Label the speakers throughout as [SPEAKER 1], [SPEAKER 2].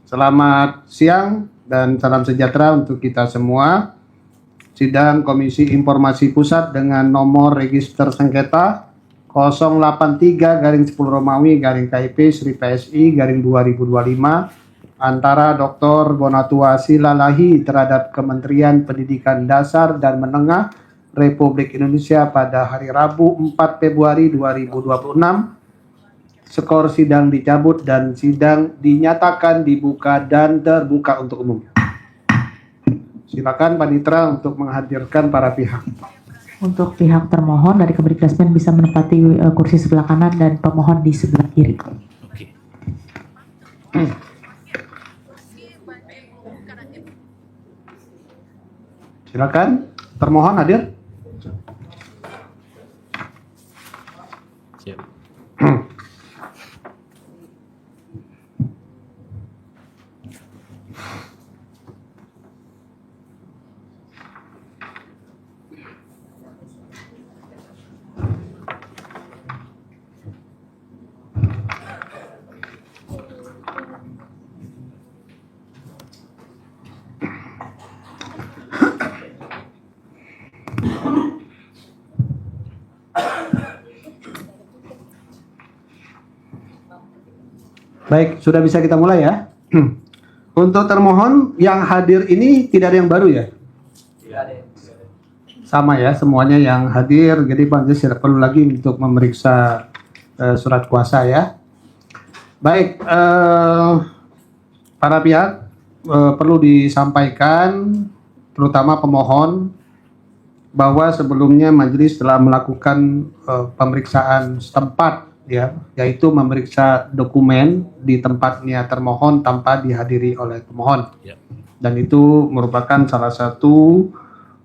[SPEAKER 1] Selamat siang dan salam sejahtera untuk kita semua. Sidang Komisi Informasi Pusat dengan nomor register sengketa 083/10 Romawi KIP Sri PSI 2025 antara Dr. Bonatua Silalahi terhadap Kementerian Pendidikan Dasar dan Menengah Republik Indonesia pada hari Rabu 4 Februari 2026. Skor sidang dicabut dan sidang dinyatakan dibuka dan terbuka untuk umum. Silakan Panitera untuk menghadirkan para pihak.
[SPEAKER 2] Untuk pihak termohon dari Kemdikbudrismen bisa menempati kursi sebelah kanan dan pemohon di sebelah kiri.
[SPEAKER 1] Silakan termohon hadir.
[SPEAKER 3] Siap.
[SPEAKER 1] Baik, sudah bisa kita mulai ya. Untuk termohon yang hadir ini tidak ada yang baru ya? Tidak ada. Sama ya, semuanya yang hadir. Jadi Pak Jus tidak perlu lagi untuk memeriksa surat kuasa ya. Baik, para pihak perlu disampaikan, terutama pemohon, bahwa sebelumnya majelis telah melakukan pemeriksaan setempat ya, yaitu memeriksa dokumen di tempatnya termohon tanpa dihadiri oleh pemohon.
[SPEAKER 3] Ya.
[SPEAKER 1] Dan itu merupakan salah satu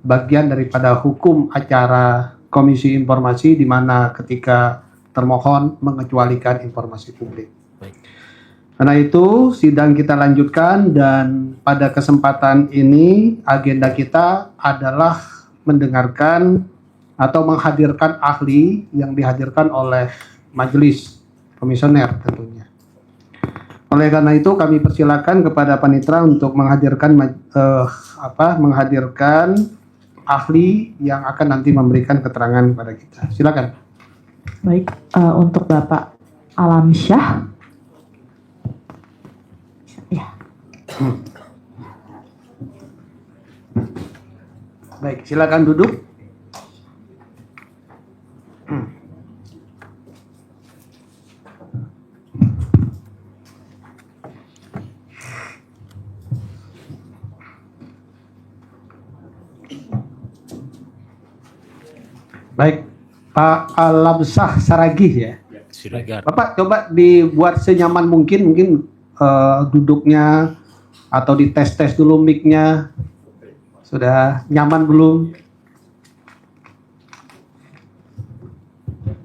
[SPEAKER 1] bagian daripada hukum acara Komisi Informasi di mana ketika termohon mengecualikan informasi publik.
[SPEAKER 3] Baik.
[SPEAKER 1] Karena itu sidang kita lanjutkan dan pada kesempatan ini agenda kita adalah mendengarkan atau menghadirkan ahli yang dihadirkan oleh majelis komisioner tentunya. Oleh karena itu kami persilakan kepada Panitera untuk menghadirkan menghadirkan ahli yang akan nanti memberikan keterangan kepada kita. Silakan.
[SPEAKER 2] Baik, untuk Bapak Alamsyah. Ya.
[SPEAKER 1] Baik, silakan duduk. Baik, Pak Alamsyah Saragih ya.
[SPEAKER 3] Silakan.
[SPEAKER 1] Bapak coba dibuat senyaman mungkin duduknya atau dites-tes dulu mic-nya. Sudah nyaman belum?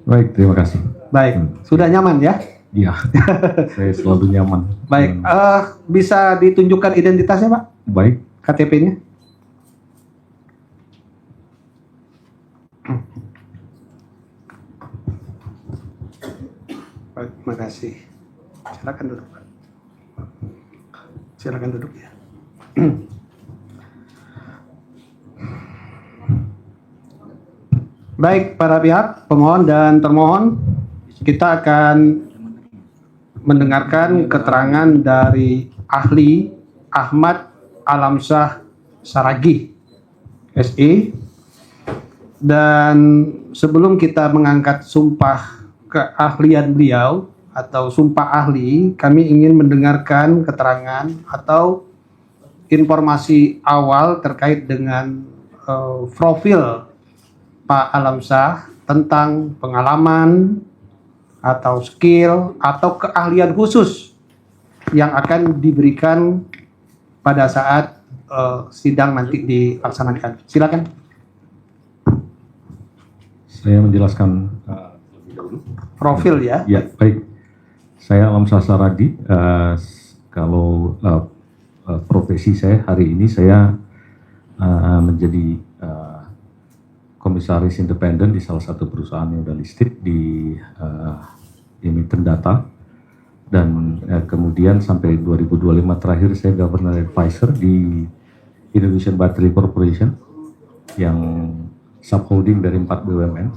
[SPEAKER 4] Baik, terima kasih.
[SPEAKER 1] Baik, sudah nyaman ya?
[SPEAKER 4] Iya, saya selalu nyaman.
[SPEAKER 1] Baik, bisa ditunjukkan identitasnya Pak?
[SPEAKER 4] Baik,
[SPEAKER 1] KTP-nya? Baik, terima kasih. Silakan duduk Pak. Silakan duduk ya. Baik, para pihak, pemohon dan termohon, kita akan mendengarkan keterangan dari ahli Ahmad Alamsyah Saragih, SI. Dan sebelum kita mengangkat sumpah keahlian beliau atau sumpah ahli, kami ingin mendengarkan keterangan atau informasi awal terkait dengan profil Pak Alamsyah tentang pengalaman atau skill atau keahlian khusus yang akan diberikan pada saat sidang nanti dilaksanakan. Silakan.
[SPEAKER 4] saya menjelaskan lebih dahulu.
[SPEAKER 1] Profil ya.
[SPEAKER 4] Ya, baik. Saya Alamsyah Saragih. Kalau profesi saya hari ini saya menjadi komisaris independen di salah satu perusahaan yang sudah listed di emiten data. dan kemudian sampai 2025 terakhir saya Governor Advisor di Indonesian Battery Corporation yang subholding dari 4 BUMN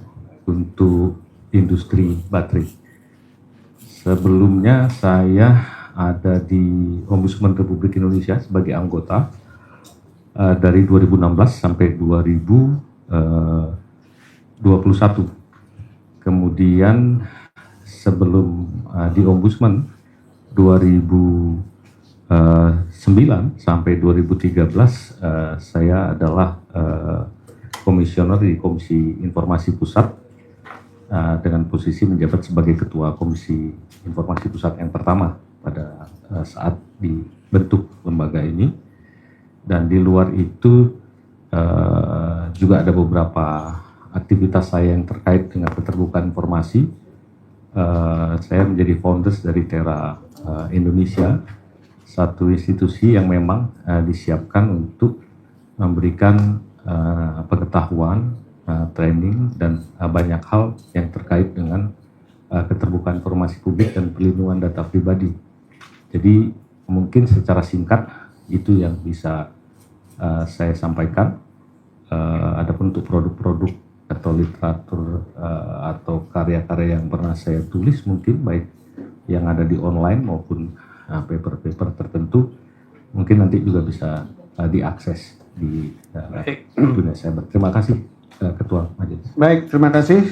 [SPEAKER 4] untuk industri baterai. Sebelumnya saya ada di Ombudsman Republik Indonesia sebagai anggota dari 2016 sampai 2021. Kemudian sebelum di Ombudsman 2009 sampai 2013 saya adalah komisioner di Komisi Informasi Pusat dengan posisi menjabat sebagai Ketua Komisi Informasi Pusat yang pertama pada saat dibentuk lembaga ini. Dan di luar itu juga ada beberapa aktivitas saya yang terkait dengan keterbukaan informasi. Saya menjadi founders dari Tera Indonesia, satu institusi yang memang disiapkan untuk memberikan pengetahuan, training, dan banyak hal yang terkait dengan keterbukaan informasi publik dan perlindungan data pribadi. Jadi mungkin secara singkat itu yang bisa saya sampaikan. Adapun untuk produk-produk atau literatur atau karya-karya yang pernah saya tulis mungkin baik yang ada di online maupun paper-paper tertentu mungkin nanti juga bisa diakses di dunia cyber. Terima kasih Ketua Majelis.
[SPEAKER 1] Baik, terima kasih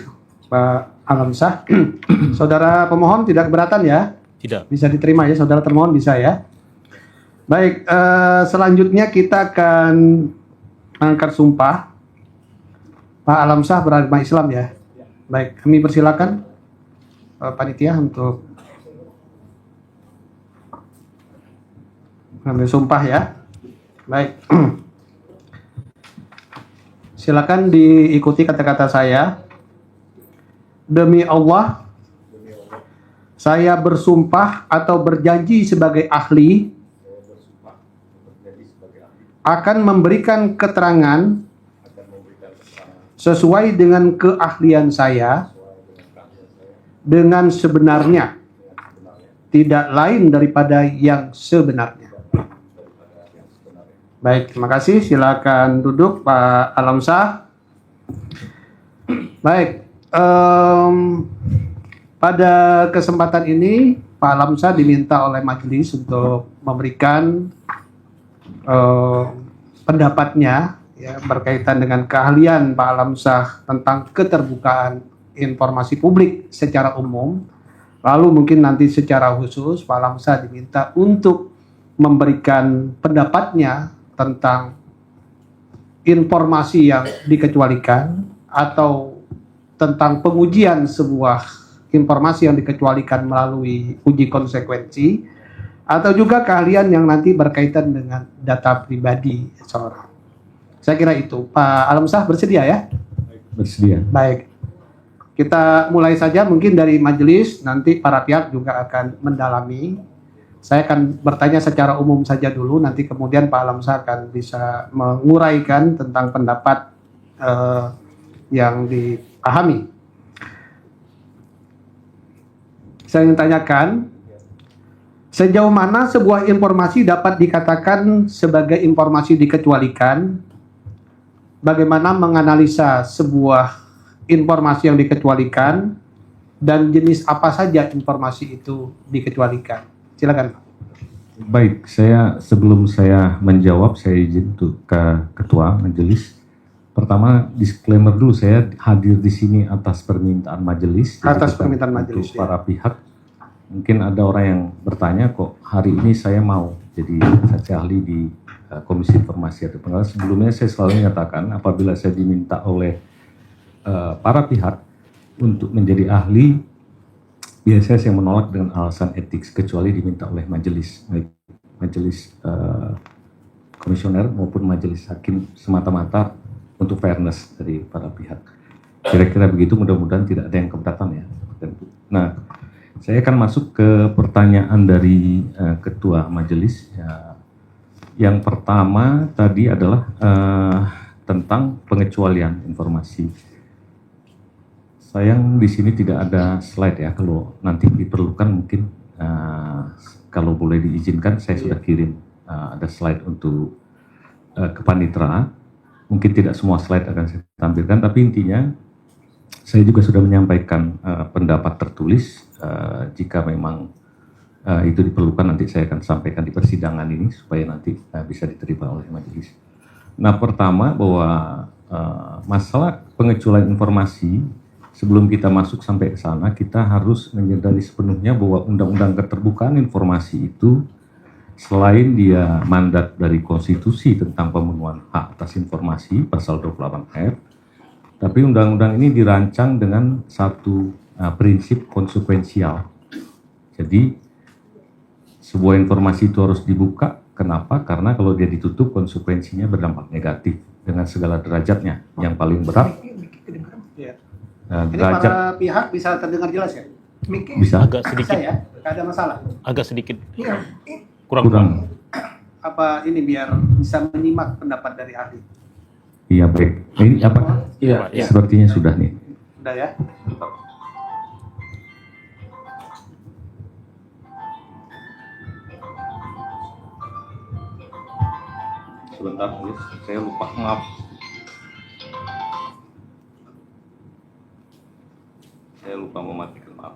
[SPEAKER 1] Pak Alamsyah. Saudara pemohon tidak keberatan ya?
[SPEAKER 3] Tidak.
[SPEAKER 1] Bisa diterima ya, saudara termohon bisa ya? Baik, selanjutnya kita akan angkat sumpah. Pak Alamsyah beragama Islam ya? Baik, kami persilakan panitia untuk mengambil sumpah ya. Baik. Silakan diikuti kata-kata saya. Demi Allah, saya bersumpah atau berjanji sebagai ahli akan memberikan keterangan sesuai dengan keahlian saya dengan sebenarnya, tidak lain daripada yang sebenarnya. Baik, terima kasih. Silakan duduk Pak Alamsyah. Baik, pada kesempatan ini Pak Alamsyah diminta oleh majelis untuk memberikan pendapatnya ya, berkaitan dengan keahlian Pak Alamsyah tentang keterbukaan informasi publik secara umum. Lalu mungkin nanti secara khusus Pak Alamsyah diminta untuk memberikan pendapatnya tentang informasi yang dikecualikan atau tentang pengujian sebuah informasi yang dikecualikan melalui uji konsekuensi, atau juga keahlian yang nanti berkaitan dengan data pribadi seseorang. Saya kira itu. Pak Alamsyah bersedia ya?
[SPEAKER 4] Bersedia.
[SPEAKER 1] Baik. Kita mulai saja mungkin dari majelis, nanti para pihak juga akan mendalami. Saya akan bertanya secara umum saja dulu, nanti kemudian Pak Alamsyah akan bisa menguraikan tentang pendapat yang dipahami. Saya ingin tanyakan, sejauh mana sebuah informasi dapat dikatakan sebagai informasi dikecualikan? Bagaimana menganalisa sebuah informasi yang dikecualikan dan jenis apa saja informasi itu dikecualikan? Silakan.
[SPEAKER 4] Baik, sebelum saya menjawab, saya izin untuk ke Ketua Majelis. Pertama, disclaimer dulu, saya hadir di sini atas permintaan majelis.
[SPEAKER 1] Atas permintaan majelis,
[SPEAKER 4] untuk para pihak. Mungkin ada orang yang bertanya, kok hari ini saya mau jadi saksi ahli di Komisi Informasi atau Pengawas. Sebelumnya saya selalu menyatakan, apabila saya diminta oleh para pihak untuk menjadi ahli, biasanya saya menolak dengan alasan etik, kecuali diminta oleh majelis, baik majelis komisioner maupun majelis hakim, semata-mata untuk fairness dari para pihak. Kira-kira begitu, mudah-mudahan tidak ada yang keberatan ya. Nah, saya akan masuk ke pertanyaan dari Ketua Majelis. Ya. Yang pertama tadi adalah tentang pengecualian informasi. Sayang di sini tidak ada slide ya, kalau nanti diperlukan mungkin kalau boleh diizinkan, saya sudah kirim ada slide untuk ke Panitra. Mungkin tidak semua slide akan saya tampilkan, tapi intinya saya juga sudah menyampaikan pendapat tertulis. Jika memang itu diperlukan, nanti saya akan sampaikan di persidangan ini supaya nanti bisa diterima oleh majelis. Nah, pertama bahwa masalah pengecualian informasi, sebelum kita masuk sampai ke sana, kita harus menyadari sepenuhnya bahwa Undang-Undang Keterbukaan Informasi itu selain dia mandat dari konstitusi tentang pemenuhan hak atas informasi, pasal 28F, tapi undang-undang ini dirancang dengan satu prinsip konsekuensial. Jadi, sebuah informasi itu harus dibuka. Kenapa? Karena kalau dia ditutup, konsekuensinya berdampak negatif dengan segala derajatnya. Yang paling berat,
[SPEAKER 1] Ini
[SPEAKER 4] derajat
[SPEAKER 1] para pihak bisa terdengar jelas ya?
[SPEAKER 4] bisa
[SPEAKER 3] Agak sedikit,
[SPEAKER 1] Bisa ya? Gak ada masalah.
[SPEAKER 3] agak sedikit
[SPEAKER 4] kurang.
[SPEAKER 1] Apa ini biar bisa menyimak pendapat dari ahli?
[SPEAKER 4] Iya, baik. Ini apa?
[SPEAKER 3] Iya.
[SPEAKER 4] Sepertinya sudah nih.
[SPEAKER 1] Udah ya?
[SPEAKER 4] Sebentar, saya lupa. Maaf. Saya lupa mematikan, maaf.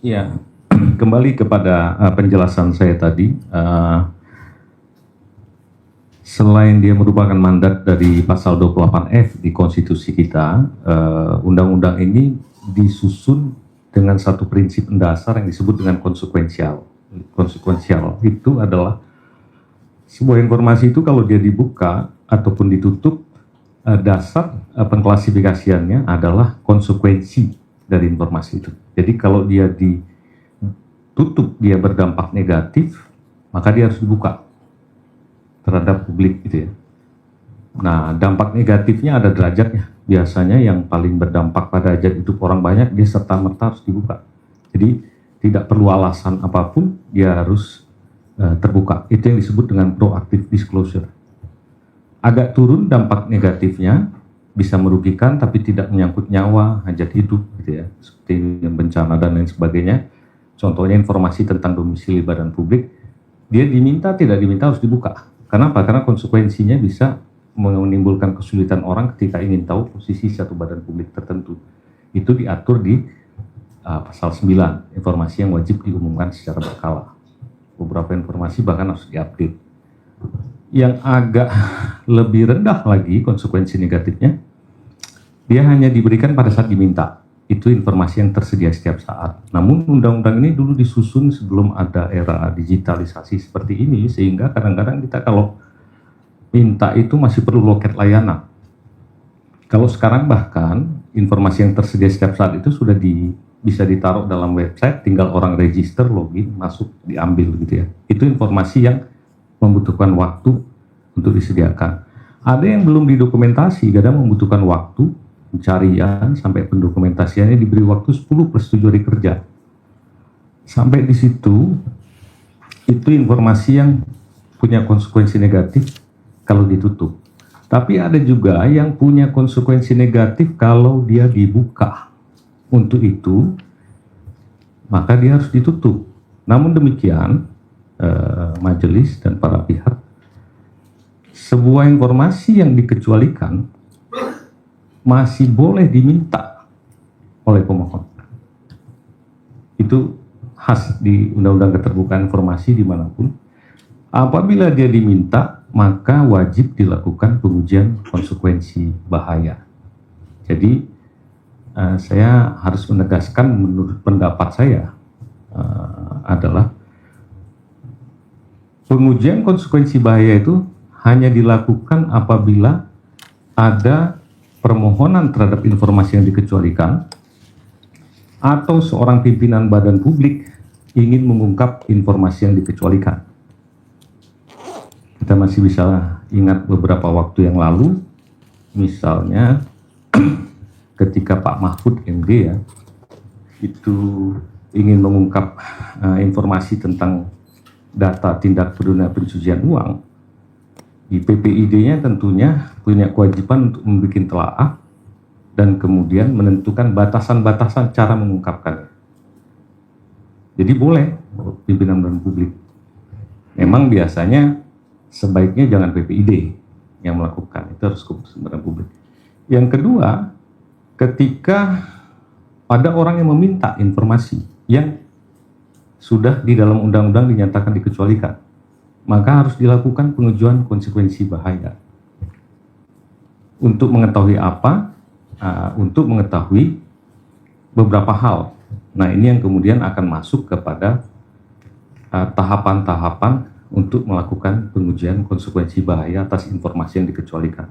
[SPEAKER 4] Ya, kembali kepada penjelasan saya tadi. Selain dia merupakan mandat dari pasal 28F di konstitusi kita, undang-undang ini disusun dengan satu prinsip mendasar yang disebut dengan konsekuensial. Konsekuensial itu adalah sebuah informasi itu kalau dia dibuka ataupun ditutup, dasar pengklasifikasiannya adalah konsekuensi dari informasi itu. Jadi kalau dia ditutup, dia berdampak negatif, maka dia harus dibuka terhadap publik gitu ya. Nah, dampak negatifnya ada derajatnya. Biasanya yang paling berdampak pada derajat hidup orang banyak, dia serta-merta harus dibuka. Jadi tidak perlu alasan apapun, dia harus terbuka. Itu yang disebut dengan proactive disclosure. Agak turun dampak negatifnya, bisa merugikan tapi tidak menyangkut nyawa, hajat hidup gitu ya. Seperti bencana dan lain sebagainya. Contohnya informasi tentang domisili badan publik, dia diminta tidak diminta harus dibuka. Kenapa? Karena konsekuensinya bisa menimbulkan kesulitan orang ketika ingin tahu posisi satu badan publik tertentu. Itu diatur di pasal 9, informasi yang wajib diumumkan secara berkala. Beberapa informasi bahkan harus diupdate. Yang agak lebih rendah lagi konsekuensi negatifnya, dia hanya diberikan pada saat diminta. Itu informasi yang tersedia setiap saat. Namun undang-undang ini dulu disusun sebelum ada era digitalisasi seperti ini, sehingga kadang-kadang kita kalau minta itu masih perlu loket layanan. Kalau sekarang bahkan informasi yang tersedia setiap saat itu sudah bisa ditaruh dalam website, tinggal orang register, login, masuk, diambil gitu ya. Itu informasi yang membutuhkan waktu untuk disediakan. Ada yang belum didokumentasi, kadang membutuhkan waktu pencarian sampai pendokumentasiannya diberi waktu 10+7 hari kerja. Sampai di situ, itu informasi yang punya konsekuensi negatif kalau ditutup. Tapi ada juga yang punya konsekuensi negatif kalau dia dibuka. Untuk itu, maka dia harus ditutup. Namun demikian, majelis dan para pihak, sebuah informasi yang dikecualikan masih boleh diminta oleh pemohon. Itu khas di Undang-Undang Keterbukaan Informasi dimanapun. Apabila dia diminta, maka wajib dilakukan pengujian konsekuensi bahaya. Jadi saya harus menegaskan menurut pendapat saya adalah pengujian konsekuensi bahaya itu hanya dilakukan apabila ada permohonan terhadap informasi yang dikecualikan atau seorang pimpinan badan publik ingin mengungkap informasi yang dikecualikan. Kita masih bisa ingat beberapa waktu yang lalu, misalnya ketika Pak Mahfud MD ya, itu ingin mengungkap informasi tentang data tindak pidana pencucian uang, di PPID-nya tentunya punya kewajiban untuk membuat telaah dan kemudian menentukan batasan-batasan cara mengungkapkannya. Jadi boleh pimpinan badan publik. Memang biasanya sebaiknya jangan PPID yang melakukan, itu harus keputusan badan publik. Yang kedua, ketika ada orang yang meminta informasi yang sudah di dalam undang-undang dinyatakan dikecualikan, maka harus dilakukan pengajuan konsekuensi bahaya. Untuk mengetahui apa? Untuk mengetahui beberapa hal. Nah, ini yang kemudian akan masuk kepada tahapan-tahapan untuk melakukan pengujian konsekuensi bahaya atas informasi yang dikecualikan.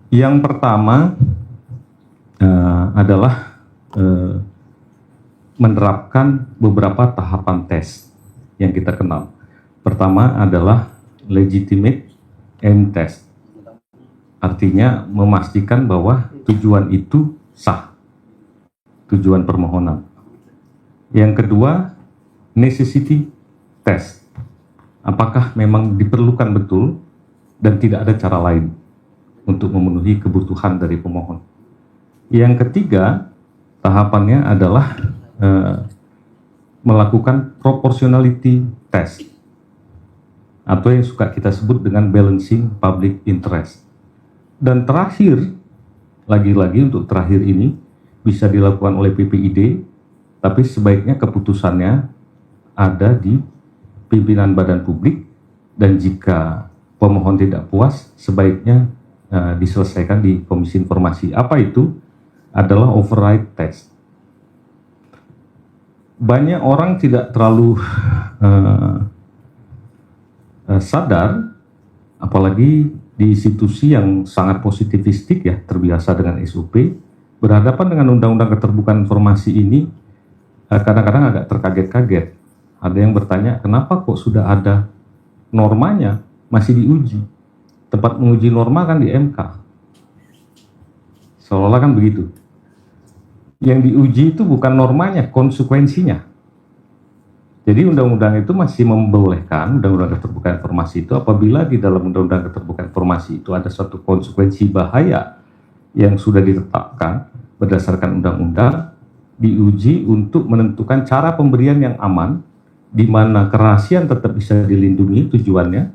[SPEAKER 4] Yang pertama adalah menerapkan beberapa tahapan tes yang kita kenal. Pertama adalah legitimate aim test. Artinya memastikan bahwa tujuan itu sah, tujuan permohonan. Yang kedua, necessity test. Apakah memang diperlukan betul dan tidak ada cara lain untuk memenuhi kebutuhan dari pemohon. Yang ketiga, tahapannya adalah melakukan proportionality test, atau yang suka kita sebut dengan balancing public interest. Dan terakhir, lagi-lagi untuk terakhir ini, bisa dilakukan oleh PPID, tapi sebaiknya keputusannya ada di pimpinan badan publik, dan jika pemohon tidak puas, sebaiknya diselesaikan di Komisi Informasi. Apa itu? Adalah override test. Banyak orang tidak terlalu sadar, apalagi di institusi yang sangat positivistik ya, terbiasa dengan SOP, berhadapan dengan Undang-Undang Keterbukaan Informasi ini, kadang-kadang agak terkaget-kaget. Ada yang bertanya, kenapa kok sudah ada normanya masih diuji? Tempat menguji norma kan di MK. Seolah-olah kan begitu. Yang diuji itu bukan normanya, konsekuensinya. Jadi undang-undang itu masih membolehkan, Undang-Undang Keterbukaan Informasi itu, apabila di dalam Undang-Undang Keterbukaan Informasi itu ada suatu konsekuensi bahaya yang sudah ditetapkan berdasarkan undang-undang, diuji untuk menentukan cara pemberian yang aman, di mana kerahasiaan tetap bisa dilindungi tujuannya,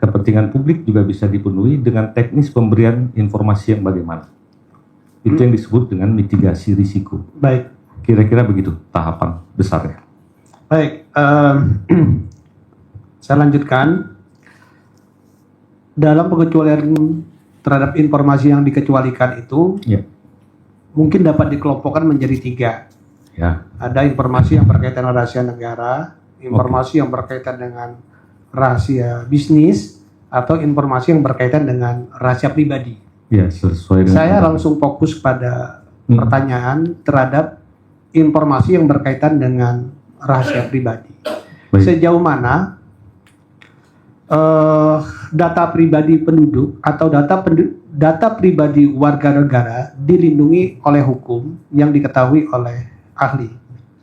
[SPEAKER 4] kepentingan publik juga bisa dipenuhi dengan teknis pemberian informasi yang bagaimana. Itu yang disebut dengan mitigasi risiko.
[SPEAKER 1] Baik.
[SPEAKER 4] Kira-kira begitu tahapan besarnya.
[SPEAKER 1] Baik, saya lanjutkan. Dalam pengecualian terhadap informasi yang dikecualikan itu, mungkin dapat dikelompokkan menjadi 3.
[SPEAKER 4] Ya.
[SPEAKER 1] Ada informasi yang berkaitan dengan rahasia negara, informasi yang berkaitan dengan rahasia bisnis, atau informasi yang berkaitan dengan rahasia pribadi.
[SPEAKER 4] Ya, sesuai dengan
[SPEAKER 1] Saya langsung fokus pada pertanyaan terhadap informasi yang berkaitan dengan rahasia pribadi.
[SPEAKER 4] Baik.
[SPEAKER 1] Sejauh mana data pribadi penduduk atau data pribadi warga negara dilindungi oleh hukum yang diketahui oleh ahli.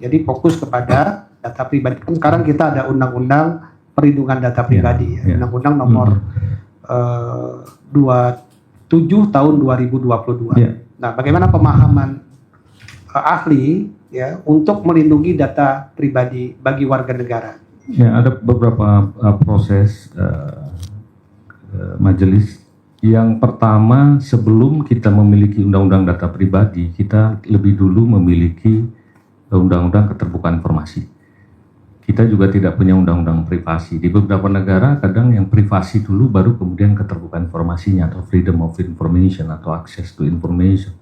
[SPEAKER 1] Jadi fokus kepada data pribadi. Kan sekarang kita ada undang-undang perlindungan data pribadi, undang-undang nomor 27 tahun 2022. Nah, bagaimana pemahaman ahli ya untuk melindungi data pribadi bagi warga negara?
[SPEAKER 4] Ya, ada beberapa proses majelis. Yang pertama, sebelum kita memiliki undang-undang data pribadi, kita lebih dulu memiliki undang-undang keterbukaan informasi. Kita juga tidak punya undang-undang privasi. Di beberapa negara kadang yang privasi dulu baru kemudian keterbukaan informasinya atau freedom of information atau access to information.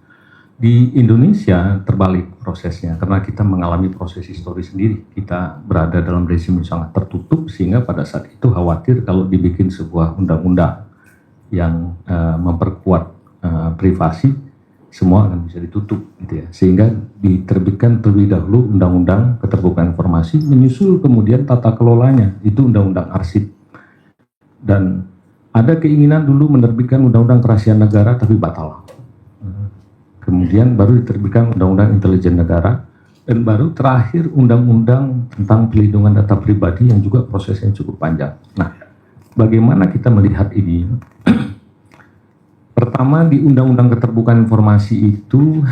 [SPEAKER 4] Di Indonesia terbalik prosesnya karena kita mengalami proses historis sendiri. Kita berada dalam rezim yang sangat tertutup sehingga pada saat itu khawatir kalau dibikin sebuah undang-undang yang memperkuat privasi, semua akan bisa ditutup gitu ya. Sehingga diterbitkan terlebih dahulu Undang-Undang Keterbukaan Informasi, menyusul kemudian tata kelolanya itu Undang-Undang Arsip. Dan ada keinginan dulu menerbitkan Undang-Undang Kerahasiaan Negara tapi batal. Kemudian baru diterbitkan Undang-Undang Intelijen Negara, dan baru terakhir Undang-Undang tentang Pelindungan Data Pribadi yang juga prosesnya cukup panjang. Nah, bagaimana kita melihat ini? Pertama, di Undang-Undang Keterbukaan Informasi itu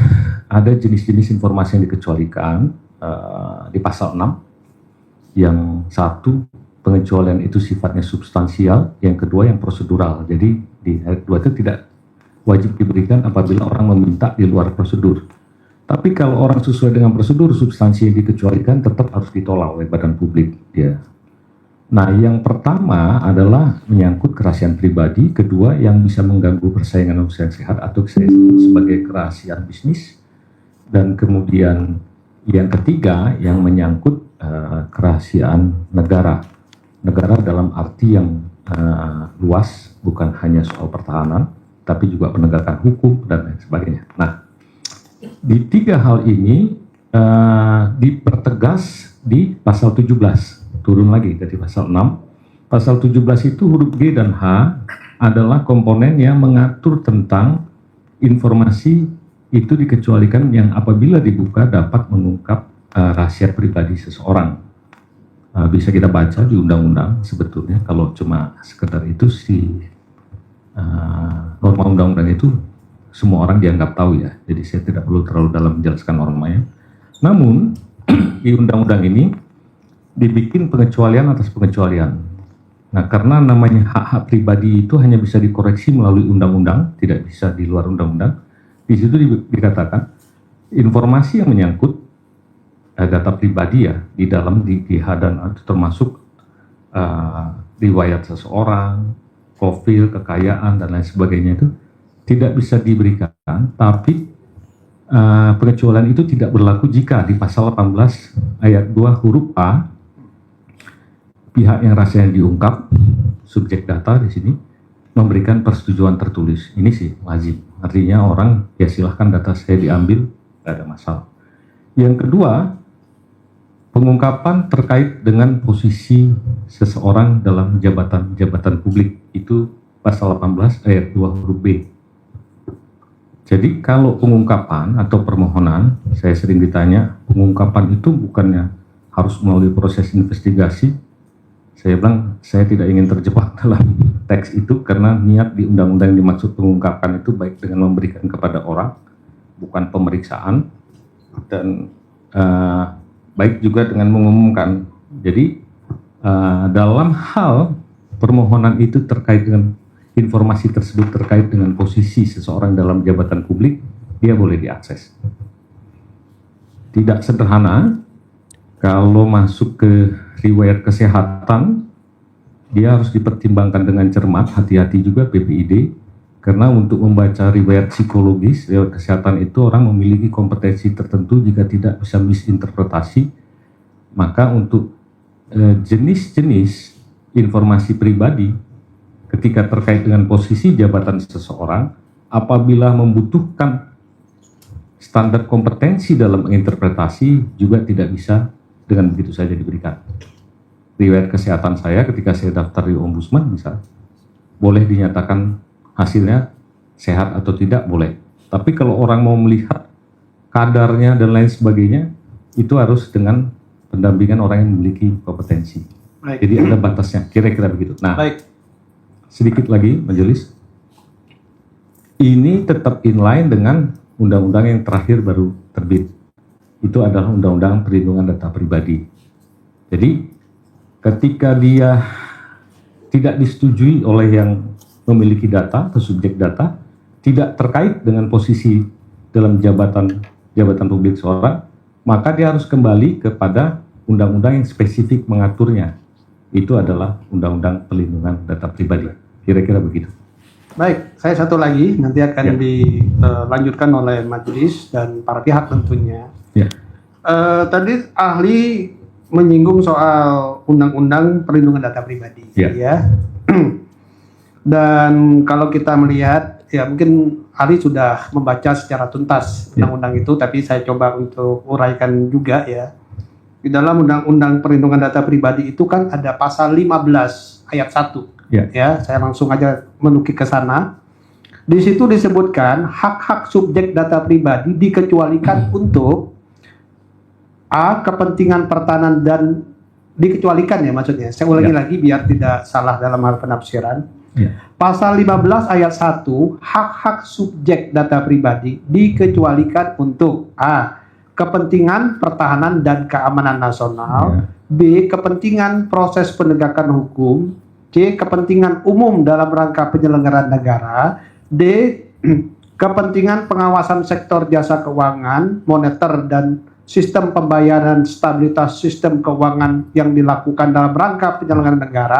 [SPEAKER 4] ada jenis-jenis informasi yang dikecualikan di pasal 6. Yang satu, pengecualian itu sifatnya substansial, yang kedua yang prosedural. Jadi di ayat 2 itu tidak wajib diberikan apabila orang meminta di luar prosedur. Tapi kalau orang sesuai dengan prosedur, substansi yang dikecualikan tetap harus ditolak oleh badan publik. Ya. Nah, yang pertama adalah menyangkut kerahasiaan pribadi, kedua yang bisa mengganggu persaingan usaha yang sehat atau saya sebut sebagai kerahasiaan bisnis, dan kemudian yang ketiga yang menyangkut kerahasiaan negara. Negara dalam arti yang luas, bukan hanya soal pertahanan, tapi juga penegakan hukum dan lain sebagainya. Nah, di tiga hal ini dipertegas di pasal 17. Turun lagi dari pasal 6. Pasal 17 itu huruf G dan H adalah komponen yang mengatur tentang informasi itu dikecualikan yang apabila dibuka dapat mengungkap rahasia pribadi seseorang. Bisa kita baca di undang-undang sebetulnya, kalau cuma sekedar itu norma undang-undang itu semua orang dianggap tahu ya, jadi saya tidak perlu terlalu dalam menjelaskan normanya. Namun di undang-undang ini dibikin pengecualian atas pengecualian. Nah, karena namanya hak-hak pribadi itu hanya bisa dikoreksi melalui undang-undang, tidak bisa di luar undang-undang. Di situ dikatakan informasi yang menyangkut data pribadi ya di dalam dan termasuk riwayat seseorang, profil, kekayaan dan lain sebagainya itu tidak bisa diberikan. Tapi pengecualian itu tidak berlaku jika di pasal 18 ayat 2 huruf A pihak yang rahasianya diungkap, subjek data di sini, memberikan persetujuan tertulis. Ini sih wajib. Artinya orang, ya silahkan data saya diambil, tidak ada masalah. Yang kedua, pengungkapan terkait dengan posisi seseorang dalam jabatan publik. Itu pasal 18 ayat 2 huruf B. Jadi kalau pengungkapan atau permohonan, saya sering ditanya, pengungkapan itu bukannya harus melalui proses investigasi. Saya bilang, saya tidak ingin terjebak dalam teks itu karena niat di undang-undang yang dimaksud pengungkapan itu baik dengan memberikan kepada orang, bukan pemeriksaan, dan baik juga dengan mengumumkan. Jadi dalam hal permohonan itu terkait dengan informasi tersebut terkait dengan posisi seseorang dalam jabatan publik, dia boleh diakses. Tidak sederhana. Kalau masuk ke riwayat kesehatan, dia harus dipertimbangkan dengan cermat, hati-hati juga PPID, karena untuk membaca riwayat psikologis, riwayat kesehatan itu orang memiliki kompetensi tertentu, jika tidak bisa misinterpretasi, maka untuk jenis-jenis informasi pribadi, ketika terkait dengan posisi jabatan seseorang, apabila membutuhkan standar kompetensi dalam menginterpretasi, juga tidak bisa dengan begitu saja diberikan. Riwayat kesehatan saya ketika saya daftar di Ombudsman bisa boleh dinyatakan hasilnya sehat atau tidak, boleh. Tapi kalau orang mau melihat kadarnya dan lain sebagainya, itu harus dengan pendampingan orang yang memiliki kompetensi. Baik. Jadi ada batasnya, kira-kira begitu. Nah, baik. Sedikit lagi majelis, ini tetap inline dengan undang-undang yang terakhir baru terbit. Itu adalah Undang-Undang Perlindungan Data Pribadi. Jadi ketika dia tidak disetujui oleh yang memiliki data atau subjek data, tidak terkait dengan posisi dalam jabatan publik seorang, maka dia harus kembali kepada undang-undang yang spesifik mengaturnya. Itu adalah Undang-Undang Perlindungan Data Pribadi. Kira-kira begitu.
[SPEAKER 1] Baik, saya satu lagi nanti akan dilanjutkan oleh majelis dan para pihak tentunya. Ya. Tadi ahli menyinggung soal Undang-Undang Perlindungan Data Pribadi, ya. Dan kalau kita melihat, ya mungkin ahli sudah membaca secara tuntas undang-undang itu, tapi saya coba untuk uraikan juga ya. Di dalam Undang-Undang Perlindungan Data Pribadi itu kan ada pasal 15 ayat 1. Ya, saya langsung aja menukik ke sana. Di situ disebutkan hak-hak subjek data pribadi dikecualikan untuk kepentingan pertahanan dan dikecualikan ya maksudnya. Saya ulangi lagi biar tidak salah dalam hal penafsiran.
[SPEAKER 4] Ya.
[SPEAKER 1] Pasal 15 ayat 1, hak-hak subjek data pribadi dikecualikan untuk A. Kepentingan pertahanan dan keamanan nasional, B. Kepentingan proses penegakan hukum, C. Kepentingan umum dalam rangka penyelenggaraan negara, D. Kepentingan pengawasan sektor jasa keuangan, moneter dan sistem pembayaran, stabilitas sistem keuangan yang dilakukan dalam rangka penyelenggaraan negara,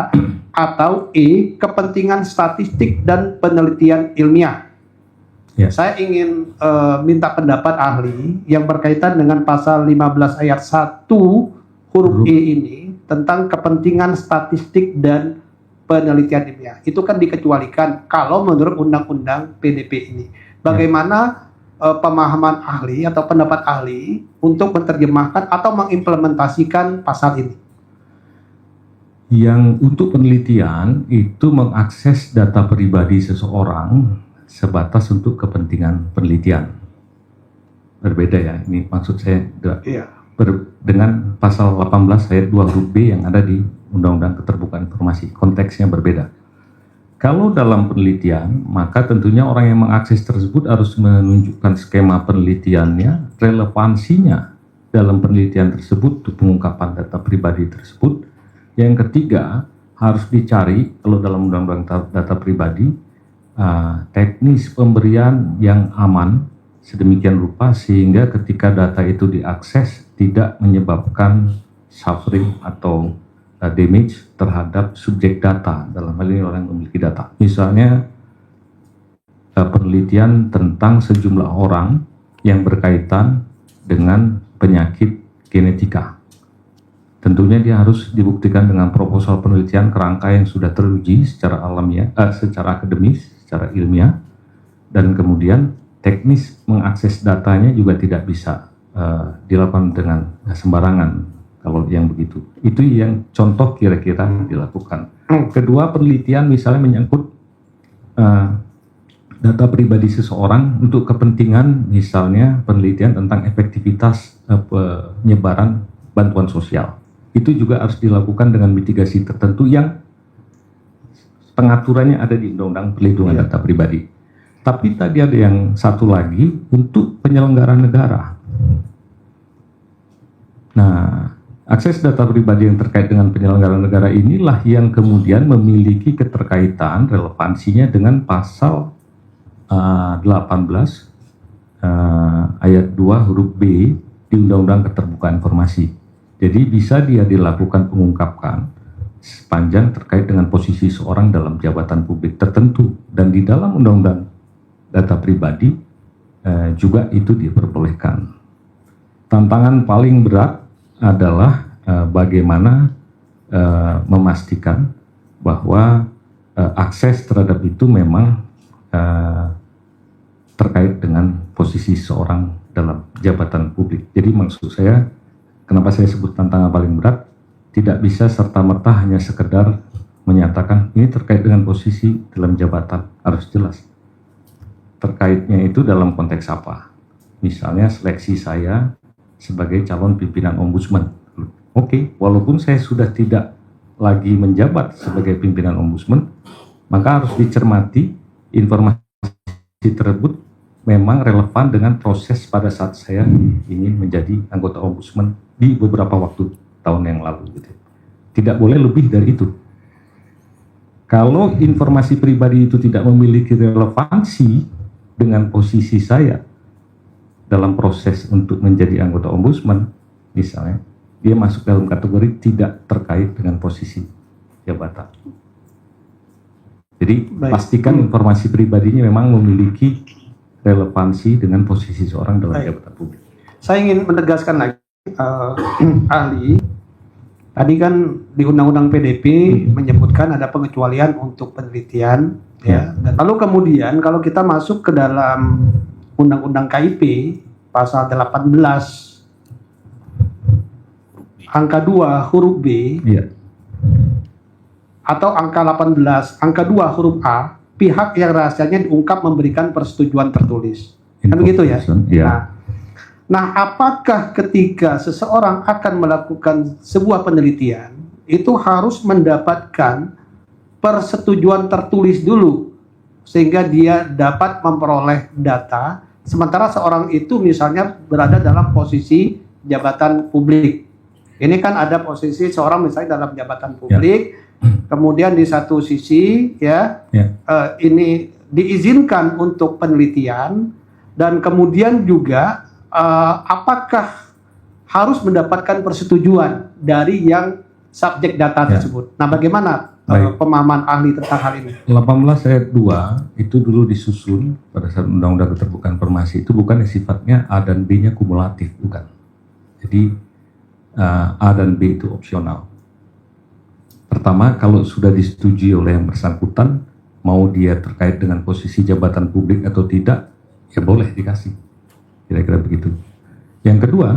[SPEAKER 1] atau E. Kepentingan statistik dan penelitian ilmiah.
[SPEAKER 4] Ya.
[SPEAKER 1] Saya ingin minta pendapat ahli yang berkaitan dengan pasal 15 ayat 1 huruf E ini tentang kepentingan statistik dan penelitian ilmiah. Itu kan dikecualikan kalau menurut undang-undang PDP ini. Bagaimana pemahaman ahli atau pendapat ahli untuk menerjemahkan atau mengimplementasikan pasal ini?
[SPEAKER 4] Yang untuk penelitian itu mengakses data pribadi seseorang sebatas untuk kepentingan penelitian. Berbeda ya, ini maksud saya
[SPEAKER 1] Iya.
[SPEAKER 4] dengan pasal 18 ayat 2 huruf B yang ada di Undang-Undang Keterbukaan Informasi, konteksnya berbeda. Kalau dalam penelitian, maka tentunya orang yang mengakses tersebut harus menunjukkan skema penelitiannya, relevansinya dalam penelitian tersebut untuk pengungkapan data pribadi tersebut. Yang ketiga, harus dicari, kalau dalam Undang-Undang Data Pribadi, teknis pemberian yang aman, sedemikian rupa sehingga ketika data itu diakses tidak menyebabkan suffering atau damage terhadap subjek data, dalam hal ini orang yang memiliki data. Misalnya penelitian tentang sejumlah orang yang berkaitan dengan penyakit genetika. Tentunya dia harus dibuktikan dengan proposal penelitian kerangka yang sudah teruji secara alamiah, secara akademis, secara ilmiah, dan kemudian teknis mengakses datanya juga tidak bisa dilakukan dengan sembarangan. Kalau yang begitu, itu yang contoh kira-kira dilakukan. Kedua, penelitian misalnya menyangkut data pribadi seseorang untuk kepentingan misalnya penelitian tentang efektivitas penyebaran bantuan sosial. Itu juga harus dilakukan dengan mitigasi tertentu yang pengaturannya ada di Undang-Undang Perlindungan Data Pribadi. Tapi tadi ada yang satu lagi untuk penyelenggaraan negara. Nah, akses data pribadi yang terkait dengan penyelenggaraan negara inilah yang kemudian memiliki keterkaitan relevansinya dengan pasal 18 ayat 2 huruf B di Undang-Undang Keterbukaan Informasi. Jadi bisa dia dilakukan pengungkapan sepanjang terkait dengan posisi seorang dalam jabatan publik tertentu, dan di dalam Undang-Undang Data Pribadi juga itu diperbolehkan. Tantangan paling berat adalah bagaimana memastikan bahwa akses terhadap itu memang terkait dengan posisi seorang dalam jabatan publik. Jadi maksud saya, kenapa saya sebut tantangan paling berat, tidak bisa serta-merta hanya sekedar menyatakan ini terkait dengan posisi dalam jabatan, harus jelas. Terkaitnya itu dalam konteks apa? Misalnya seleksi saya sebagai calon pimpinan ombudsman. Oke, walaupun saya sudah tidak lagi menjabat sebagai pimpinan ombudsman, maka harus dicermati informasi tersebut memang relevan dengan proses pada saat saya ingin menjadi anggota ombudsman di beberapa waktu tahun yang lalu. Gitu. Tidak boleh lebih dari itu. Kalau informasi pribadi itu tidak memiliki relevansi dengan posisi saya dalam proses untuk menjadi anggota ombudsman, misalnya, dia masuk dalam kategori tidak terkait dengan posisi jabatan. Jadi pastikan informasi pribadinya memang memiliki relevansi dengan posisi seorang dalam jabatan publik.
[SPEAKER 1] Saya ingin menegaskan lagi, ahli, tadi kan di Undang-Undang PDP menyebutkan ada pengecualian untuk penelitian, ya. Dan lalu kemudian kalau kita masuk ke dalam Undang-Undang KIP pasal 18 angka 2 huruf B,
[SPEAKER 4] ya,
[SPEAKER 1] atau angka 18 angka 2 huruf A, pihak yang rahasianya diungkap memberikan persetujuan tertulis. Kan begitu ya?
[SPEAKER 4] Ya.
[SPEAKER 1] Nah, apakah ketika seseorang akan melakukan sebuah penelitian itu harus mendapatkan persetujuan tertulis dulu sehingga dia dapat memperoleh data, sementara seorang itu misalnya berada dalam posisi jabatan publik. Ini kan ada posisi seorang misalnya dalam jabatan publik, kemudian di satu sisi ini diizinkan untuk penelitian, dan kemudian juga apakah harus mendapatkan persetujuan dari yang subjek data tersebut. Nah, bagaimana pemahaman ahli tentang hal ini?
[SPEAKER 4] 18 ayat 2 itu dulu disusun pada saat Undang-Undang Keterbukaan Informasi itu bukan sifatnya A dan B-nya kumulatif, bukan. Jadi A dan B itu opsional. Pertama, kalau sudah disetujui oleh yang bersangkutan, mau dia terkait dengan posisi jabatan publik atau tidak, ya boleh dikasih. Kira-kira begitu. Yang kedua,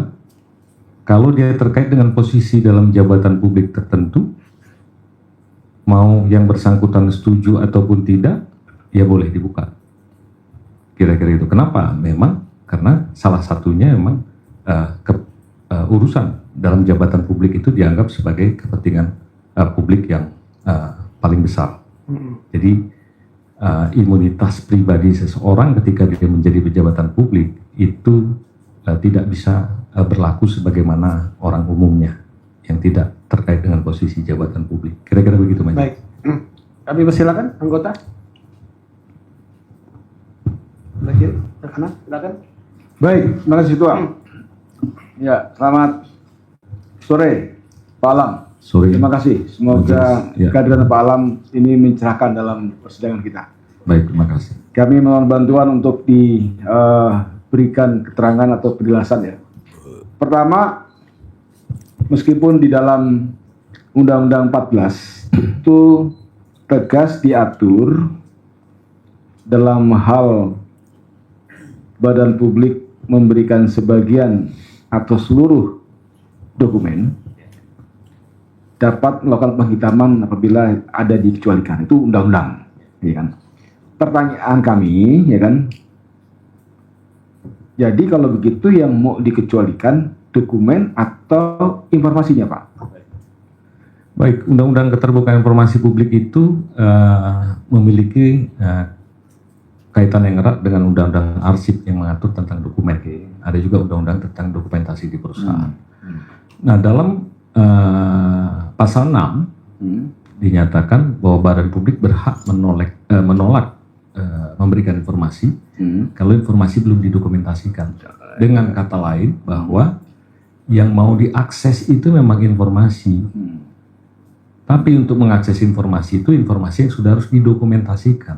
[SPEAKER 4] kalau dia terkait dengan posisi dalam jabatan publik tertentu, mau yang bersangkutan setuju ataupun tidak, ya boleh dibuka. Kira-kira itu. Kenapa? Memang karena salah satunya memang urusan dalam jabatan publik itu dianggap sebagai kepentingan publik yang paling besar. Jadi imunitas pribadi seseorang ketika dia menjadi pejabat publik itu tidak bisa berlaku sebagaimana orang umumnya yang tidak terkait dengan posisi jabatan publik. Kira-kira begitu, Mas.
[SPEAKER 1] Baik. Kami persilakan anggota. Lagi, kanan, silakan.
[SPEAKER 3] Baik, terima kasih Ketua. Ya, selamat sore, Pak Alam.
[SPEAKER 4] Sore.
[SPEAKER 3] Terima kasih. Semoga
[SPEAKER 4] Ya.
[SPEAKER 3] kehadiran Pak Alam ini mencerahkan dalam persidangan kita.
[SPEAKER 4] Baik, terima kasih.
[SPEAKER 3] Kami mohon bantuan untuk diberikan keterangan atau penjelasan ya. Pertama, meskipun di dalam Undang-Undang 14 itu tegas diatur dalam hal badan publik memberikan sebagian atau seluruh dokumen dapat melakukan penghitaman apabila ada dikecualikan. Itu undang-undang, ya kan? Pertanyaan kami, ya kan? Jadi kalau begitu yang mau dikecualikan dokumen atau informasinya, Pak?
[SPEAKER 4] Baik, Undang-Undang Keterbukaan Informasi Publik itu memiliki kaitan yang erat dengan Undang-Undang Arsip yang mengatur tentang dokumen. Ada juga Undang-Undang tentang dokumentasi di perusahaan. Nah, dalam pasal 6 dinyatakan bahwa badan publik berhak menolak memberikan informasi kalau informasi belum didokumentasikan. Dengan kata lain bahwa yang mau diakses itu memang informasi. Tapi untuk mengakses informasi itu informasi yang sudah harus didokumentasikan.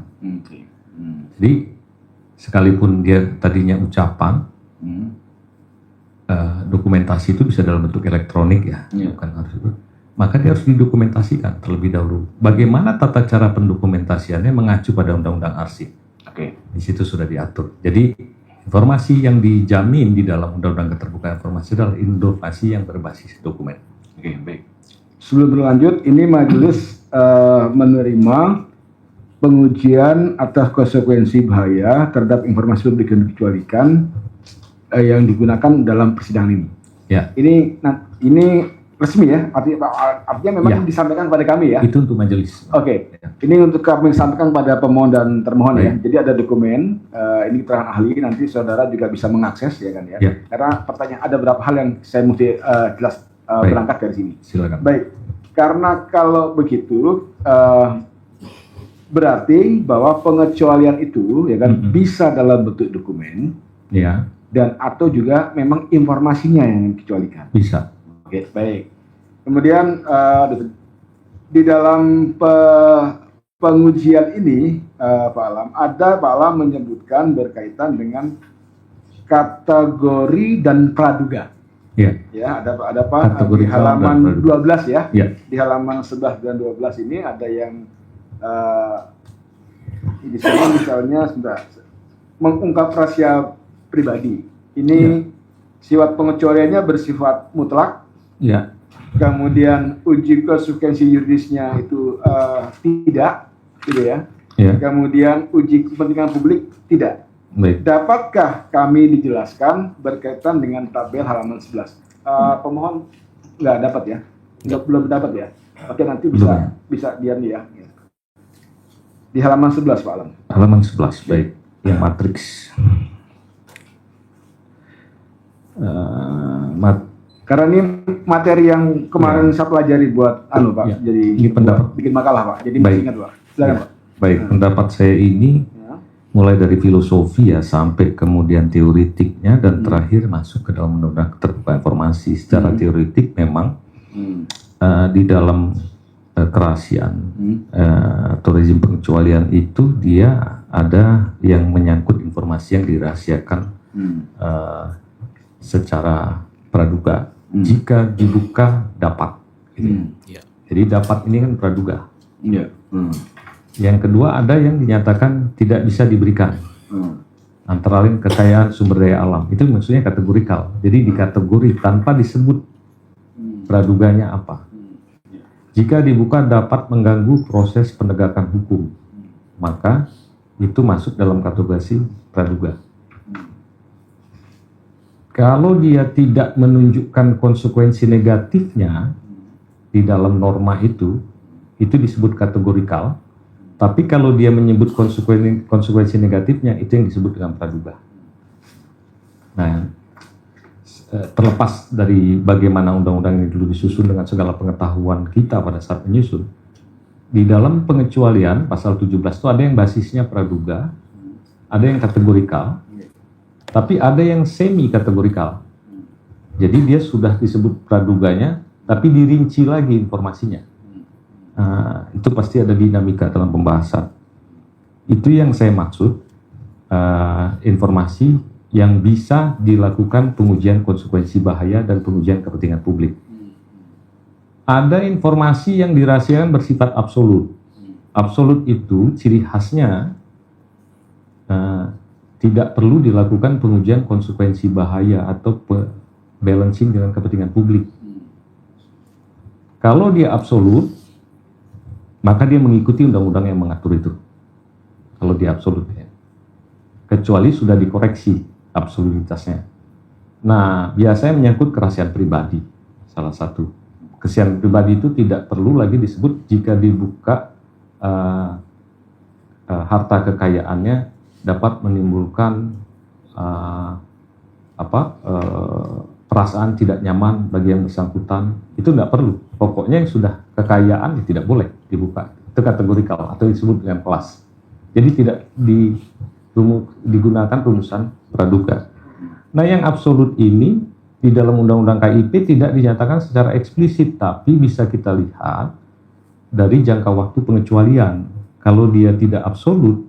[SPEAKER 4] Jadi sekalipun dia tadinya ucapan, dokumentasi itu bisa dalam bentuk elektronik ya, bukan harus itu. Maka dia harus didokumentasikan terlebih dahulu. Bagaimana tata cara pendokumentasiannya mengacu pada Undang-Undang Arsip. Di situ sudah diatur. Jadi informasi yang dijamin di dalam Undang-Undang Keterbukaan Informasi adalah informasi yang berbasis dokumen.
[SPEAKER 3] Baik. Sebelum berlanjut, ini majelis menerima pengujian atas konsekuensi bahaya terhadap informasi publik yang dikecualikan yang digunakan dalam persidangan ini.
[SPEAKER 4] Ya.
[SPEAKER 3] Ini resmi ya, artinya memang disampaikan pada kami ya.
[SPEAKER 4] Itu untuk majelis.
[SPEAKER 3] Oke. Ini untuk kami sampaikan pada pemohon dan termohon ya. Jadi ada dokumen, ini keterangan ahli, nanti saudara juga bisa mengakses ya kan ya. Karena pertanyaan ada beberapa hal yang saya mesti jelas berangkat dari sini.
[SPEAKER 4] Silakan.
[SPEAKER 3] Baik. Karena kalau begitu berarti bahwa pengecualian itu ya kan bisa dalam bentuk dokumen.
[SPEAKER 4] Ya.
[SPEAKER 3] Dan atau juga memang informasinya yang dikecualikan.
[SPEAKER 4] Bisa.
[SPEAKER 3] Oke, baik. Kemudian di dalam pengujian ini, Pak Alam menyebutkan berkaitan dengan kategori dan praduga.
[SPEAKER 4] Ya.
[SPEAKER 3] Ya, ada Pak
[SPEAKER 4] Kategori
[SPEAKER 3] di halaman 12 ya.
[SPEAKER 4] Ya.
[SPEAKER 3] Di halaman 11 dan 12 ini ada yang di sini misalnya sudah mengungkap rahasia pribadi. Ini sifat pengecualiannya bersifat mutlak.
[SPEAKER 4] Ya.
[SPEAKER 3] Kemudian uji konsekuensi yuridisnya itu tidak, gitu ya.
[SPEAKER 4] Ya.
[SPEAKER 3] Kemudian uji kepentingan publik tidak.
[SPEAKER 4] Baik.
[SPEAKER 3] Dapatkah kami dijelaskan berkaitan dengan tabel halaman 11? Pemohon nggak dapat ya? Belum dapat ya? Oke, nanti bisa diam ya. Di halaman 11 Pak Alam.
[SPEAKER 4] Halaman 11, baik. Yang matriks.
[SPEAKER 3] Karena ini materi yang kemarin saya pelajari buat Pak,
[SPEAKER 4] Ya.
[SPEAKER 3] jadi
[SPEAKER 4] Ini pendapat.
[SPEAKER 3] bikin makalah Pak. Jadi
[SPEAKER 4] Baik.
[SPEAKER 3] masih ingat Pak. Silakan
[SPEAKER 4] Ya.
[SPEAKER 3] Pak.
[SPEAKER 4] Baik, pendapat saya ini
[SPEAKER 3] Ya.
[SPEAKER 4] mulai dari filosofi ya sampai kemudian teoritiknya dan terakhir masuk ke dalam undang-undang keterbukaan informasi. Secara teoritik memang di dalam kerahasiaan atau rezim pengecualian itu dia ada yang menyangkut informasi yang dirahasiakan secara praduga jika dibuka dapat gitu. Jadi dapat ini kan praduga.
[SPEAKER 3] Iya.
[SPEAKER 4] Yang kedua ada yang dinyatakan tidak bisa diberikan, antara lain kekayaan sumber daya alam, itu maksudnya kategorikal, jadi dikategori tanpa disebut praduganya apa. Jika dibuka dapat mengganggu proses penegakan hukum, maka itu masuk dalam kategori praduga. Kalau dia tidak menunjukkan konsekuensi negatifnya di dalam norma itu disebut kategorikal. Tapi kalau dia menyebut konsekuensi negatifnya, itu yang disebut dengan praduga. Nah, terlepas dari bagaimana undang-undang ini dulu disusun dengan segala pengetahuan kita pada saat menyusun, di dalam pengecualian pasal 17 itu ada yang basisnya praduga, ada yang kategorikal, tapi ada yang semi kategorikal. Jadi dia sudah disebut praduganya, tapi dirinci lagi informasinya. Itu pasti ada dinamika dalam pembahasan. Itu yang saya maksud, informasi yang bisa dilakukan pengujian konsekuensi bahaya dan pengujian kepentingan publik. Ada informasi yang dirahasiakan bersifat absolut. Absolut itu ciri khasnya tidak perlu dilakukan pengujian konsekuensi bahaya atau balancing dengan kepentingan publik. Kalau dia absolut, maka dia mengikuti undang-undang yang mengatur itu. Kalau dia absolut ya. Kecuali sudah dikoreksi absolutitasnya. Nah, biasanya menyangkut kerahasiaan pribadi, salah satu. Kerahasiaan pribadi itu tidak perlu lagi disebut jika dibuka harta kekayaannya dapat menimbulkan perasaan tidak nyaman bagi yang bersangkutan. Itu nggak perlu. Pokoknya yang sudah kekayaan tidak boleh dibuka. Itu kategorikal atau disebut dengan kelas. Jadi tidak digunakan rumusan praduga. Nah, yang absolut ini di dalam Undang-Undang KIP tidak dinyatakan secara eksplisit, tapi bisa kita lihat dari jangka waktu pengecualian. Kalau dia tidak absolut,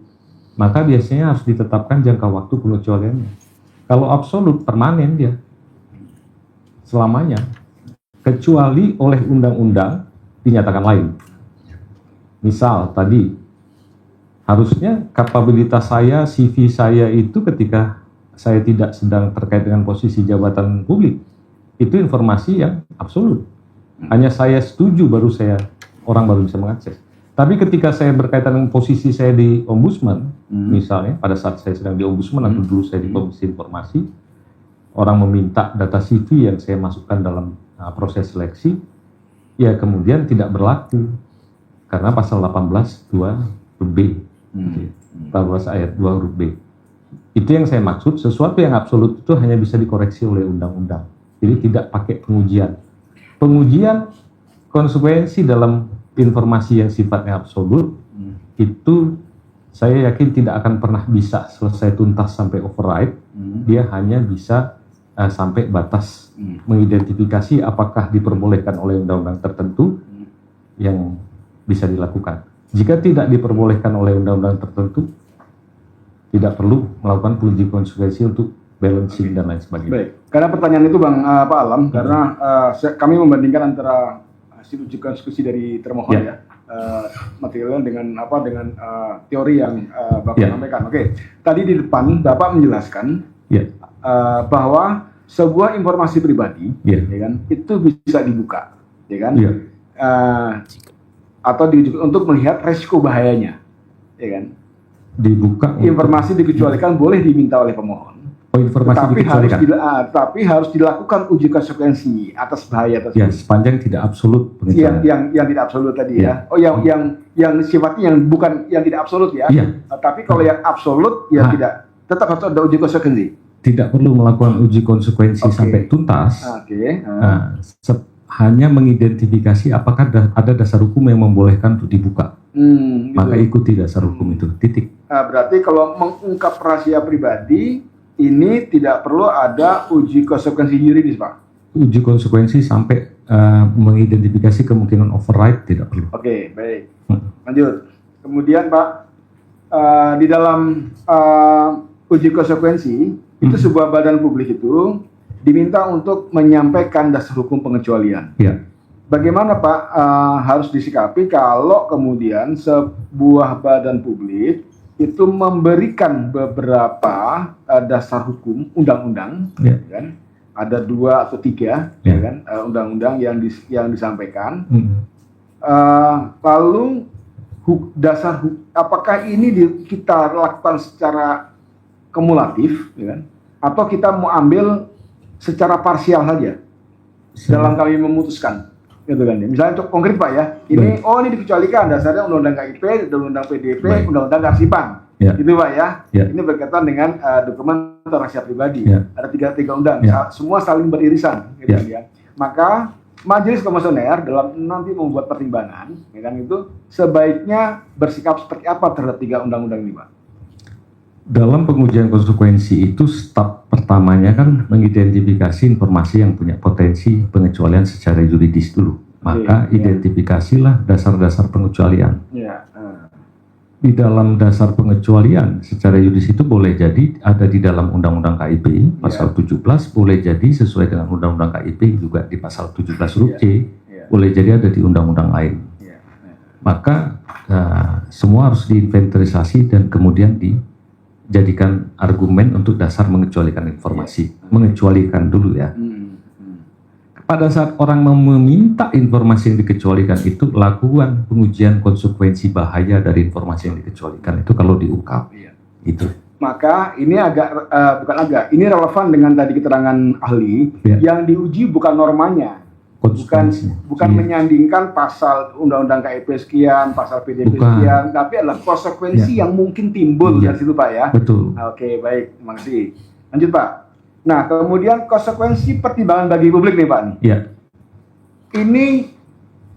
[SPEAKER 4] maka biasanya harus ditetapkan jangka waktu pengecualiannya. Kalau absolut, permanen dia selamanya, kecuali oleh undang-undang dinyatakan lain. Misal tadi, harusnya kapabilitas saya, CV saya itu ketika saya tidak sedang terkait dengan posisi jabatan publik, itu informasi yang absolut. Hanya saya setuju baru orang baru bisa mengakses. Tapi ketika saya berkaitan dengan posisi saya di ombudsman, misalnya pada saat saya sedang di ombudsman atau dulu saya di komisi informasi, orang meminta data CV yang saya masukkan dalam proses seleksi, ya kemudian tidak berlaku karena pasal 18 2 huruf B. 14 ayat 2 huruf B. Itu yang saya maksud, sesuatu yang absolut itu hanya bisa dikoreksi oleh undang-undang. Jadi tidak pakai pengujian. Pengujian konsekuensi dalam informasi yang sifatnya absolut itu saya yakin tidak akan pernah bisa selesai tuntas sampai override. Dia hanya bisa sampai batas mengidentifikasi apakah diperbolehkan oleh undang-undang tertentu yang bisa dilakukan. Jika tidak diperbolehkan oleh undang-undang tertentu, tidak perlu melakukan penguji konsekuensi untuk balancing dan lain sebagainya.
[SPEAKER 3] Baik, karena pertanyaan itu Bang Pak Alam, karena kami membandingkan antara hasil uji konsekuensi dari termohon ya, materialnya dengan teori yang Bapak sampaikan. Oke, tadi di depan Bapak menjelaskan bahwa sebuah informasi pribadi, ya kan, itu bisa dibuka, ya kan, atau untuk melihat resiko bahayanya, ya kan.
[SPEAKER 4] Dibuka
[SPEAKER 3] informasi dikecualikan boleh diminta oleh pemohon,
[SPEAKER 4] Oh, informasi dikecualikan.
[SPEAKER 3] Tapi harus dilakukan uji konsekuensi atas bahaya tersebut.
[SPEAKER 4] Ya, sepanjang tidak absolut pengecualian.
[SPEAKER 3] Yang tidak absolut tadi
[SPEAKER 4] Ya.
[SPEAKER 3] ya. Oh, yang sifatnya yang bukan yang tidak absolut ya.
[SPEAKER 4] Iya.
[SPEAKER 3] Tapi kalau yang absolut ya tidak, tetap harus ada uji konsekuensi.
[SPEAKER 4] Tidak perlu melakukan uji konsekuensi
[SPEAKER 3] Oke.
[SPEAKER 4] sampai tuntas.
[SPEAKER 3] Oke.
[SPEAKER 4] Hanya mengidentifikasi apakah ada dasar hukum yang membolehkan untuk dibuka.
[SPEAKER 3] Gitu.
[SPEAKER 4] Maka ikuti dasar hukum itu. Titik.
[SPEAKER 3] Nah, berarti kalau mengungkap rahasia pribadi ini tidak perlu ada uji konsekuensi yuridis, Pak.
[SPEAKER 4] Uji konsekuensi sampai mengidentifikasi kemungkinan override tidak perlu.
[SPEAKER 3] Oke, baik. Lanjut. Kemudian, Pak, di dalam uji konsekuensi itu sebuah badan publik itu diminta untuk menyampaikan dasar hukum pengecualian.
[SPEAKER 4] Ya.
[SPEAKER 3] Bagaimana, Pak, harus disikapi kalau kemudian sebuah badan publik itu memberikan beberapa dasar hukum undang-undang,
[SPEAKER 4] Ya.
[SPEAKER 3] kan? Ada 2 atau 3,
[SPEAKER 4] Ya.
[SPEAKER 3] kan? Undang-undang yang disampaikan.
[SPEAKER 4] Hmm.
[SPEAKER 3] Lalu apakah ini kita lakukan secara kumulatif, ya kan? Atau kita mau ambil secara parsial saja dalam kami memutuskan, gitu kan? Misalnya untuk konkret, Pak, ya, ini ini dikecualikan dasarnya undang-undang KIP, undang-undang PDP, undang-undang Kearsipan,
[SPEAKER 4] Ya.
[SPEAKER 3] gitu, Pak, ya.
[SPEAKER 4] Ya.
[SPEAKER 3] Ini berkaitan dengan dokumen rahasia pribadi.
[SPEAKER 4] Ya.
[SPEAKER 3] Ada tiga undang,
[SPEAKER 4] Ya.
[SPEAKER 3] semua saling beririsan, gitu
[SPEAKER 4] Ya.
[SPEAKER 3] kan, ya. Maka Majelis Komisioner dalam nanti membuat pertimbangan, ya kan, itu sebaiknya bersikap seperti apa terhadap 3 undang-undang ini, Pak?
[SPEAKER 4] Dalam pengujian konsekuensi itu step pertamanya kan mengidentifikasi informasi yang punya potensi pengecualian secara yuridis dulu. Maka
[SPEAKER 3] Oke, ya.
[SPEAKER 4] identifikasilah dasar-dasar pengecualian.
[SPEAKER 3] Ya.
[SPEAKER 4] Di dalam dasar pengecualian secara yuridis itu boleh jadi ada di dalam Undang-Undang KIP pasal 17, boleh jadi sesuai dengan Undang-Undang KIP juga di pasal 17 huruf C,
[SPEAKER 3] Ya.
[SPEAKER 4] boleh jadi ada di undang-undang lain.
[SPEAKER 3] Ya.
[SPEAKER 4] Maka semua harus diinventarisasi dan kemudian dijadikan argumen untuk dasar mengecualikan informasi. Mengecualikan dulu ya. Pada saat orang meminta informasi yang dikecualikan itu, lakukan pengujian konsekuensi bahaya dari informasi yang dikecualikan itu kalau diungkap.
[SPEAKER 3] Iya.
[SPEAKER 4] Itu.
[SPEAKER 3] Maka ini ini relevan dengan tadi keterangan ahli.
[SPEAKER 4] Ya.
[SPEAKER 3] Yang diuji bukan normanya,
[SPEAKER 4] Konsekuensi.
[SPEAKER 3] bukan
[SPEAKER 4] Iya.
[SPEAKER 3] menyandingkan pasal undang-undang KIP sekian, pasal PDP
[SPEAKER 4] Bukan.
[SPEAKER 3] sekian, tapi adalah konsekuensi yang mungkin timbul
[SPEAKER 4] Iya.
[SPEAKER 3] dari situ, Pak, ya.
[SPEAKER 4] Betul.
[SPEAKER 3] Oke, baik, terima kasih. Lanjut, Pak. Nah, kemudian konsekuensi pertimbangan bagi publik nih, Pak.
[SPEAKER 4] Ya.
[SPEAKER 3] Ini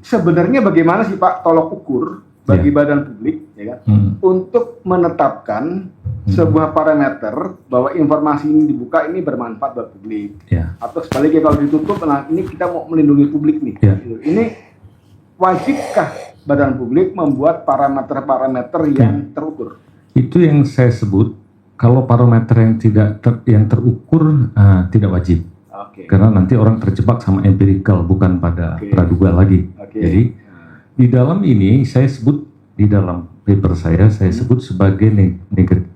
[SPEAKER 3] sebenarnya bagaimana sih, Pak, tolok ukur bagi badan publik, ya kan, untuk menetapkan sebuah parameter bahwa informasi ini dibuka ini bermanfaat buat publik,
[SPEAKER 4] Ya.
[SPEAKER 3] atau sebaliknya kalau ditutup, nah ini kita mau melindungi publik nih.
[SPEAKER 4] Ya.
[SPEAKER 3] Gitu. Ini wajibkah badan publik membuat parameter-parameter yang terukur?
[SPEAKER 4] Itu yang saya sebut. Kalau parameter yang terukur tidak wajib.
[SPEAKER 3] Oke.
[SPEAKER 4] Karena nanti orang terjebak sama empirical, bukan pada
[SPEAKER 3] Oke.
[SPEAKER 4] praduga lagi.
[SPEAKER 3] Oke.
[SPEAKER 4] Jadi di dalam ini saya sebut, di dalam paper saya sebut sebagai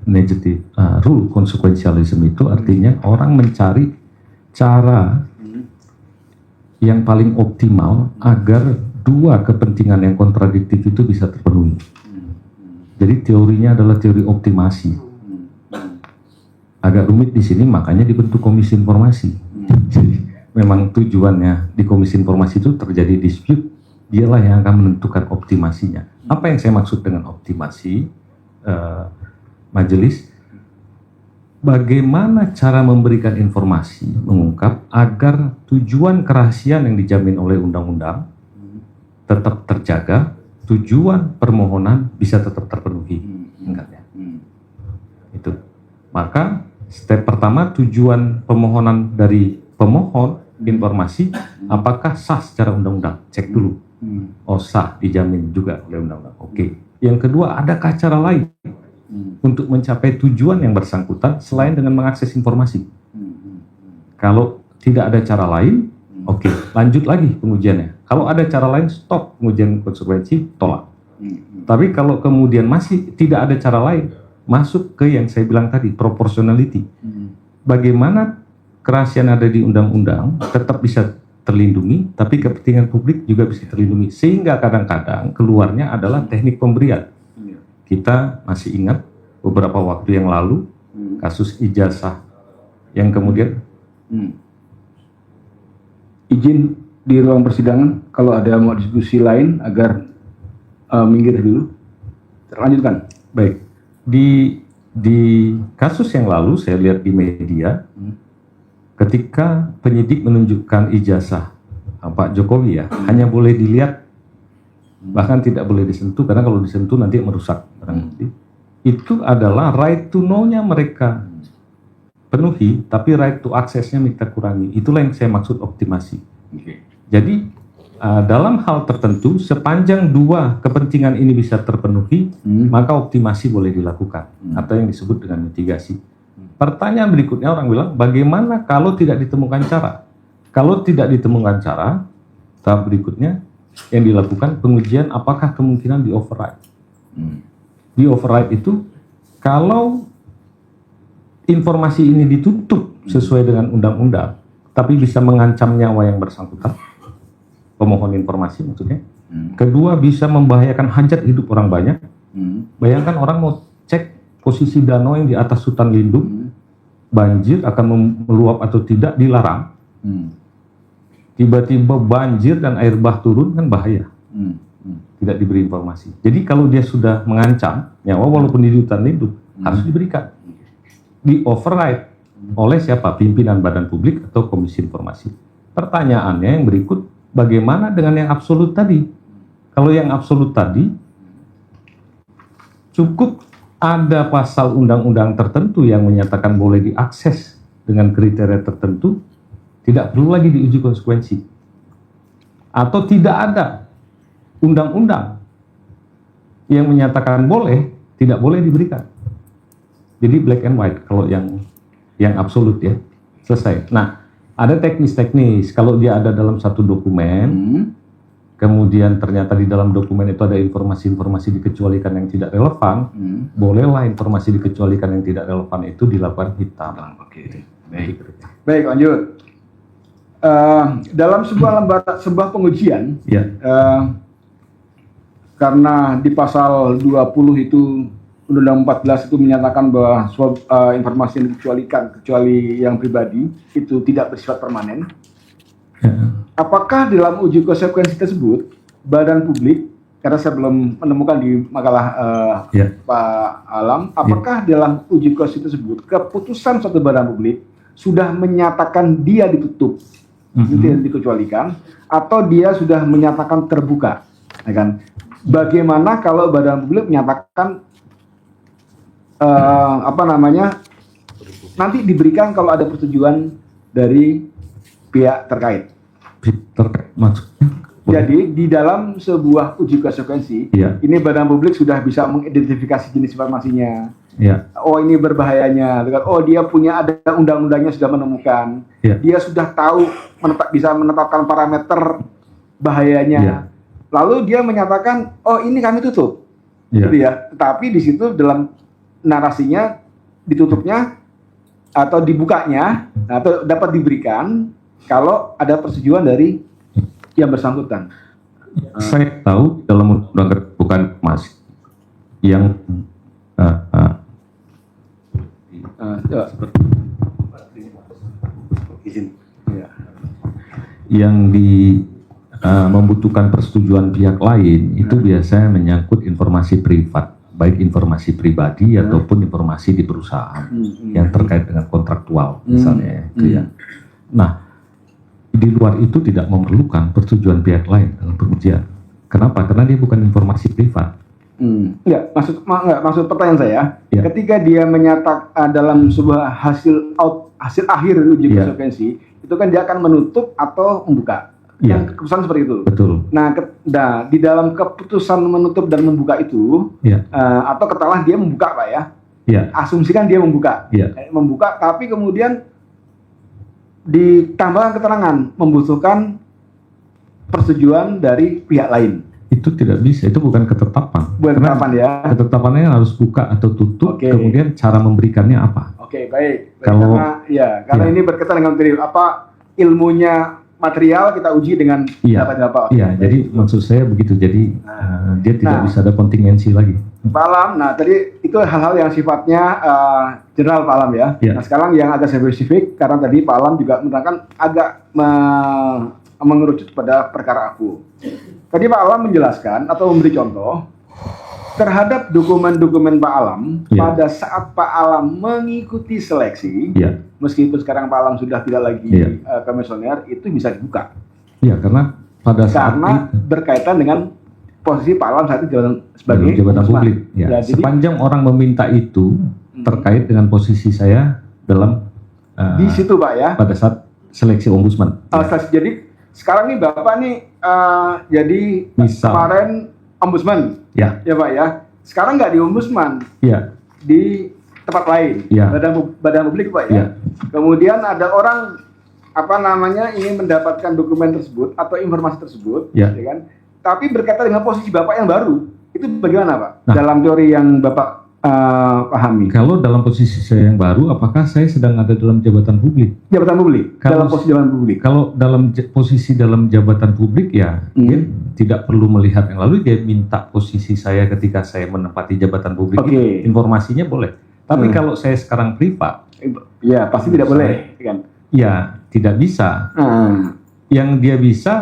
[SPEAKER 4] negative rule consequentialism. Itu artinya orang mencari cara yang paling optimal agar dua kepentingan yang kontradiktif itu bisa terpenuhi. Jadi teorinya adalah teori optimasi. Agak rumit di sini, makanya dibentuk komisi informasi. Jadi memang tujuannya di komisi informasi itu terjadi dispute, dialah yang akan menentukan optimasinya. Apa yang saya maksud dengan optimasi, majelis? Bagaimana cara memberikan informasi, mengungkap agar tujuan kerahasiaan yang dijamin oleh undang-undang tetap terjaga, tujuan permohonan bisa tetap terpenuhi. Ingatnya. Itu. Maka step pertama, tujuan permohonan dari pemohon informasi apakah sah secara undang-undang, cek dulu. Oh, sah, dijamin juga oleh undang-undang. Oke. Yang kedua, adakah cara lain untuk mencapai tujuan yang bersangkutan selain dengan mengakses informasi? Kalau tidak ada cara lain, oke, lanjut lagi pengujiannya. Kalau ada cara lain, stop pengujian konsekuensi, tolak. Tapi kalau kemudian masih tidak ada cara lain, masuk ke yang saya bilang tadi, proportionality. Bagaimana kerahasiaan ada di undang-undang tetap bisa terlindungi, tapi kepentingan publik juga bisa terlindungi. Sehingga kadang-kadang keluarnya adalah teknik pemberian. Kita masih ingat beberapa waktu yang lalu, kasus ijazah yang kemudian
[SPEAKER 3] Izin di ruang persidangan kalau ada mau diskusi lain agar minggir dulu. Lanjutkan.
[SPEAKER 4] baik di kasus yang lalu saya lihat di media ketika penyidik menunjukkan ijazah Pak Jokowi ya hanya boleh dilihat bahkan tidak boleh disentuh karena kalau disentuh nanti merusak barang bukti. Itu adalah right to know-nya mereka penuhi, tapi right to access-nya kita kurangi. Itulah yang saya maksud optimasi. Jadi dalam hal tertentu sepanjang dua kepentingan ini bisa terpenuhi, maka optimasi boleh dilakukan atau yang disebut dengan mitigasi. Pertanyaan berikutnya orang bilang, bagaimana kalau tidak ditemukan cara? Kalau tidak ditemukan cara, tahap berikutnya yang dilakukan pengujian apakah kemungkinan di override. Di override itu kalau informasi ini ditutup sesuai dengan undang-undang, tapi bisa mengancam nyawa yang bersangkutan, pemohon informasi maksudnya. Kedua, bisa membahayakan hajat hidup orang banyak. Bayangkan orang mau cek posisi danau yang di atas hutan lindung, banjir akan meluap atau tidak dilarang. Tiba-tiba banjir dan air bah turun kan bahaya. Tidak diberi informasi. Jadi kalau dia sudah mengancam nyawa walaupun di hutan lindung harus diberikan. Di override oleh siapa? Pimpinan badan publik atau komisi informasi. Pertanyaannya yang berikut, bagaimana dengan yang absolut tadi? Kalau yang absolut tadi cukup ada pasal undang-undang tertentu yang menyatakan boleh diakses dengan kriteria tertentu, tidak perlu lagi diuji konsekuensi. Atau tidak ada undang-undang yang menyatakan boleh, tidak boleh diberikan. Jadi black and white kalau yang absolut ya, selesai. Nah, ada teknis-teknis. Kalau dia ada dalam satu dokumen, kemudian ternyata di dalam dokumen itu ada informasi-informasi dikecualikan yang tidak relevan, bolehlah informasi dikecualikan yang tidak relevan itu dilakukan hitam.
[SPEAKER 3] Oke, baik. Baik, lanjut. Dalam sebuah pengujian, karena di pasal 20 itu Undang-Undang 14 itu menyatakan bahwa informasi yang dikecualikan kecuali yang pribadi itu tidak bersifat permanen. Apakah dalam uji konsekuensi tersebut badan publik, karena saya belum menemukan di makalah Pak Alam, apakah dalam uji konsekuensi tersebut keputusan suatu badan publik sudah menyatakan dia ditutup, tidak dikecualikan, atau dia sudah menyatakan terbuka, ya kan? Bagaimana kalau badan publik menyatakan nanti diberikan kalau ada persetujuan dari pihak terkait.
[SPEAKER 4] Maksudnya?
[SPEAKER 3] Jadi di dalam sebuah uji konsekuensi, ini badan publik sudah bisa mengidentifikasi jenis informasinya. Oh, ini berbahayanya. Oh, dia punya ada undang-undangnya sudah menemukan. Dia sudah tahu bisa menetapkan parameter bahayanya. Lalu dia menyatakan, oh ini kami tutup, gitu ya. Tetapi di situ dalam narasinya ditutupnya atau dibukanya atau dapat diberikan kalau ada persetujuan dari yang bersangkutan.
[SPEAKER 4] Saya tahu dalam undang-undang bukan mas yang yang membutuhkan persetujuan pihak lain itu biasanya menyangkut informasi privat, baik informasi pribadi ataupun informasi di perusahaan yang terkait dengan kontraktual misalnya itu ya. Nah, di luar itu tidak memerlukan persetujuan pihak lain dalam pengujian. Kenapa? Karena dia bukan informasi privat. Maksud pertanyaan saya, ketika dia menyatakan dalam sebuah hasil akhir uji konsekuensi, itu kan dia akan menutup atau membuka. Keputusan seperti itu. Betul. Nah, di dalam keputusan menutup dan membuka itu, atau katakanlah dia membuka, Pak ya. Asumsikan dia membuka. Membuka, tapi kemudian ditambahkan keterangan membutuhkan persetujuan dari pihak lain. Itu tidak bisa, itu bukan ketetapan. Bukan ketetapan ya. Ketetapannya harus buka atau tutup, kemudian cara memberikannya apa. Baik. Karena ini berkaitan dengan ilmunya
[SPEAKER 3] material kita uji dengan
[SPEAKER 4] Iya.
[SPEAKER 3] dapat Bapak.
[SPEAKER 4] Iya, jadi maksud saya begitu. Jadi dia tidak
[SPEAKER 3] Nah.
[SPEAKER 4] bisa ada kontingensi lagi.
[SPEAKER 3] Pak Alam, nah tadi itu hal-hal yang sifatnya general Pak Alam ya.
[SPEAKER 4] Iya.
[SPEAKER 3] Nah sekarang yang agak spesifik karena tadi Pak Alam juga menerangkan agak mengerucut pada perkara aku. Tadi Pak Alam menjelaskan atau memberi contoh terhadap dokumen-dokumen Pak Alam
[SPEAKER 4] Iya.
[SPEAKER 3] pada saat Pak Alam mengikuti seleksi,
[SPEAKER 4] Iya,
[SPEAKER 3] meskipun sekarang Pak Alam sudah tidak lagi
[SPEAKER 4] Iya.
[SPEAKER 3] komisioner, itu bisa dibuka
[SPEAKER 4] iya karena pada saat
[SPEAKER 3] karena berkaitan dengan posisi Pak Alam saat itu sebagai
[SPEAKER 4] jabatan
[SPEAKER 3] ombudsman.
[SPEAKER 4] publik. Ya,
[SPEAKER 3] Ya, jadi
[SPEAKER 4] sepanjang orang meminta itu terkait dengan posisi saya dalam
[SPEAKER 3] di situ Pak ya.
[SPEAKER 4] pada saat seleksi ombudsman.
[SPEAKER 3] Jadi sekarang nih Bapak nih jadi
[SPEAKER 4] Misal.
[SPEAKER 3] kemarin ombudsman,
[SPEAKER 4] Ya,
[SPEAKER 3] ya Pak ya. Sekarang nggak di ombudsman,
[SPEAKER 4] ya,
[SPEAKER 3] di tempat lain,
[SPEAKER 4] Ya.
[SPEAKER 3] badan publik Pak ya.
[SPEAKER 4] Ya.
[SPEAKER 3] Kemudian ada orang ingin mendapatkan dokumen tersebut atau informasi tersebut,
[SPEAKER 4] Ya.
[SPEAKER 3] kan? Tapi berkaitan dengan posisi Bapak yang baru, itu bagaimana Pak?
[SPEAKER 4] Nah.
[SPEAKER 3] Dalam teori yang Bapak pahami,
[SPEAKER 4] kalau dalam posisi saya yang baru, apakah saya sedang ada dalam jabatan publik?
[SPEAKER 3] jabatan publik,
[SPEAKER 4] Kalau-
[SPEAKER 3] dalam posisi jabatan publik.
[SPEAKER 4] Kalau posisi dalam jabatan publik ya, dia tidak perlu melihat yang lalu, dia minta posisi saya ketika saya menempati jabatan publik.
[SPEAKER 3] Oke.
[SPEAKER 4] itu, informasinya boleh. Tapi kalau saya sekarang privat,
[SPEAKER 3] Ya pasti tidak boleh, kan?
[SPEAKER 4] ya tidak bisa.
[SPEAKER 3] Ah.
[SPEAKER 4] Yang dia bisa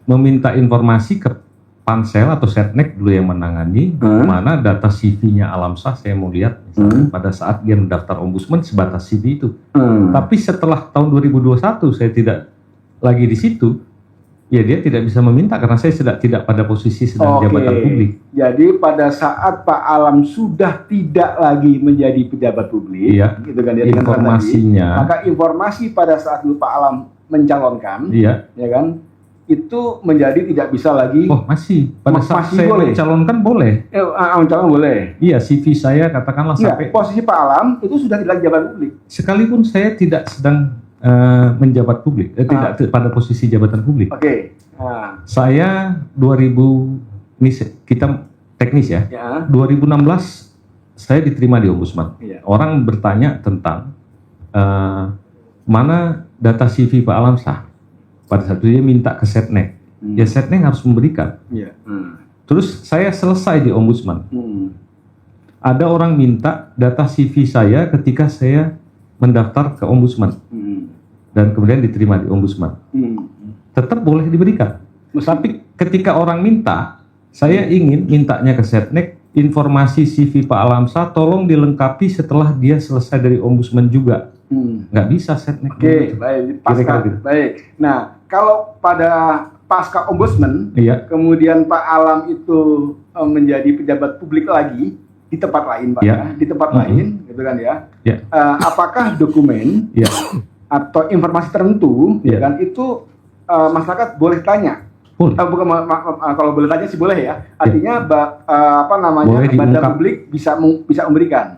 [SPEAKER 4] meminta informasi ke Pansel atau Setnek dulu yang menangani, mana data CV-nya Alamsyah saya mau lihat misalnya pada saat dia mendaftar ombudsman sebatas CV itu. Tapi setelah tahun 2021 saya tidak lagi di situ, ya dia tidak bisa meminta karena saya tidak pada posisi sedang
[SPEAKER 3] Oke.
[SPEAKER 4] jabatan publik.
[SPEAKER 3] Jadi pada saat Pak Alam sudah tidak lagi menjadi pejabat publik,
[SPEAKER 4] Iya.
[SPEAKER 3] gitu kan ya, dengan
[SPEAKER 4] Informasinya.
[SPEAKER 3] tadi, maka informasi pada saat dulu Pak Alam mencalonkan,
[SPEAKER 4] Iya.
[SPEAKER 3] ya kan, itu menjadi tidak bisa lagi.
[SPEAKER 4] Oh masih pada saat
[SPEAKER 3] Masih
[SPEAKER 4] saya
[SPEAKER 3] boleh?
[SPEAKER 4] mencalonkan boleh.
[SPEAKER 3] Mencalon boleh.
[SPEAKER 4] Iya CV saya katakanlah
[SPEAKER 3] Enggak,
[SPEAKER 4] sampai
[SPEAKER 3] posisi Pak Alam itu sudah tidak jabatan publik.
[SPEAKER 4] sekalipun saya tidak sedang menjabat publik, tidak pada posisi jabatan publik.
[SPEAKER 3] Oke. Nah,
[SPEAKER 4] Saya 2000 ini kita teknis ya.
[SPEAKER 3] ya.
[SPEAKER 4] 2016 saya diterima di ombudsman.
[SPEAKER 3] Iya.
[SPEAKER 4] Orang bertanya tentang mana data CV Pak Alamsyah. Pada saat itu dia minta ke Setnek. Ya Setnek harus memberikan.
[SPEAKER 3] Iya.
[SPEAKER 4] Terus saya selesai di ombudsman.
[SPEAKER 3] Hmm.
[SPEAKER 4] Ada orang minta data CV saya ketika saya mendaftar ke ombudsman
[SPEAKER 3] Hmm.
[SPEAKER 4] dan kemudian diterima di ombudsman.
[SPEAKER 3] Hmm.
[SPEAKER 4] Tetap boleh diberikan. Tapi ketika orang minta, saya ingin mintanya ke Setnek, informasi CV Pak Alamsyah tolong dilengkapi setelah dia selesai dari ombudsman juga. Nggak bisa Setnek.
[SPEAKER 3] Oke, baik. Pasca,
[SPEAKER 4] Kira-kira gitu.
[SPEAKER 3] baik. Nah, kalau pada pasca ombudsman,
[SPEAKER 4] Iya,
[SPEAKER 3] kemudian Pak Alam itu menjadi pejabat publik lagi di tempat lain, Pak,
[SPEAKER 4] Ya.
[SPEAKER 3] ya, di tempat lain, gitu kan ya.
[SPEAKER 4] Ya.
[SPEAKER 3] Apakah dokumen
[SPEAKER 4] iya,
[SPEAKER 3] atau informasi tertentu,
[SPEAKER 4] Ya.
[SPEAKER 3] ya kan, itu masyarakat boleh tanya?
[SPEAKER 4] boleh.
[SPEAKER 3] Bukan, kalau boleh tanya sih boleh ya. Artinya
[SPEAKER 4] Boleh
[SPEAKER 3] badan
[SPEAKER 4] diungkap.
[SPEAKER 3] publik bisa memberikan.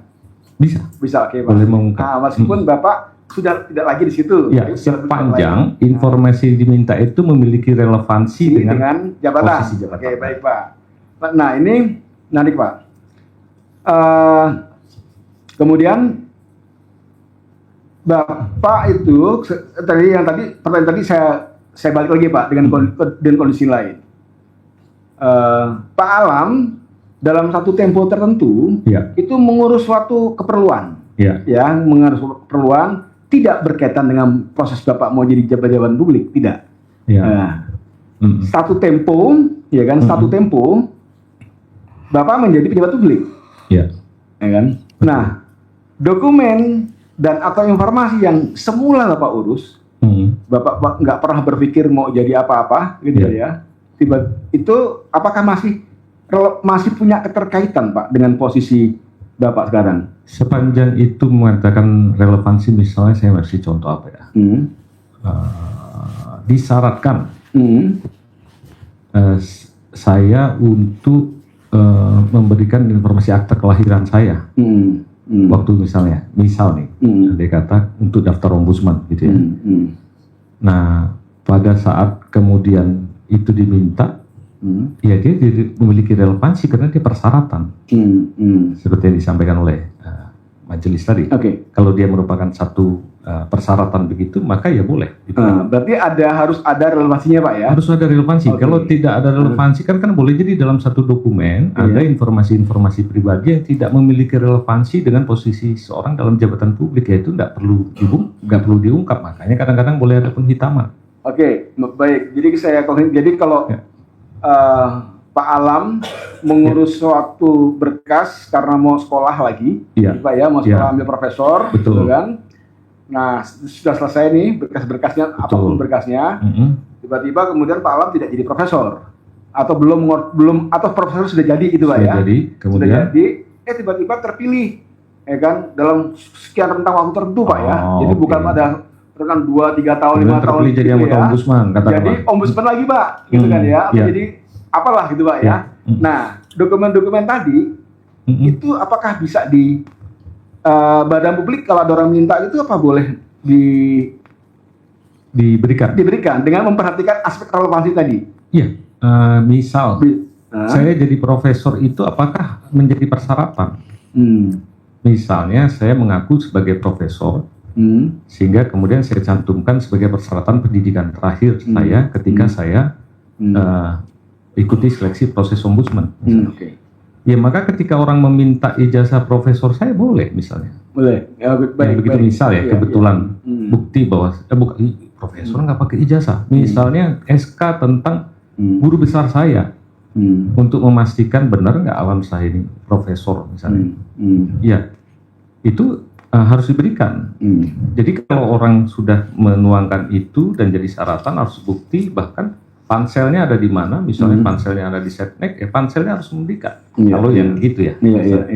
[SPEAKER 4] Bisa.
[SPEAKER 3] Bisa, oke Pak.
[SPEAKER 4] Boleh mengungkap.
[SPEAKER 3] Nah, meskipun Bapak sudah tidak lagi di situ.
[SPEAKER 4] Ya,
[SPEAKER 3] tapi sudah di tempat lain.
[SPEAKER 4] sepanjang informasi diminta itu memiliki relevansi dengan
[SPEAKER 3] jabatan.
[SPEAKER 4] posisi jabatan.
[SPEAKER 3] Oke, baik Pak. Nah, ini menarik Pak. Kemudian Bapak itu pertanyaan tadi saya balik lagi Pak dengan kondisi lain. Pak Alam dalam satu tempo tertentu
[SPEAKER 4] Ya,
[SPEAKER 3] itu mengurus suatu keperluan,
[SPEAKER 4] ya,
[SPEAKER 3] ya, mengurus keperluan tidak berkaitan dengan proses Bapak mau jadi jabatan publik, tidak.
[SPEAKER 4] ya.
[SPEAKER 3] Nah,
[SPEAKER 4] Mm.
[SPEAKER 3] satu tempo, ya kan, satu tempo Bapak menjadi pejabat publik,
[SPEAKER 4] Ya,
[SPEAKER 3] ya kan. Nah, dokumen dan atau informasi yang semula Bapak urus, Bapak nggak pernah berpikir mau jadi apa-apa, gitu ya. Itu apakah masih punya keterkaitan Pak dengan posisi Bapak sekarang?
[SPEAKER 4] Sepanjang itu mengatakan relevansi, misalnya saya kasih contoh apa ya? Disyaratkan saya untuk memberikan informasi akta kelahiran saya. Waktu misal nih, dia kata untuk daftar ombudsman gitu ya. Nah, pada saat kemudian itu diminta, ya dia memiliki relevansi karena dia persyaratan. Seperti yang disampaikan oleh majelis tadi.
[SPEAKER 3] Oke.
[SPEAKER 4] Kalau dia merupakan satu persyaratan begitu, maka ya boleh. Gitu.
[SPEAKER 3] Berarti harus ada relevansinya Pak ya?
[SPEAKER 4] Harus ada relevansi.
[SPEAKER 3] Oke.
[SPEAKER 4] Kalau tidak ada relevansi kan boleh jadi dalam satu dokumen ada informasi-informasi pribadi yang tidak memiliki relevansi dengan posisi seorang dalam jabatan publik, yaitu nggak perlu diungkap. Makanya kadang-kadang boleh ada penghitaman.
[SPEAKER 3] Oke, baik. Jadi kalau Pak Alam mengurus suatu berkas karena mau sekolah lagi,
[SPEAKER 4] Iya.
[SPEAKER 3] Pak ya, mau sekolah ambil profesor,
[SPEAKER 4] Betul.
[SPEAKER 3] gitu kan? Nah, sudah selesai nih berkas-berkasnya, apapun berkasnya, tiba-tiba kemudian Pak Alam tidak jadi profesor, atau belum atau profesor sudah jadi gitu Pak ya?
[SPEAKER 4] Jadi kemudian
[SPEAKER 3] Sudah jadi, tiba-tiba terpilih, ya kan, dalam sekian rentang waktu tertentu Pak ya. Jadi bukan ada rentang 2-3 tahun, 5 tahun
[SPEAKER 4] terpilih jadi anggota ombudsman, katakanlah.
[SPEAKER 3] Jadi ombudsman lagi Pak, gitu kan ya, atau
[SPEAKER 4] Iya.
[SPEAKER 3] jadi apalah gitu Pak ya. Nah, dokumen-dokumen tadi itu apakah bisa di badan publik kalau ada orang minta itu apa boleh diberikan dengan memperhatikan aspek relevansi tadi?
[SPEAKER 4] Iya, misal saya jadi profesor itu apakah menjadi persyaratan? Misalnya saya mengaku sebagai profesor, sehingga kemudian saya cantumkan sebagai persyaratan pendidikan terakhir saya ketika saya ikuti seleksi proses ombudsman.
[SPEAKER 3] Oke.
[SPEAKER 4] Ya maka ketika orang meminta ijazah profesor saya boleh misalnya.
[SPEAKER 3] Boleh. Ya, baik,
[SPEAKER 4] Begitu
[SPEAKER 3] baik.
[SPEAKER 4] misal ya,
[SPEAKER 3] Iya,
[SPEAKER 4] kebetulan
[SPEAKER 3] iya.
[SPEAKER 4] bukti bahwa profesor nggak pakai ijazah. Misalnya SK tentang guru besar saya untuk memastikan benar nggak alam saya ini profesor misalnya. Ya itu harus diberikan. Jadi kalau orang sudah menuangkan itu dan jadi syaratan harus bukti, bahkan panselnya ada di mana, misalnya panselnya ada di Setnek, panselnya harus memberikan. Kalau yang gitu ya,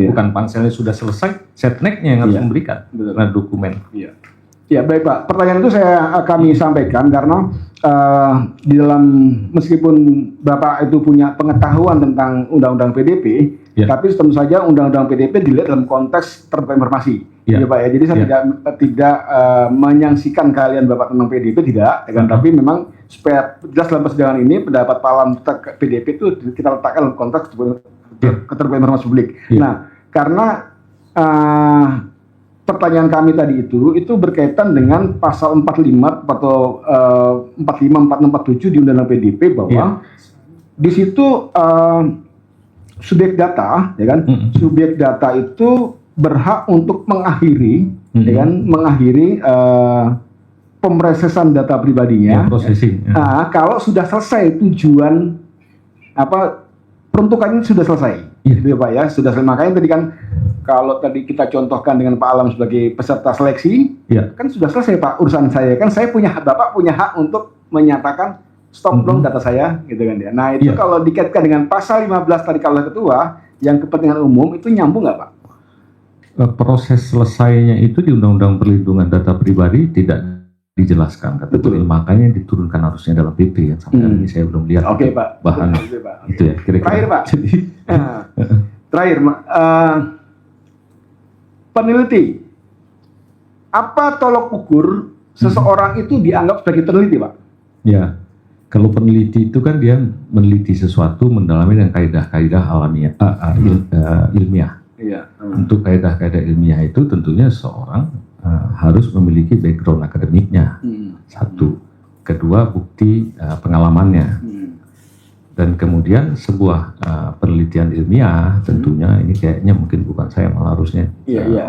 [SPEAKER 4] bukan panselnya sudah selesai, Setneknya yang harus memberikan dokumen.
[SPEAKER 3] Ya baik Pak, pertanyaan itu kami sampaikan karena di dalam meskipun Bapak itu punya pengetahuan tentang Undang-Undang PDP, tapi tentu saja Undang-Undang PDP dilihat dalam konteks terbuka informasi, ya Pak ya. Jadi saya tidak menyangsikan kalian Bapak tentang PDP tidak, tapi memang supaya jelas dalam persidangan ini pendapat Pak Alam PDP itu kita letakkan dalam konteks keterbukaan informasi publik. Nah, karena pertanyaan kami tadi itu berkaitan dengan pasal 45 atau 45, 46, 47 di Undang-Undang PDP bahwa di situ subjek data, ya kan, subjek data itu berhak untuk mengakhiri, ya kan, mengakhiri pemrosesan data pribadinya.
[SPEAKER 4] Processing.
[SPEAKER 3] Kalau sudah selesai tujuan peruntukannya sudah selesai, gitu Pak ya, sudah selesai. Makanya tadi kan kalau tadi kita contohkan dengan Pak Alam sebagai peserta seleksi, kan sudah selesai Pak urusan saya, kan saya Bapak punya hak untuk menyatakan stop dong data saya, gitu kan ya. Nah itu kalau dikaitkan dengan pasal 15 tadi kalau ketua yang kepentingan umum itu nyambung nggak Pak?
[SPEAKER 4] Proses selesainya itu di Undang-Undang Perlindungan Data Pribadi tidak dijelaskan, betul. Makanya diturunkan harusnya dalam PP yang sampai hari ini saya belum lihat.
[SPEAKER 3] Oke Pak.
[SPEAKER 4] Bahan
[SPEAKER 3] Oke, Pak.
[SPEAKER 4] itu ya kira-kira.
[SPEAKER 3] Terakhir Pak. Terakhir, peneliti. Apa tolok ukur seseorang itu dianggap sebagai peneliti Pak?
[SPEAKER 4] Ya, kalau peneliti itu kan dia meneliti sesuatu, mendalami dengan kaidah-kaidah alamiah, ilmiah. Untuk kaidah-kaidah ilmiah itu tentunya seorang harus memiliki background akademiknya, satu, kedua bukti pengalamannya, dan kemudian sebuah penelitian ilmiah tentunya ini kayaknya mungkin bukan saya, malah harusnya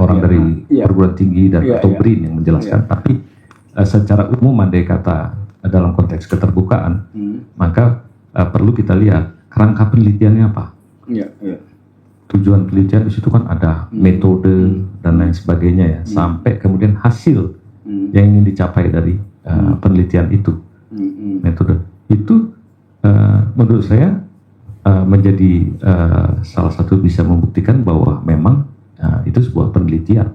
[SPEAKER 4] orang dari perguruan tinggi dan atau BRIN yang menjelaskan, tapi secara umum andai kata dalam konteks keterbukaan, maka perlu kita lihat kerangka penelitiannya apa. Tujuan penelitian di situ kan ada metode dan lain sebagainya ya, sampai kemudian hasil yang ingin dicapai dari penelitian itu. Metode itu menurut saya menjadi salah satu bisa membuktikan bahwa memang itu sebuah penelitian.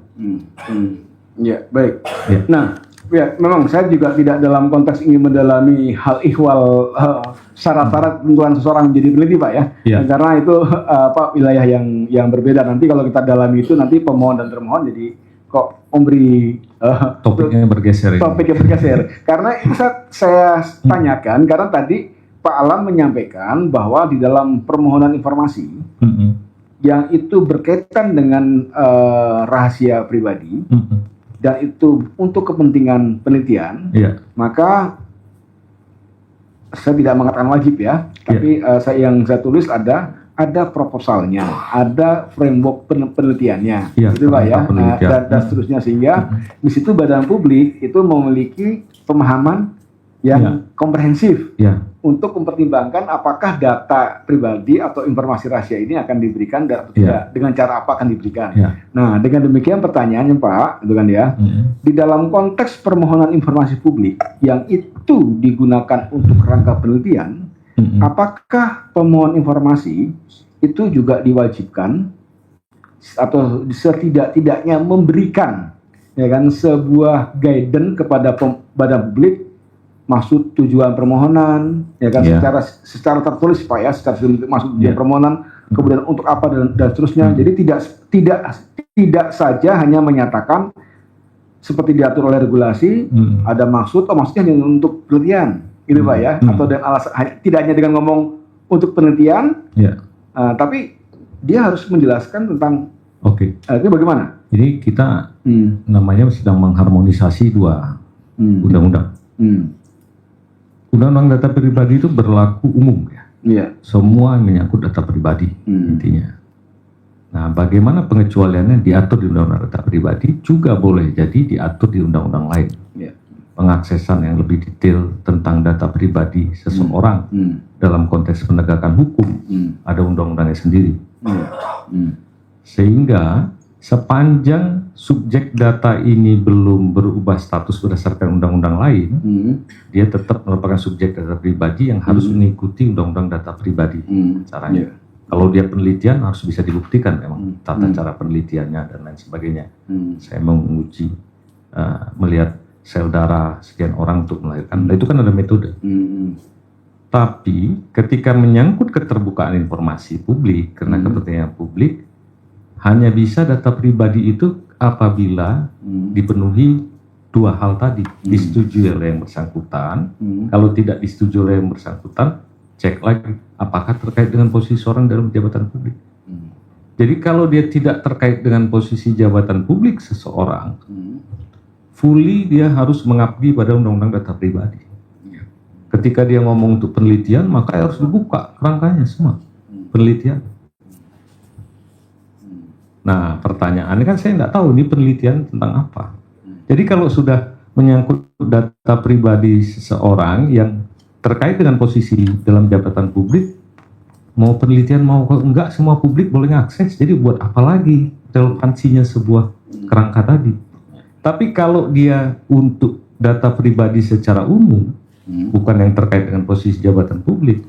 [SPEAKER 3] Ya baik.
[SPEAKER 4] Ya.
[SPEAKER 3] Nah, ya memang saya juga tidak dalam konteks ingin mendalami hal ihwal syarat-syarat tentuan seseorang menjadi peneliti Pak ya. Karena itu wilayah yang berbeda. Nanti kalau kita dalami itu nanti pemohon dan termohon jadi kok memberi
[SPEAKER 4] topiknya bergeser.
[SPEAKER 3] Topiknya bergeser. Karena itu saya tanyakan karena tadi Pak Alam menyampaikan bahwa di dalam permohonan informasi yang itu berkaitan dengan rahasia pribadi dan itu untuk kepentingan penelitian,
[SPEAKER 4] Iya.
[SPEAKER 3] maka saya tidak mengatakan wajib ya, tapi yang saya tulis ada proposalnya, ada framework penelitiannya,
[SPEAKER 4] Iya,
[SPEAKER 3] gitu Pak ya,
[SPEAKER 4] penelitian.
[SPEAKER 3] dan seterusnya, sehingga di situ badan publik itu memiliki pemahaman yang komprehensif untuk mempertimbangkan apakah data pribadi atau informasi rahasia ini akan diberikan atau tidak, dengan cara apa akan diberikan. Nah, dengan demikian pertanyaannya Pak, gitu kan ya, di dalam konteks permohonan informasi publik yang itu digunakan untuk rangka penelitian, apakah pemohon informasi itu juga diwajibkan atau setidak-tidaknya memberikan ya kan sebuah guidance kepada badan publik, maksud tujuan permohonan ya kan, secara tertulis Pak ya, secara maksud tujuan permohonan, kemudian untuk apa dan seterusnya. Jadi tidak saja hanya menyatakan seperti diatur oleh regulasi, ada maksudnya hanya untuk penelitian, gitu Pak ya, atau dan alasan tidak hanya dengan ngomong untuk penelitian, tapi dia harus menjelaskan tentang itu bagaimana.
[SPEAKER 4] Jadi kita namanya sedang mengharmonisasi dua undang-undang. Undang-undang data pribadi itu berlaku umum ya. Semua yang menyangkut data pribadi intinya. Nah, bagaimana pengecualiannya diatur di undang-undang data pribadi juga boleh jadi diatur di undang-undang lain. Pengaksesan yang lebih detail tentang data pribadi seseorang dalam konteks penegakan hukum ada undang-undangnya sendiri. Sehingga sepanjang subjek data ini belum berubah status berdasarkan undang-undang lain, dia tetap merupakan subjek data pribadi yang harus mengikuti undang-undang data pribadi caranya. Kalau dia penelitian harus bisa dibuktikan memang tata cara penelitiannya dan lain sebagainya. Saya menguji melihat sel darah sekian orang untuk melahirkan, nah, itu kan ada metode. Tapi ketika menyangkut keterbukaan informasi publik karena kepentingan publik, hanya bisa data pribadi itu apabila dipenuhi dua hal tadi, disetujui oleh yang bersangkutan. Kalau tidak disetujui oleh yang bersangkutan, cek lagi apakah terkait dengan posisi seorang dalam jabatan publik. Jadi kalau dia tidak terkait dengan posisi jabatan publik seseorang, fully dia harus mengabdi pada undang-undang data pribadi. Ketika dia ngomong untuk penelitian, maka harus dibuka kerangkanya semua penelitian. Nah, pertanyaannya kan saya nggak tahu ini penelitian tentang apa. Jadi kalau sudah menyangkut data pribadi seseorang yang terkait dengan posisi dalam jabatan publik, mau penelitian mau enggak, semua publik boleh mengakses. Jadi buat apa lagi relevansinya sebuah kerangka tadi? Tapi kalau dia untuk data pribadi secara umum, bukan yang terkait dengan posisi jabatan publik,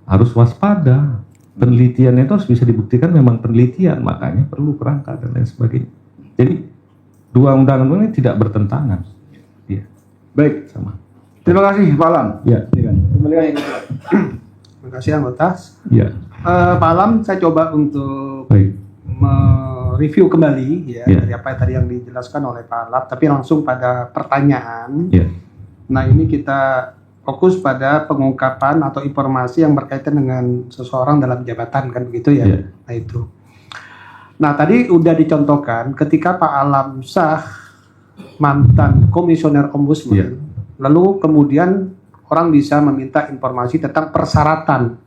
[SPEAKER 4] harus waspada. Penelitiannya itu harus bisa dibuktikan memang penelitian, makanya perlu kerangka dan lain sebagainya. Jadi dua undang-undang ini tidak bertentangan.
[SPEAKER 3] Baik,
[SPEAKER 4] sama.
[SPEAKER 3] Terima kasih Pak Alam.
[SPEAKER 1] Terima kasih anggota. Pak Alam, saya coba untuk mereview kembali dari apa yang tadi yang dijelaskan oleh Pak Alam, tapi langsung pada pertanyaan. Nah, ini kita fokus pada pengungkapan atau informasi yang berkaitan dengan seseorang dalam jabatan, kan begitu ya? Nah itu. Nah tadi udah dicontohkan ketika Pak Alam Shah mantan komisioner ombudsman, lalu kemudian orang bisa meminta informasi tentang persyaratan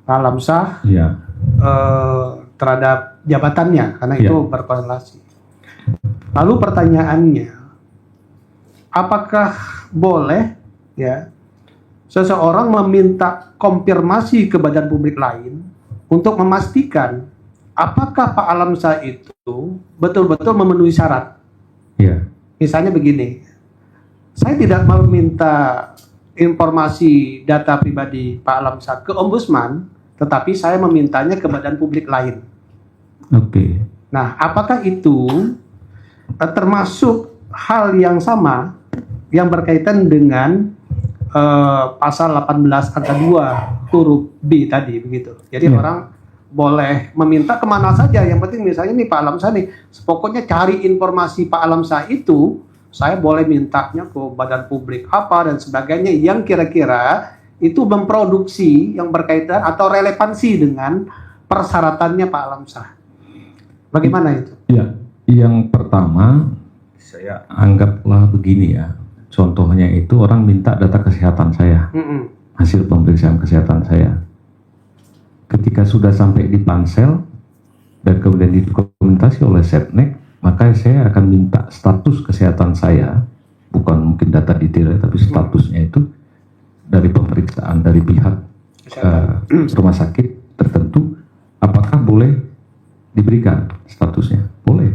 [SPEAKER 1] Pak Alam Shah terhadap jabatannya, karena itu berkorelasi. Lalu pertanyaannya, apakah boleh seseorang meminta konfirmasi ke badan publik lain untuk memastikan apakah Pak Alam Shah itu betul-betul memenuhi syarat? Misalnya begini, saya tidak meminta informasi data pribadi Pak Alam Shah ke ombudsman, tetapi saya memintanya ke badan publik lain. Nah, apakah itu termasuk hal yang sama yang berkaitan dengan pasal 18 angka 2 huruf B tadi begitu. Jadi orang boleh meminta kemana saja, yang penting misalnya nih Pak Alam Shah nih, pokoknya cari informasi Pak Alam Shah itu, saya boleh mintanya ke badan publik apa dan sebagainya yang kira-kira itu memproduksi yang berkaitan atau relevansi dengan persyaratannya Pak Alamsyah. Bagaimana itu?
[SPEAKER 4] Ya, yang pertama saya anggaplah begini ya. Contohnya itu orang minta data kesehatan saya, hasil pemeriksaan kesehatan saya. Ketika sudah sampai di pansel dan kemudian didokumentasi oleh Setnek, maka saya akan minta status kesehatan saya, bukan mungkin data detailnya, tapi statusnya itu dari pemeriksaan dari pihak rumah sakit tertentu, apakah boleh diberikan statusnya? Boleh.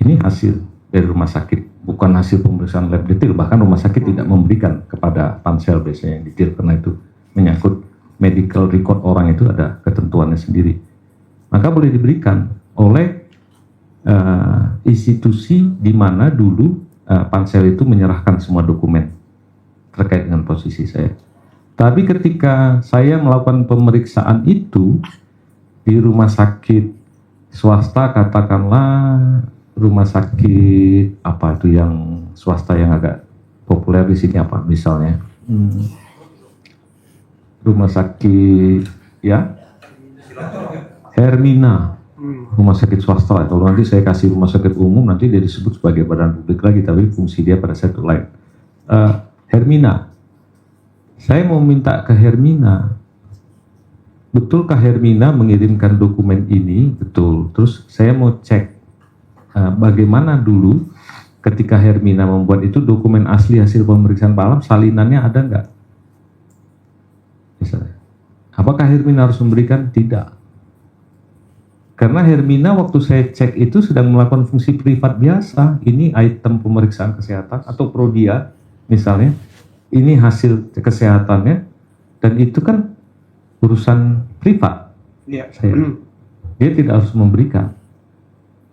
[SPEAKER 4] Ini hasil dari rumah sakit, bukan hasil pemeriksaan lab detail. Bahkan rumah sakit tidak memberikan kepada pansel biasanya yang detail, karena itu menyangkut medical record orang, itu ada ketentuannya sendiri. Maka boleh diberikan oleh institusi di mana dulu pansel itu menyerahkan semua dokumen terkait dengan posisi saya. Tapi ketika saya melakukan pemeriksaan itu di rumah sakit swasta, katakanlah rumah sakit apa itu yang swasta yang agak populer di sini apa misalnya, rumah sakit ya Hermina, rumah sakit swasta. Kalau nanti saya kasih rumah sakit umum, nanti dia disebut sebagai badan publik lagi, tapi fungsi dia pada satu lain. Hermina, saya mau minta ke Hermina, betulkah Hermina mengirimkan dokumen ini? Betul. Terus saya mau cek bagaimana dulu ketika Hermina membuat itu dokumen asli hasil pemeriksaan Pak Alam, salinannya ada nggak? Misalnya, apakah Hermina harus memberikan? Tidak. Karena Hermina waktu saya cek itu sedang melakukan fungsi privat biasa. Ini item pemeriksaan kesehatan atau Prodia misalnya, ini hasil kesehatannya, dan itu kan urusan privat.
[SPEAKER 1] Iya.
[SPEAKER 4] Dia tidak harus memberikan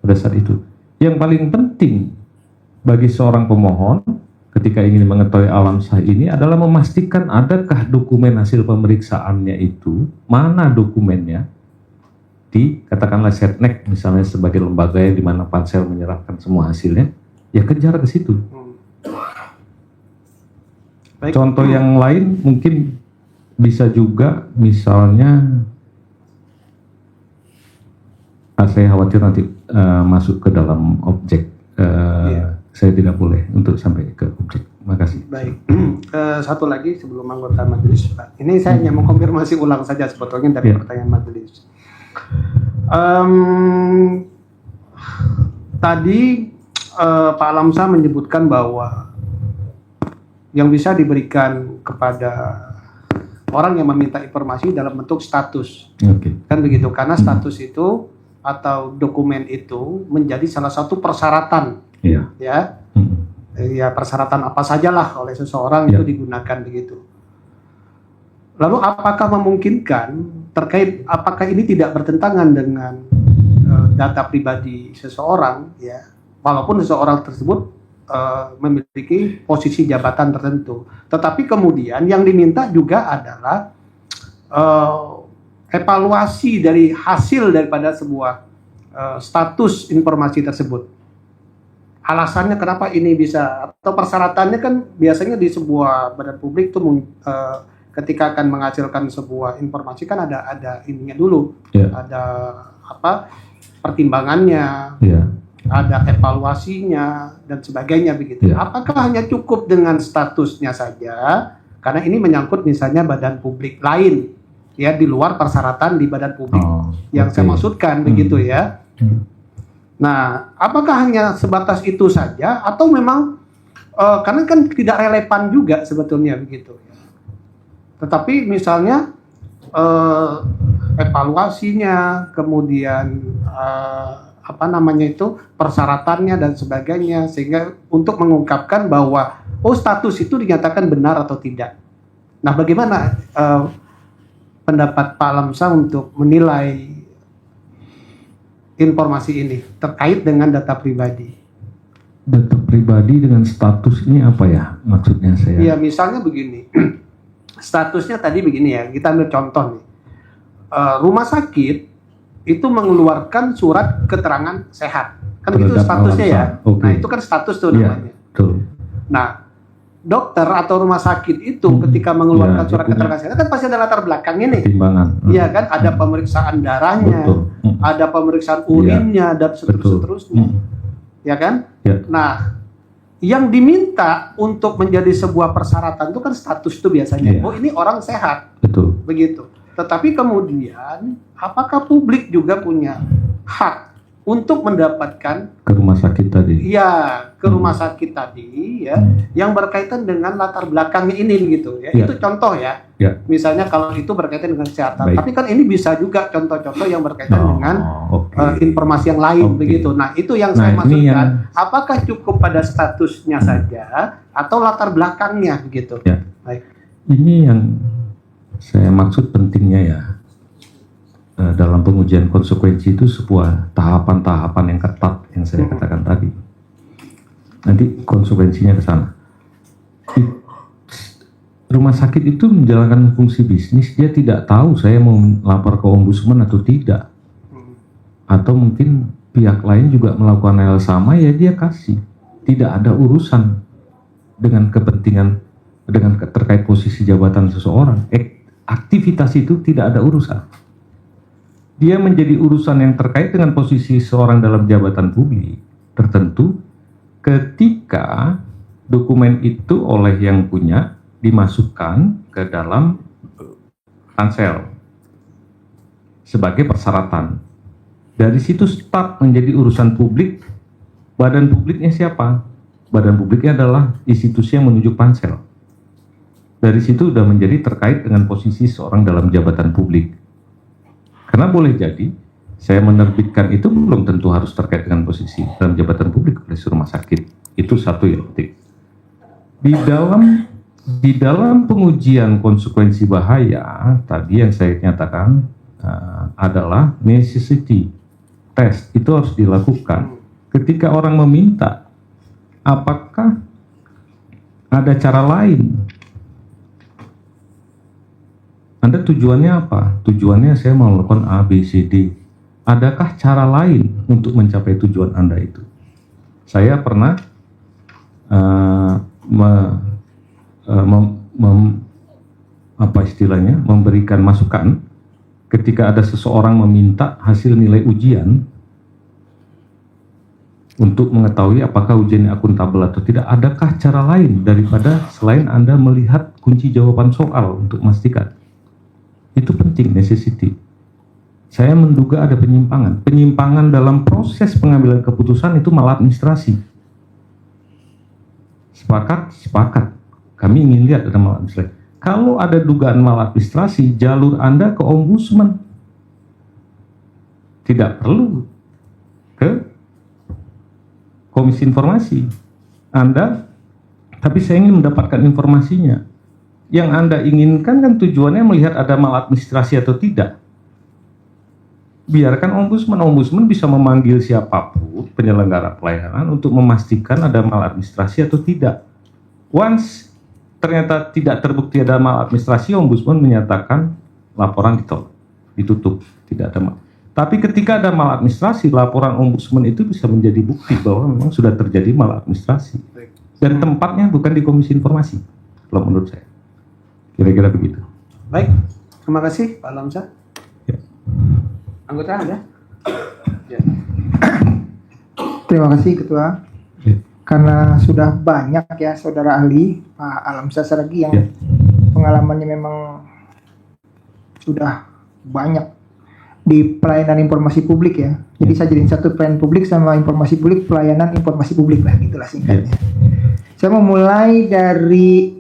[SPEAKER 4] pada saat itu. Yang paling penting bagi seorang pemohon ketika ingin mengetahui Alamsyah ini adalah memastikan adakah dokumen hasil pemeriksaannya itu, mana dokumennya, di katakanlah Setnek misalnya sebagai lembaga yang di mana pansel menyerahkan semua hasilnya, ya kejar ke situ.
[SPEAKER 1] Baik.
[SPEAKER 4] Contoh yang lain mungkin bisa juga misalnya, saya khawatir nanti masuk ke dalam objek, saya tidak boleh untuk sampai ke objek. Makasih.
[SPEAKER 1] Baik. Satu lagi sebelum anggota majelis, Pak. Ini saya hanya mengkonfirmasi ulang saja sebetulnya dari pertanyaan majelis. Tadi Pak Alamsyah menyebutkan bahwa yang bisa diberikan kepada orang yang meminta informasi dalam bentuk status, kan begitu? Karena status itu atau dokumen itu menjadi salah satu persyaratan, ya, ya persyaratan apa sajalah oleh seseorang itu digunakan begitu. Lalu apakah memungkinkan terkait apakah ini tidak bertentangan dengan data pribadi seseorang, ya, walaupun seseorang tersebut memiliki posisi jabatan tertentu, tetapi kemudian yang diminta juga adalah evaluasi dari hasil daripada sebuah status informasi tersebut. Alasannya kenapa ini bisa, atau persyaratannya kan biasanya di sebuah badan publik itu ketika akan menghasilkan sebuah informasi kan ada ininya dulu, ada apa pertimbangannya, ada evaluasinya dan sebagainya begitu. Apakah hanya cukup dengan statusnya saja? Karena ini menyangkut misalnya badan publik lain, ya, di luar persyaratan di badan publik yang saya maksudkan begitu ya. Nah, apakah hanya sebatas itu saja atau memang karena kan tidak relevan juga sebetulnya begitu. Tetapi misalnya evaluasinya, kemudian apa namanya itu persyaratannya dan sebagainya, sehingga untuk mengungkapkan bahwa status itu dinyatakan benar atau tidak. Nah, bagaimana pendapat Pak Alamsyah untuk menilai informasi ini terkait dengan data pribadi?
[SPEAKER 4] Data pribadi dengan status ini apa ya maksudnya saya?
[SPEAKER 1] Ya, misalnya begini. Statusnya tadi begini ya, kita ambil contoh nih. Rumah sakit itu mengeluarkan surat keterangan sehat. Kan gitu statusnya ya. Nah, itu kan status tuh namanya.
[SPEAKER 4] Betul.
[SPEAKER 1] Nah, dokter atau rumah sakit itu ketika mengeluarkan
[SPEAKER 4] Ya,
[SPEAKER 1] surat
[SPEAKER 4] dia punya.
[SPEAKER 1] keterangan kesehatan kan pasti ada latar belakang ini.
[SPEAKER 4] Timbangan.
[SPEAKER 1] Iya kan, ada pemeriksaan darahnya,
[SPEAKER 4] Betul.
[SPEAKER 1] ada pemeriksaan urinnya dan
[SPEAKER 4] Betul.
[SPEAKER 1] seterusnya. Ya kan?
[SPEAKER 4] Ya.
[SPEAKER 1] Nah, yang diminta untuk menjadi sebuah persyaratan itu kan status itu biasanya.
[SPEAKER 4] Iya.
[SPEAKER 1] Oh, ini orang sehat,
[SPEAKER 4] Betul.
[SPEAKER 1] begitu. Tetapi kemudian, apakah publik juga punya hak untuk mendapatkan
[SPEAKER 4] Ke rumah sakit tadi.
[SPEAKER 1] ke rumah sakit tadi ya, yang berkaitan dengan latar belakangnya ini gitu ya.
[SPEAKER 4] Ya.
[SPEAKER 1] Itu contoh ya.
[SPEAKER 4] Ya.
[SPEAKER 1] Misalnya kalau itu berkaitan dengan kesehatan.
[SPEAKER 4] Baik.
[SPEAKER 1] Tapi kan ini bisa juga contoh-contoh yang berkaitan
[SPEAKER 4] Oh,
[SPEAKER 1] dengan
[SPEAKER 4] oke.
[SPEAKER 1] informasi yang lain
[SPEAKER 4] Oke.
[SPEAKER 1] begitu. Nah, itu yang
[SPEAKER 4] Nah,
[SPEAKER 1] saya
[SPEAKER 4] ini
[SPEAKER 1] maksudkan.
[SPEAKER 4] yang-
[SPEAKER 1] Apakah cukup pada statusnya saja atau latar belakangnya begitu?
[SPEAKER 4] Ya.
[SPEAKER 1] Baik.
[SPEAKER 4] Ini yang saya maksud pentingnya ya, dalam pengujian konsekuensi itu sebuah tahapan-tahapan yang ketat yang saya katakan tadi. Nanti konsekuensinya ke sana. Rumah sakit itu menjalankan fungsi bisnis, dia tidak tahu saya mau lapor ke ombudsman atau tidak. Atau mungkin pihak lain juga melakukan hal sama, ya dia kasih. Tidak ada urusan dengan kepentingan, dengan terkait posisi jabatan seseorang. Aktivitas itu tidak ada urusan. Dia menjadi urusan yang terkait dengan posisi seorang dalam jabatan publik tertentu ketika dokumen itu oleh yang punya dimasukkan ke dalam pansel sebagai persyaratan. Dari situ start menjadi urusan publik. Badan publiknya siapa? Badan publiknya adalah institusi yang menunjuk pansel. Dari situ sudah menjadi terkait dengan posisi seorang dalam jabatan publik. Karena boleh jadi saya menerbitkan itu belum tentu harus terkait dengan posisi dalam jabatan publik oleh rumah sakit. Itu satu yang penting. Di dalam pengujian konsekuensi bahaya tadi yang saya nyatakan adalah necessity test itu harus dilakukan. Ketika orang meminta, apakah ada cara lain? Anda tujuannya apa? Tujuannya saya mau melakukan A, B, C, D. Adakah cara lain untuk mencapai tujuan Anda itu? Saya pernah memberikan masukan ketika ada seseorang meminta hasil nilai ujian untuk mengetahui apakah ujiannya akuntabel atau tidak. Adakah cara lain daripada selain Anda melihat kunci jawaban soal untuk memastikan? Itu penting, necessity. Saya menduga ada penyimpangan. Penyimpangan dalam proses pengambilan keputusan itu maladministrasi. Sepakat. Kami ingin lihat ada maladministrasi. Kalau ada dugaan maladministrasi, jalur Anda ke ombudsman. Tidak perlu ke komisi informasi. Tapi saya ingin mendapatkan informasinya. Yang Anda inginkan kan tujuannya melihat ada maladministrasi atau tidak. Biarkan ombudsman bisa memanggil siapapun penyelenggara pelayanan untuk memastikan ada maladministrasi atau tidak. Once ternyata tidak terbukti ada maladministrasi, ombudsman menyatakan laporan ditutup, tidak ada. Tapi ketika ada maladministrasi, laporan ombudsman itu bisa menjadi bukti bahwa memang sudah terjadi maladministrasi. Dan tempatnya bukan di komisi informasi, kalau menurut saya. Kira-kira begitu.
[SPEAKER 1] Baik, terima kasih Pak Lamsa.
[SPEAKER 4] Ya.
[SPEAKER 1] Anggota ada? Ya.
[SPEAKER 5] Terima kasih Ketua.
[SPEAKER 4] Ya.
[SPEAKER 5] Karena sudah banyak ya Saudara Ahli Pak Alamsyah Saragi yang
[SPEAKER 4] Ya.
[SPEAKER 5] pengalamannya memang sudah banyak di pelayanan informasi publik ya. Jadi saya jadiin satu pelayanan publik sama informasi publik, pelayanan informasi publik lah, itulah singkatnya. Saya memulai dari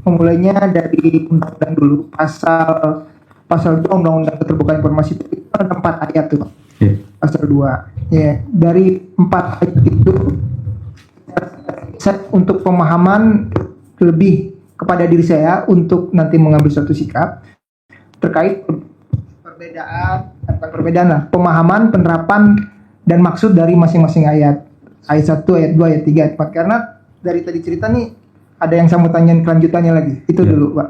[SPEAKER 5] memulainya dari undang-undang dulu, pasal 2 Undang-Undang Keterbukaan Informasi Publik itu ada 4 ayat tuh.
[SPEAKER 4] Ya.
[SPEAKER 5] Pasal 2. Ya, dari 4 ayat itu set untuk pemahaman lebih kepada diri saya untuk nanti mengambil suatu sikap terkait pemahaman, penerapan dan maksud dari masing-masing ayat. Ayat 1, ayat 2, ayat 3, ayat 4. Karena dari tadi cerita nih ada yang saya mau tanyain kelanjutannya lagi. Itu
[SPEAKER 4] Ya.
[SPEAKER 5] dulu, Pak.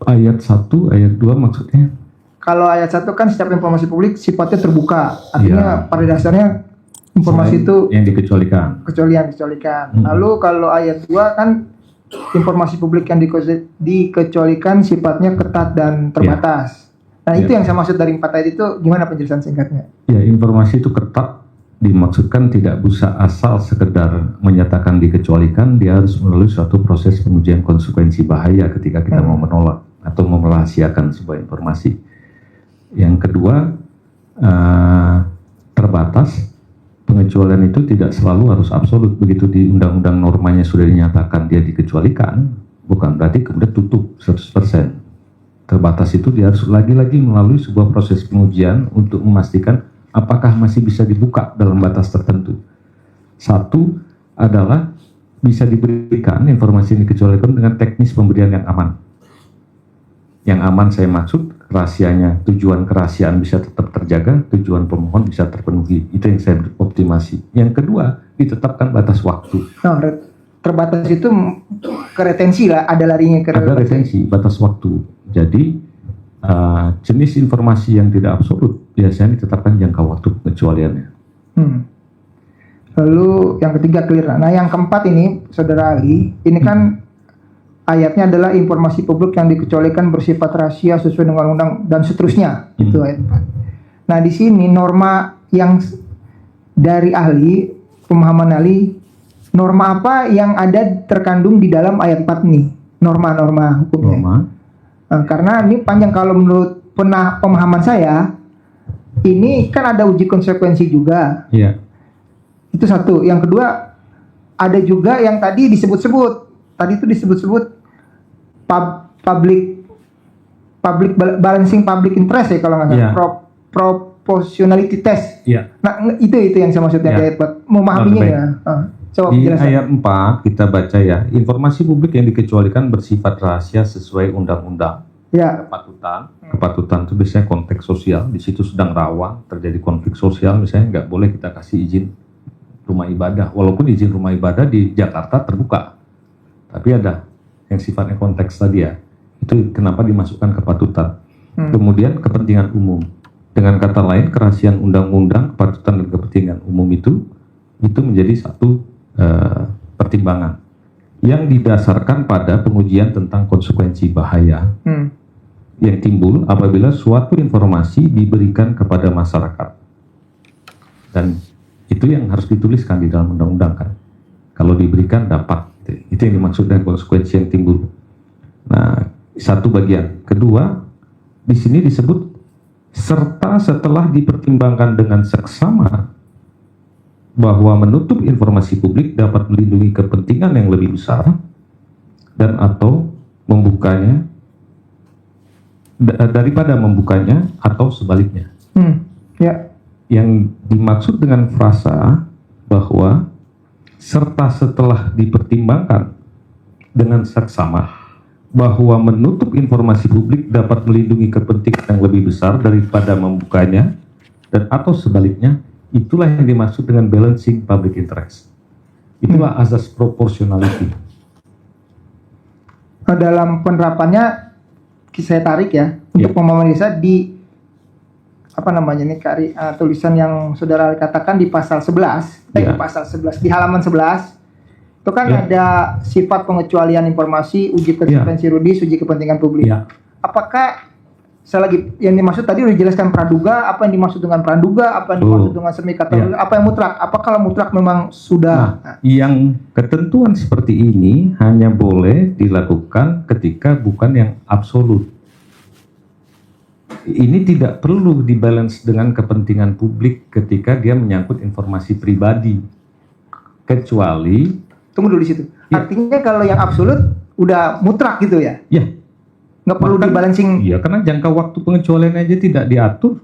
[SPEAKER 4] Ayat 1, ayat 2 maksudnya?
[SPEAKER 5] Kalau ayat 1 kan setiap informasi publik sifatnya terbuka. Artinya
[SPEAKER 4] Ya.
[SPEAKER 5] pada dasarnya informasi
[SPEAKER 4] Selain
[SPEAKER 5] itu
[SPEAKER 4] yang dikecualikan.
[SPEAKER 5] kecualikan. Lalu kalau ayat 2 kan informasi publik yang dikecualikan sifatnya ketat dan terbatas. Nah, itu
[SPEAKER 4] Ya.
[SPEAKER 5] yang saya maksud dari 4 ayat itu, gimana penjelasan singkatnya?
[SPEAKER 4] Ya, informasi itu ketat dimaksudkan tidak bisa asal sekedar menyatakan dikecualikan, dia harus melalui suatu proses pengujian konsekuensi bahaya ketika kita mau menolak atau merahasiakan sebuah informasi. Yang kedua, terbatas. Pengecualian itu tidak selalu harus absolut. Begitu di undang-undang normanya sudah dinyatakan dia dikecualikan, bukan berarti kemudian tutup 100%. Terbatas itu dia harus lagi-lagi melalui sebuah proses pengujian untuk memastikan apakah masih bisa dibuka dalam batas tertentu. Satu adalah bisa diberikan informasi yang dikecualikan dengan teknis pemberian yang aman. Yang aman saya maksud rahasianya, tujuan kerahasiaan bisa tetap terjaga, tujuan pemohon bisa terpenuhi. Itu yang saya optimasi. Yang kedua, ditetapkan batas waktu.
[SPEAKER 5] Nah, terbatas itu ke retensi lah, ada larinya ke
[SPEAKER 4] Ada retensi, batas waktu. Jadi jenis informasi yang tidak absolut biasanya ditetapkan jangka waktu pengecualiannya.
[SPEAKER 5] Lalu yang ketiga clear. Nah, yang keempat ini, Saudara Ali, ini kan ayatnya adalah informasi publik yang dikecualikan bersifat rahasia sesuai dengan undang dan seterusnya. Itu ayat 4. Nah, di sini norma yang dari ahli, pemahaman ahli, norma apa yang ada terkandung di dalam ayat 4 nih? Norma-norma hukumnya.
[SPEAKER 4] Norma.
[SPEAKER 5] Nah, karena ini panjang, kalau menurut pemahaman saya, ini kan ada uji konsekuensi juga.
[SPEAKER 4] Iya.
[SPEAKER 5] Itu satu. Yang kedua, ada juga yang tadi disebut-sebut. Tadi itu disebut-sebut public balancing public interest ya kalau nggak salah.
[SPEAKER 4] Iya.
[SPEAKER 5] Proportionality test.
[SPEAKER 4] Iya.
[SPEAKER 5] Nah, itu yang saya maksudnya
[SPEAKER 4] Iya.
[SPEAKER 5] ayat 4. Memahaminya
[SPEAKER 4] Baik.
[SPEAKER 5] ya. Coba
[SPEAKER 4] Di
[SPEAKER 5] penjelasan.
[SPEAKER 4] ayat 4 kita baca ya, informasi publik yang dikecualikan bersifat rahasia sesuai undang-undang.
[SPEAKER 5] Ya.
[SPEAKER 4] Kepatutan itu biasanya konteks sosial, di situ sedang rawan terjadi konflik sosial, misalnya nggak boleh kita kasih izin rumah ibadah, walaupun izin rumah ibadah di Jakarta terbuka, tapi ada yang sifatnya konteks tadi ya, itu kenapa dimasukkan kepatutan. Kemudian kepentingan umum, dengan kata lain kerahasiaan undang-undang, kepatutan dan kepentingan umum itu menjadi satu pertimbangan yang didasarkan pada pengujian tentang konsekuensi bahaya yang timbul apabila suatu informasi diberikan kepada masyarakat, dan itu yang harus dituliskan di dalam undang-undang kan, kalau diberikan dapat, itu yang dimaksud dengan konsekuensi yang timbul. Nah, satu bagian. Kedua, di sini disebut serta setelah dipertimbangkan dengan seksama bahwa menutup informasi publik dapat melindungi kepentingan yang lebih besar dan atau membukanya daripada membukanya atau sebaliknya.
[SPEAKER 5] Ya.
[SPEAKER 4] Yang dimaksud dengan frasa bahwa serta setelah dipertimbangkan dengan seksama bahwa menutup informasi publik dapat melindungi kepentingan yang lebih besar daripada membukanya dan atau sebaliknya, itulah yang dimaksud dengan balancing public interest. Itulah azas proportionality.
[SPEAKER 5] Dalam penerapannya saya tarik ya untuk pemahaman desa di tulisan yang saudara katakan di pasal 11, di pasal 11 di halaman 11 itu kan ada sifat pengecualian informasi, uji konsekuensi yuridis, uji kepentingan publik. Apakah yang dimaksud tadi udah dijelaskan praduga, apa yang dimaksud dengan praduga, apa yang dimaksud dengan semikategori, apa yang mutlak? Apa kalau mutlak memang sudah?
[SPEAKER 4] Yang ketentuan seperti ini hanya boleh dilakukan ketika bukan yang absolut. Ini tidak perlu dibalance dengan kepentingan publik ketika dia menyangkut informasi pribadi, kecuali
[SPEAKER 5] tunggu dulu di situ. Artinya kalau yang absolut udah mutlak gitu ya?
[SPEAKER 4] Ya.
[SPEAKER 5] Nggak perlu dibalancing.
[SPEAKER 4] Iya, karena jangka waktu pengecualian aja tidak diatur.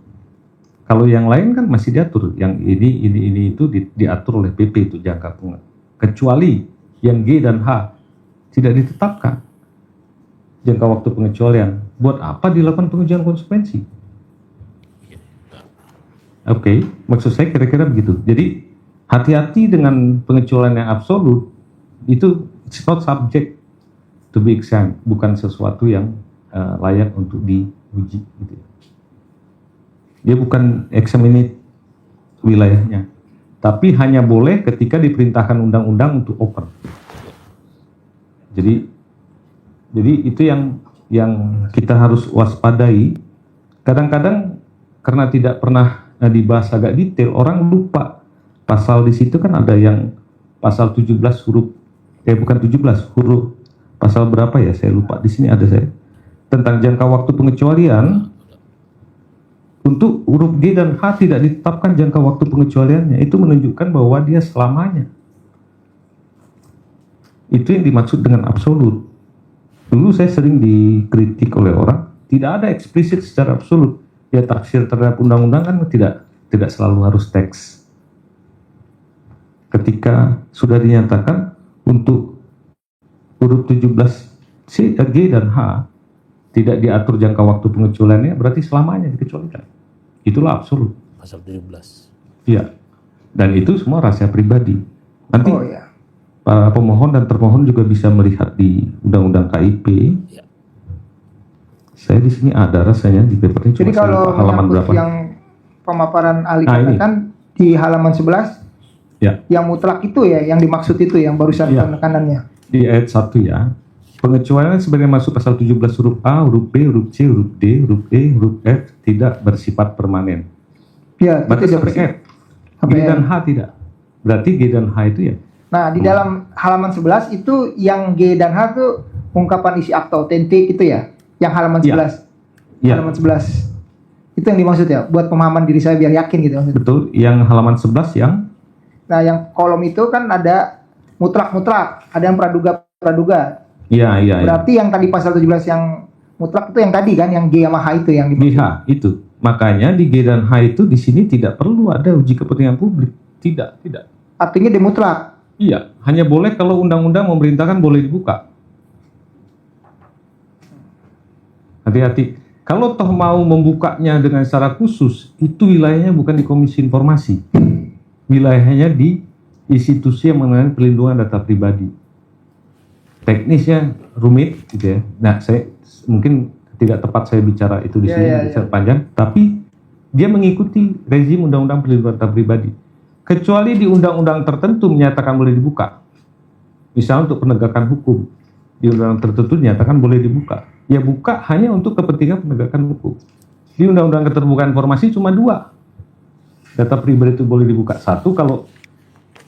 [SPEAKER 4] Kalau yang lain kan masih diatur. Yang ini itu diatur oleh PP itu jangka kecuali yang G dan H tidak ditetapkan jangka waktu pengecualian. Buat apa dilakukan pengujian konsekuensi? Oke, maksud saya kira-kira begitu. Jadi hati-hati dengan pengecualian yang absolut. Itu it's not subject to be examined, bukan sesuatu yang layak untuk diuji. Gitu. Dia bukan examinate wilayahnya, tapi hanya boleh ketika diperintahkan undang-undang untuk open. Jadi itu yang kita harus waspadai. Kadang-kadang karena tidak pernah dibahas agak detail, orang lupa pasal di situ kan ada yang pasal 17 huruf bukan 17 huruf pasal berapa ya, saya lupa. Di sini ada saya tentang jangka waktu pengecualian. Untuk huruf G dan H tidak ditetapkan jangka waktu pengecualiannya. Itu menunjukkan bahwa dia selamanya. Itu yang dimaksud dengan absolut. Dulu saya sering dikritik oleh orang, tidak ada eksplisit secara absolut. Ya tafsir terhadap undang-undang kan tidak selalu harus teks. Ketika sudah dinyatakan untuk huruf 17 C, G dan H tidak diatur jangka waktu pengecualiannya, berarti selamanya dikecualikan. Itulah absolut.
[SPEAKER 6] Pasal 17.
[SPEAKER 4] Iya. Dan itu semua rahasia pribadi. Nanti
[SPEAKER 5] Oh ya.
[SPEAKER 4] para pemohon dan termohon juga bisa melihat di Undang-Undang KIP.
[SPEAKER 6] Ya.
[SPEAKER 4] Saya di sini ada rasanya di papernya.
[SPEAKER 5] Jadi
[SPEAKER 4] cuma saya
[SPEAKER 5] kalau
[SPEAKER 4] lupa halaman
[SPEAKER 5] menyangkut
[SPEAKER 4] berapa.
[SPEAKER 5] yang pemaparan ahli
[SPEAKER 4] Nah, ini.
[SPEAKER 5] katakan di halaman 11,
[SPEAKER 4] Ya.
[SPEAKER 5] yang mutlak itu ya, yang dimaksud itu yang barusan
[SPEAKER 4] Ya.
[SPEAKER 5] penekanannya.
[SPEAKER 4] Di ayat 1 ya. Pengecualian sebagai masuk pasal 17 huruf A, huruf B, huruf C, huruf D, huruf E, huruf F tidak bersifat permanen.
[SPEAKER 5] Ya,
[SPEAKER 4] Berarti
[SPEAKER 5] itu
[SPEAKER 4] sampai F.
[SPEAKER 5] Sampai
[SPEAKER 4] G dan H tidak. Berarti G dan H itu ya.
[SPEAKER 5] Nah, di dalam halaman 11 itu yang G dan H itu ungkapan isi akta otentik itu ya, yang halaman 11.
[SPEAKER 4] Ya.
[SPEAKER 5] Halaman 11. Itu yang dimaksud ya, buat pemahaman diri saya biar yakin gitu maksudnya.
[SPEAKER 4] Betul. Yang halaman 11 yang
[SPEAKER 5] Nah, yang kolom itu kan ada mutlak-mutlak, ada yang praduga-praduga.
[SPEAKER 4] iya.
[SPEAKER 5] Berarti yang tadi pasal 17 yang mutlak itu yang tadi kan, yang G sama H itu yang
[SPEAKER 4] Di
[SPEAKER 5] dimaksud.
[SPEAKER 4] H itu. Makanya di G dan H itu di sini tidak perlu ada uji kepentingan publik. Tidak.
[SPEAKER 5] Artinya dia mutlak.
[SPEAKER 4] Iya, hanya boleh kalau undang-undang memerintahkan boleh dibuka. Hati-hati. Kalau toh mau membukanya dengan secara khusus, itu wilayahnya bukan di Komisi Informasi. Wilayahnya di institusi yang mengenai perlindungan data pribadi. Teknisnya rumit gitu ya. Nah, saya mungkin tidak tepat saya bicara itu di
[SPEAKER 5] Ya,
[SPEAKER 4] sini
[SPEAKER 5] ya,
[SPEAKER 4] bicara panjang, tapi dia mengikuti rezim undang-undang perlindungan data pribadi. Kecuali di undang-undang tertentu menyatakan boleh dibuka. Misalnya untuk penegakan hukum, di undang-undang tertentu dinyatakan boleh dibuka. Ya buka hanya untuk kepentingan penegakan hukum. Di undang-undang keterbukaan informasi cuma 2. Data pribadi itu boleh dibuka. 1 kalau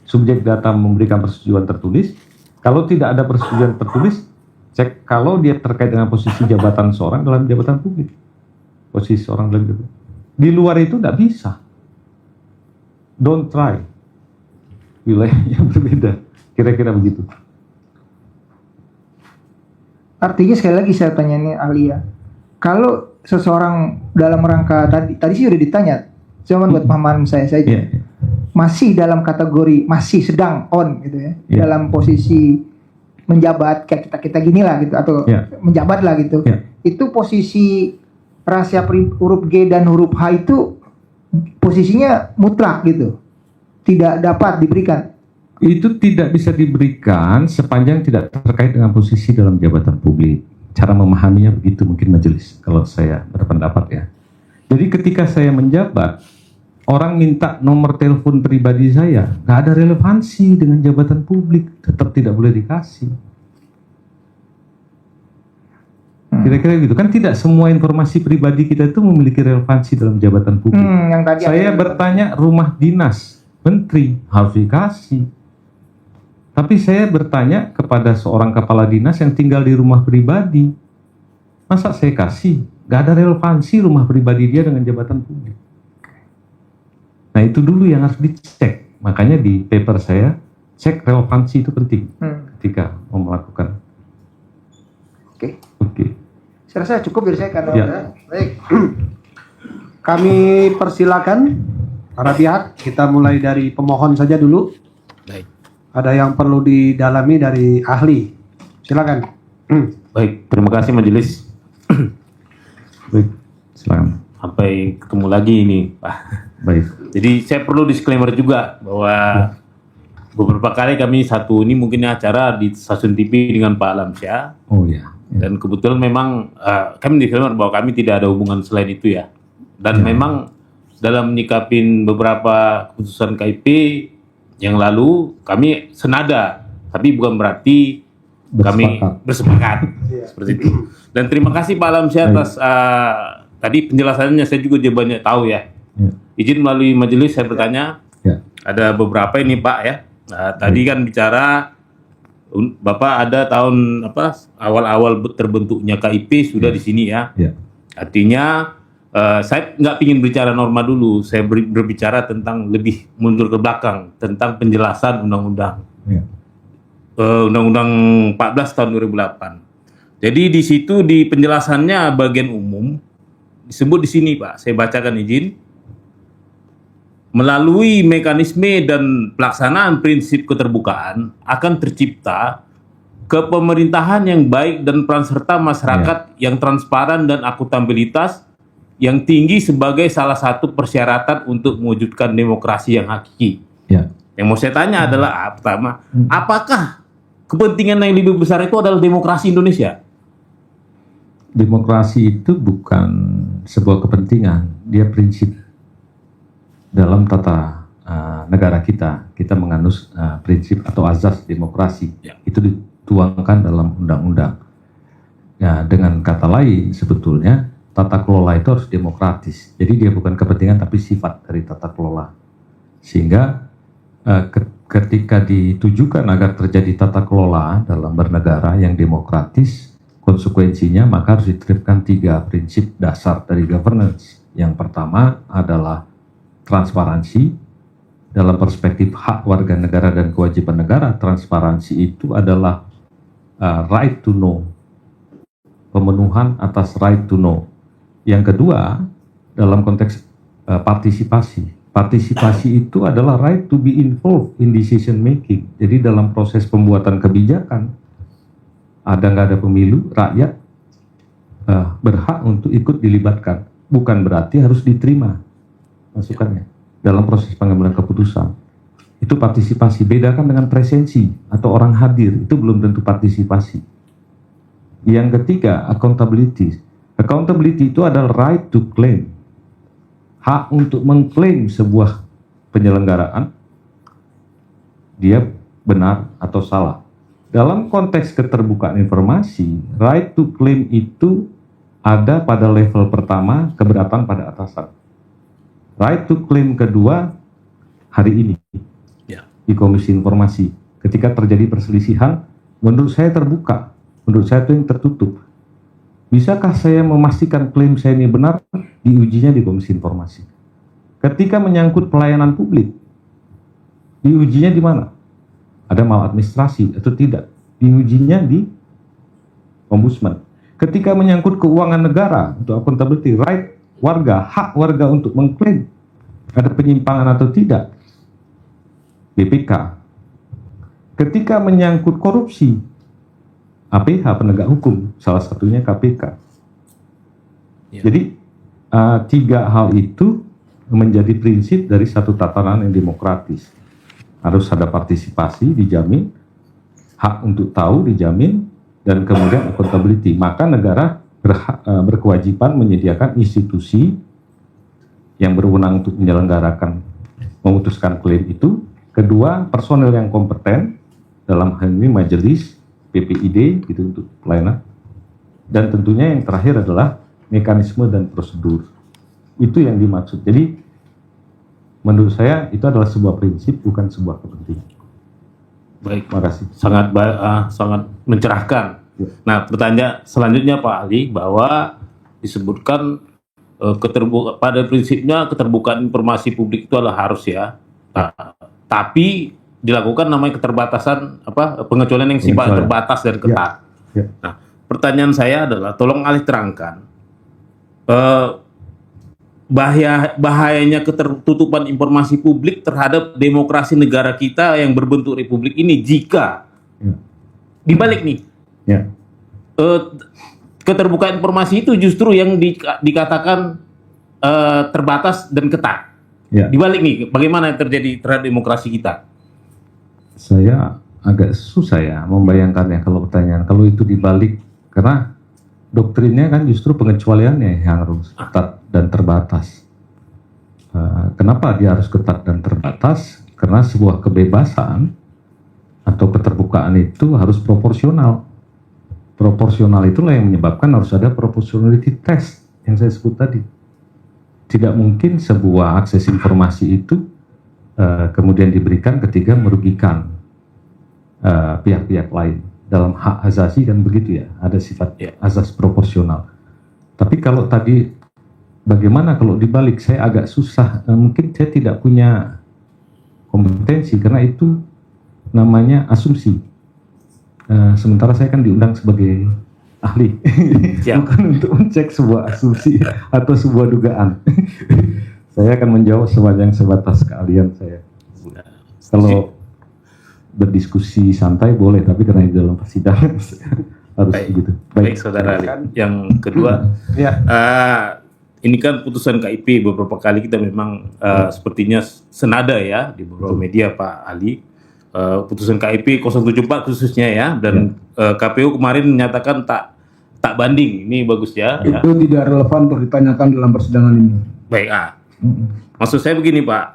[SPEAKER 4] subjek data memberikan persetujuan tertulis. Kalau tidak ada persetujuan tertulis, cek kalau dia terkait dengan posisi jabatan seorang dalam jabatan publik. Posisi seorang dalam jabatan. Di luar itu tidak bisa. Don't try. Wilayahnya berbeda. Kira-kira begitu.
[SPEAKER 5] Artinya sekali lagi saya tanya nih ahli ya. Kalau seseorang dalam rangka tadi sih udah ditanya, cuman buat pemahaman saya
[SPEAKER 4] Iya.
[SPEAKER 5] masih dalam kategori masih sedang on gitu ya,
[SPEAKER 4] Iya.
[SPEAKER 5] dalam posisi menjabat kayak kita gini lah gitu atau
[SPEAKER 4] Iya.
[SPEAKER 5] menjabat lah gitu.
[SPEAKER 4] Iya.
[SPEAKER 5] Itu posisi rahasia huruf G dan huruf H itu posisinya mutlak gitu, tidak dapat diberikan.
[SPEAKER 4] Itu tidak bisa diberikan sepanjang tidak terkait dengan posisi dalam jabatan publik. Cara memahaminya begitu mungkin majelis, kalau saya berpendapat ya. Jadi ketika saya menjabat, orang minta nomor telepon pribadi saya, nggak ada relevansi dengan jabatan publik, tetap tidak boleh dikasih. Kira-kira gitu kan, tidak semua informasi pribadi kita itu memiliki relevansi dalam jabatan publik.
[SPEAKER 5] Yang tadi
[SPEAKER 4] Saya
[SPEAKER 5] ada-
[SPEAKER 4] bertanya rumah dinas menteri harus dikasih. Tapi saya bertanya kepada seorang kepala dinas yang tinggal di rumah pribadi. Masa saya kasih? Gak ada relevansi rumah pribadi dia dengan jabatan publik. Nah itu dulu yang harus dicek. Makanya di paper saya, cek relevansi itu penting ketika mau melakukan.
[SPEAKER 5] Oke.
[SPEAKER 4] Oke.
[SPEAKER 5] Saya rasa cukup dari saya karena
[SPEAKER 4] Ya.
[SPEAKER 5] udah. Baik.
[SPEAKER 1] Kami persilakan para pihak, kita mulai dari pemohon saja dulu.
[SPEAKER 6] Baik.
[SPEAKER 1] Ada yang perlu didalami dari ahli. Silakan.
[SPEAKER 6] Baik, terima kasih majelis.
[SPEAKER 4] Baik, silakan.
[SPEAKER 6] Sampai ketemu lagi ini, Pak.
[SPEAKER 4] Baik.
[SPEAKER 6] Jadi saya perlu disclaimer juga bahwa beberapa kali kami satu ini mungkin acara di stasiun TV dengan Pak Alamsyah,
[SPEAKER 4] Oh ya.
[SPEAKER 6] dan kebetulan memang kami disclaimer bahwa kami tidak ada hubungan selain itu ya. Dan memang dalam menyikapin beberapa keputusan KIP yang lalu kami senada, tapi bukan berarti kami bersepakat seperti itu. Dan terima kasih Pak Alamsyah atas tadi penjelasannya, saya juga banyak tahu ya. Izin melalui majelis saya bertanya. Ada beberapa ini Pak ya. Tadi kan bicara Bapak ada tahun awal-awal terbentuknya KIP sudah di sini ya. Artinya saya nggak ingin bicara norma dulu, saya berbicara tentang lebih mundur ke belakang tentang penjelasan undang-undang. Undang-Undang 14 tahun 2008. Jadi di situ di penjelasannya bagian umum disebut di sini Pak, saya bacakan izin. Melalui mekanisme dan pelaksanaan prinsip keterbukaan akan tercipta kepemerintahan yang baik dan peran serta masyarakat yang transparan dan akuntabilitas yang tinggi sebagai salah satu persyaratan untuk mewujudkan demokrasi yang hakiki. Yang mau saya tanya adalah pertama, apakah kepentingan yang lebih besar itu adalah demokrasi Indonesia?
[SPEAKER 4] Demokrasi itu bukan sebuah kepentingan, dia prinsip. Dalam tata negara kita menganut prinsip atau azas demokrasi. Itu dituangkan dalam undang-undang. Ya, dengan kata lain sebetulnya tata kelola itu harus demokratis. Jadi dia bukan kepentingan tapi sifat dari tata kelola. Sehingga ketika ditujukan agar terjadi tata kelola dalam bernegara yang demokratis, konsekuensinya maka harus diterapkan 3 prinsip dasar dari governance. Yang pertama adalah transparansi. Dalam perspektif hak warga negara dan kewajiban negara, transparansi itu adalah right to know, pemenuhan atas right to know. Yang kedua, dalam konteks partisipasi. Partisipasi itu adalah right to be involved in decision making. Jadi dalam proses pembuatan kebijakan, nggak ada pemilu, rakyat berhak untuk ikut dilibatkan. Bukan berarti harus diterima masukannya dalam proses pengambilan keputusan. Itu partisipasi. Bedakan dengan presensi atau orang hadir, itu belum tentu partisipasi. Yang ketiga, accountability. Accountability itu adalah right to claim, hak untuk mengklaim sebuah penyelenggaraan dia benar atau salah. Dalam konteks keterbukaan informasi, right to claim itu ada pada level pertama, keberatan pada atasan. Right to claim kedua hari ini di Komisi Informasi. Ketika terjadi perselisihan, menurut saya terbuka, menurut saya itu yang tertutup. Bisakah saya memastikan klaim saya ini benar? Diujinya di Komisi Informasi. Ketika menyangkut pelayanan publik, diujinya di mana? Ada maladministrasi atau tidak? Diujinya di Ombudsman. Ketika menyangkut keuangan negara untuk accountability, right warga, hak warga untuk mengklaim ada penyimpangan atau tidak, BPK. Ketika menyangkut korupsi, APH, penegak hukum, salah satunya KPK. Jadi 3 hal itu menjadi prinsip dari satu tatanan yang demokratis. Harus ada partisipasi dijamin, hak untuk tahu dijamin, dan kemudian accountability. Maka negara berkewajiban menyediakan institusi yang berwenang untuk menyelenggarakan, memutuskan klaim itu. Kedua, personel yang kompeten, dalam hal ini majelis, PPID, gitu untuk pelayanan. Dan tentunya yang terakhir adalah mekanisme dan prosedur. Itu yang dimaksud. Jadi, menurut saya itu adalah sebuah prinsip, bukan sebuah kepentingan.
[SPEAKER 6] Baik,
[SPEAKER 4] Terima kasih.
[SPEAKER 6] Sangat mencerahkan. Nah, pertanyaan selanjutnya Pak Ali, bahwa disebutkan pada prinsipnya keterbukaan informasi publik itu adalah harus ya. Tapi dilakukan namanya keterbatasan pengecualian yang sifat terbatas dan ketat. Nah, pertanyaan saya adalah tolong alih terangkan bahayanya ketertutupan informasi publik terhadap demokrasi negara kita yang berbentuk republik ini jika dibalik nih. Keterbukaan informasi itu justru yang dikatakan terbatas dan ketat. Dibalik nih, bagaimana yang terjadi terhadap demokrasi kita?
[SPEAKER 4] Saya agak susah ya membayangkannya kalau pertanyaan, kalau itu dibalik, karena doktrinnya kan justru pengecualiannya yang harus ketat dan terbatas. Kenapa dia harus ketat dan terbatas? Karena sebuah kebebasan atau keterbukaan itu harus proporsional. Proporsional itulah yang menyebabkan harus ada proportionality test yang saya sebut tadi. Tidak mungkin sebuah akses informasi itu kemudian diberikan ketika merugikan pihak-pihak lain. Dalam hak asasi kan begitu ya, ada sifat asas proporsional. Tapi kalau tadi bagaimana kalau dibalik, saya agak susah, mungkin saya tidak punya kompetensi karena itu namanya asumsi. Sementara saya kan diundang sebagai ahli, bukan untuk mencek sebuah asumsi atau sebuah dugaan. Saya akan menjawab sepanjang sebatas keahlian saya. Kalau berdiskusi santai boleh, tapi karena di dalam persidangan harus begitu.
[SPEAKER 6] Baik, Saudara Ali. Yang kedua, ini kan putusan KIP beberapa kali kita memang sepertinya senada ya di beberapa media, Pak Ali. Putusan KIP 074 khususnya ya, dan KPU kemarin menyatakan tak banding. Ini bagus ya.
[SPEAKER 3] Itu tidak relevan untuk ditanyakan dalam persidangan ini.
[SPEAKER 6] Baik, maksud saya begini Pak.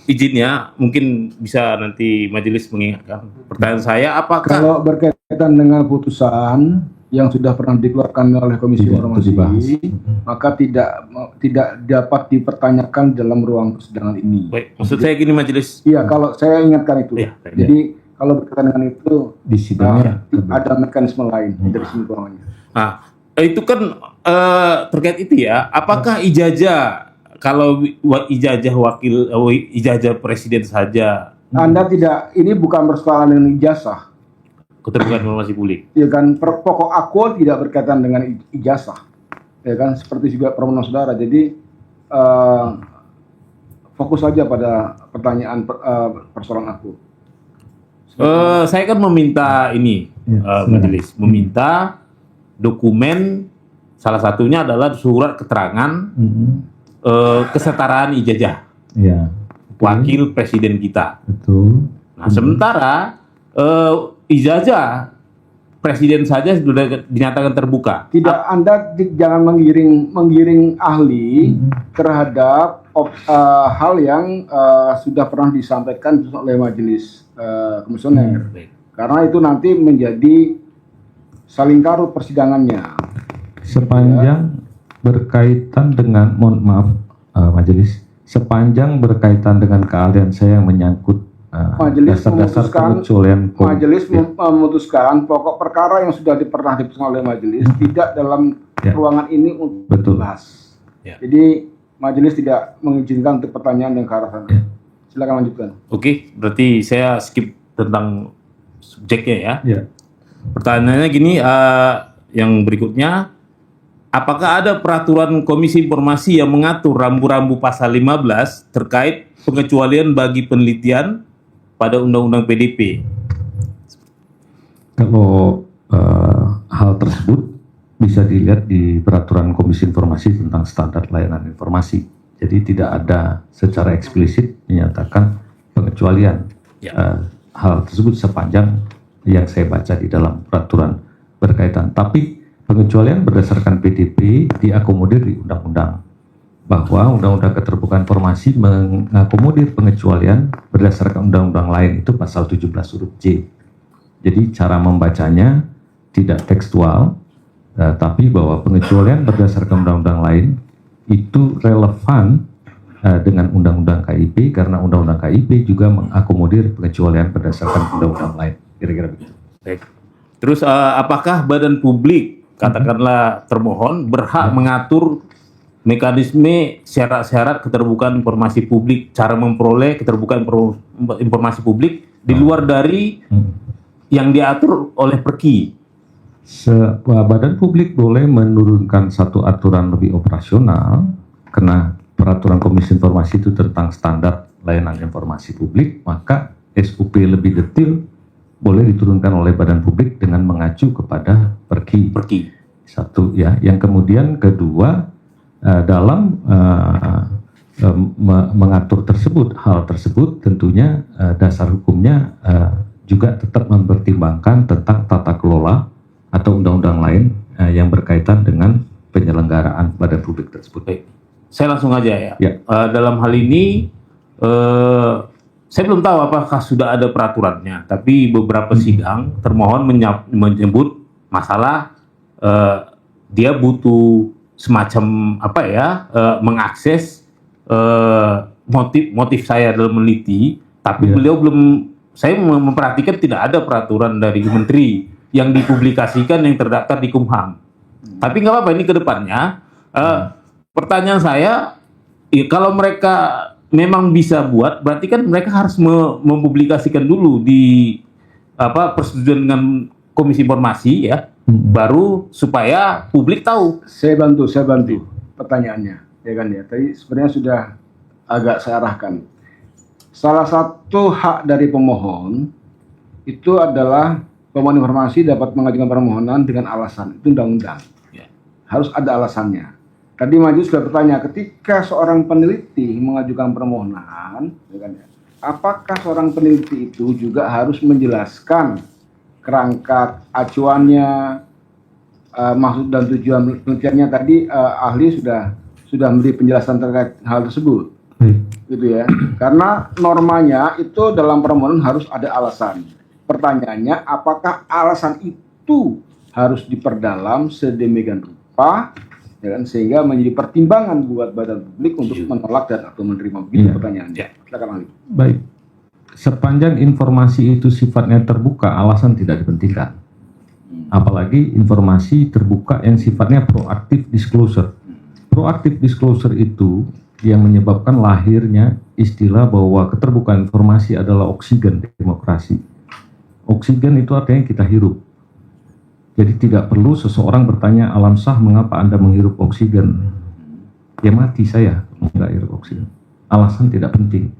[SPEAKER 6] Izinnya mungkin bisa nanti majelis mengingatkan. Pertanyaan saya, apakah
[SPEAKER 3] Kalau berkaitan dengan putusan yang sudah pernah dikeluarkan oleh Komisi Informasi, maka tidak dapat dipertanyakan dalam ruang persidangan ini.
[SPEAKER 6] baik, maksud saya gini majelis.
[SPEAKER 3] Iya, kalau saya ingatkan itu.
[SPEAKER 6] Iya, baik.
[SPEAKER 3] Jadi kalau berkaitan dengan itu
[SPEAKER 4] Di sidangnya
[SPEAKER 3] ada mekanisme lain dari simpulannya.
[SPEAKER 6] Nah, itu kan terkait itu ya. Apakah ijazah, kalau ijazah presiden saja,
[SPEAKER 3] Anda tidak, ini bukan persoalan dengan ijazah.
[SPEAKER 6] keterbukaan informasi publik?
[SPEAKER 3] Ya kan, pokok akul tidak berkaitan dengan ijazah. Ya kan, seperti juga permohonan saudara. Jadi fokus saja pada pertanyaan persoalan aku.
[SPEAKER 6] Saya kan meminta ini, majelis, meminta dokumen, salah satunya adalah surat keterangan kesetaraan ijazah wakil presiden kita.
[SPEAKER 4] betul.
[SPEAKER 6] Nah, sementara ijazah presiden saja sudah dinyatakan terbuka.
[SPEAKER 3] Tidak, Anda jangan menggiring ahli terhadap hal yang sudah pernah disampaikan oleh majelis komisioner.
[SPEAKER 6] Baik.
[SPEAKER 3] Karena itu nanti menjadi saling karut persidangannya.
[SPEAKER 4] Sepanjang berkaitan dengan, mohon maaf majelis, sepanjang berkaitan dengan keahlian saya yang menyangkut
[SPEAKER 3] Majelis
[SPEAKER 4] dasar-dasar
[SPEAKER 3] memutuskan,
[SPEAKER 4] pengecualian
[SPEAKER 3] majelis memutuskan pokok perkara yang sudah pernah diputuskan oleh majelis tidak dalam ruangan ini untuk
[SPEAKER 4] Betul.
[SPEAKER 3] dibahas.
[SPEAKER 6] Ya.
[SPEAKER 3] Jadi majelis tidak mengizinkan untuk pertanyaan yang ke arah sana. Silakan lanjutkan.
[SPEAKER 6] Oke, berarti saya skip tentang subjeknya ya.
[SPEAKER 4] Ya.
[SPEAKER 6] Pertanyaannya gini, yang berikutnya, apakah ada peraturan Komisi Informasi yang mengatur rambu-rambu pasal 15 terkait pengecualian bagi penelitian pada Undang-Undang PDP?
[SPEAKER 4] Kalau hal tersebut bisa dilihat di peraturan Komisi Informasi tentang standar layanan informasi. Jadi tidak ada secara eksplisit menyatakan pengecualian hal tersebut sepanjang yang saya baca di dalam peraturan berkaitan. Tapi pengecualian berdasarkan PDP diakomodir di undang-undang, bahwa Undang-Undang Keterbukaan Informasi mengakomodir pengecualian berdasarkan undang-undang lain, itu pasal 17 huruf J. Jadi cara membacanya tidak tekstual, tapi bahwa pengecualian berdasarkan undang-undang lain itu relevan dengan Undang-Undang KIP, karena Undang-Undang KIP juga mengakomodir pengecualian berdasarkan undang-undang lain. Kira-kira begitu.
[SPEAKER 6] Baik. Terus apakah badan publik, katakanlah termohon, berhak mengatur mekanisme syarat-syarat keterbukaan informasi publik, cara memperoleh keterbukaan informasi publik di luar dari yang diatur oleh Perki?
[SPEAKER 4] Badan publik boleh menurunkan satu aturan lebih operasional, karena peraturan Komisi Informasi itu tentang standar layanan informasi publik, maka SOP lebih detail boleh diturunkan oleh badan publik dengan mengacu kepada Perki. Satu ya. Yang kemudian kedua, dalam mengatur hal tersebut tentunya dasar hukumnya juga tetap mempertimbangkan tentang tata kelola atau undang-undang lain yang berkaitan dengan penyelenggaraan badan publik tersebut.
[SPEAKER 6] Baik. Saya langsung aja ya.
[SPEAKER 4] Ya.
[SPEAKER 6] Dalam hal ini saya belum tahu apakah sudah ada peraturannya, tapi beberapa sidang termohon menyebut masalah dia butuh semacam mengakses motif saya dalam meneliti, tapi beliau belum, saya memperhatikan tidak ada peraturan dari menteri yang dipublikasikan yang terdaftar di Kumham. Tapi nggak apa-apa, ini ke depannya. Pertanyaan saya, kalau mereka memang bisa buat, berarti kan mereka harus mempublikasikan dulu di persetujuan dengan Komisi Informasi ya, baru supaya publik tahu.
[SPEAKER 3] Saya bantu pertanyaannya, ya kan ya. Tadi sebenarnya sudah agak saya arahkan. Salah satu hak dari pemohon itu adalah pemohon informasi dapat mengajukan permohonan dengan alasan, itu undang-undang.
[SPEAKER 6] Ya.
[SPEAKER 3] Harus ada alasannya. Tadi Majelis sudah bertanya, ketika seorang peneliti mengajukan permohonan, ya kan ya, apakah seorang peneliti itu juga harus menjelaskan kerangka acuannya, maksud dan tujuan penelitiannya? Tadi ahli sudah memberi penjelasan terkait hal tersebut, gitu ya. Karena normanya itu dalam permohonan harus ada alasan. Pertanyaannya, apakah alasan itu harus diperdalam sedemikian rupa, ya kan, sehingga menjadi pertimbangan buat badan publik untuk menolak dan atau menerima? Begitu pertanyaannya. Silakan ahli.
[SPEAKER 4] Baik, sepanjang informasi itu sifatnya terbuka, alasan tidak dipentingkan. Apalagi informasi terbuka yang sifatnya proaktif disclosure. Proaktif disclosure itu yang menyebabkan lahirnya istilah bahwa keterbukaan informasi adalah oksigen demokrasi. Oksigen itu artinya kita hirup. Jadi tidak perlu seseorang bertanya, Alam Shah, mengapa Anda menghirup oksigen? Ya mati saya nggak hirup oksigen. Alasan tidak penting.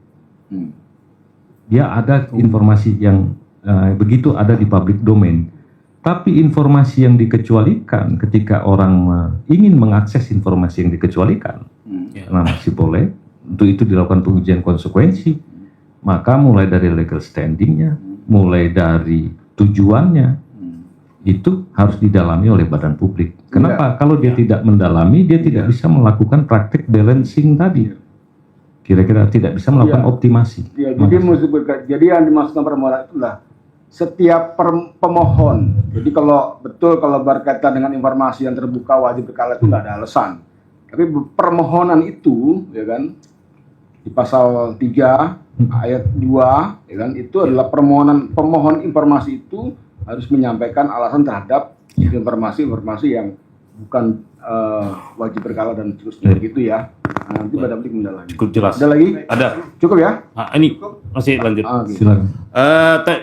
[SPEAKER 4] Dia ada informasi yang begitu ada di public domain. Tapi informasi yang dikecualikan ketika orang ingin mengakses informasi yang dikecualikan, karena masih boleh, untuk itu dilakukan pengujian konsekuensi, maka mulai dari legal standingnya, mulai dari tujuannya, itu harus didalami oleh badan publik. Kenapa? Kalau dia tidak mendalami, dia tidak bisa melakukan praktik balancing tadi. Kira-kira tidak bisa melakukan optimasi.
[SPEAKER 3] Ya, jadi yang dimaksudkan permohonan itulah setiap pemohon. Jadi kalau berkaitan dengan informasi yang terbuka wajib berkala itu nggak ada alasan. Tapi permohonan itu, ya kan, di pasal 3 ayat 2, ya kan, itu adalah pemohon informasi itu harus menyampaikan alasan terhadap informasi yang bukan wajib berkala dan seterusnya gitu ya. Nah, nanti badan publik mendalami.
[SPEAKER 6] Cukup jelas.
[SPEAKER 3] Ada lagi?
[SPEAKER 6] Ada.
[SPEAKER 3] Cukup ya?
[SPEAKER 6] Ini masih lanjut.
[SPEAKER 3] Gitu.
[SPEAKER 4] Silakan.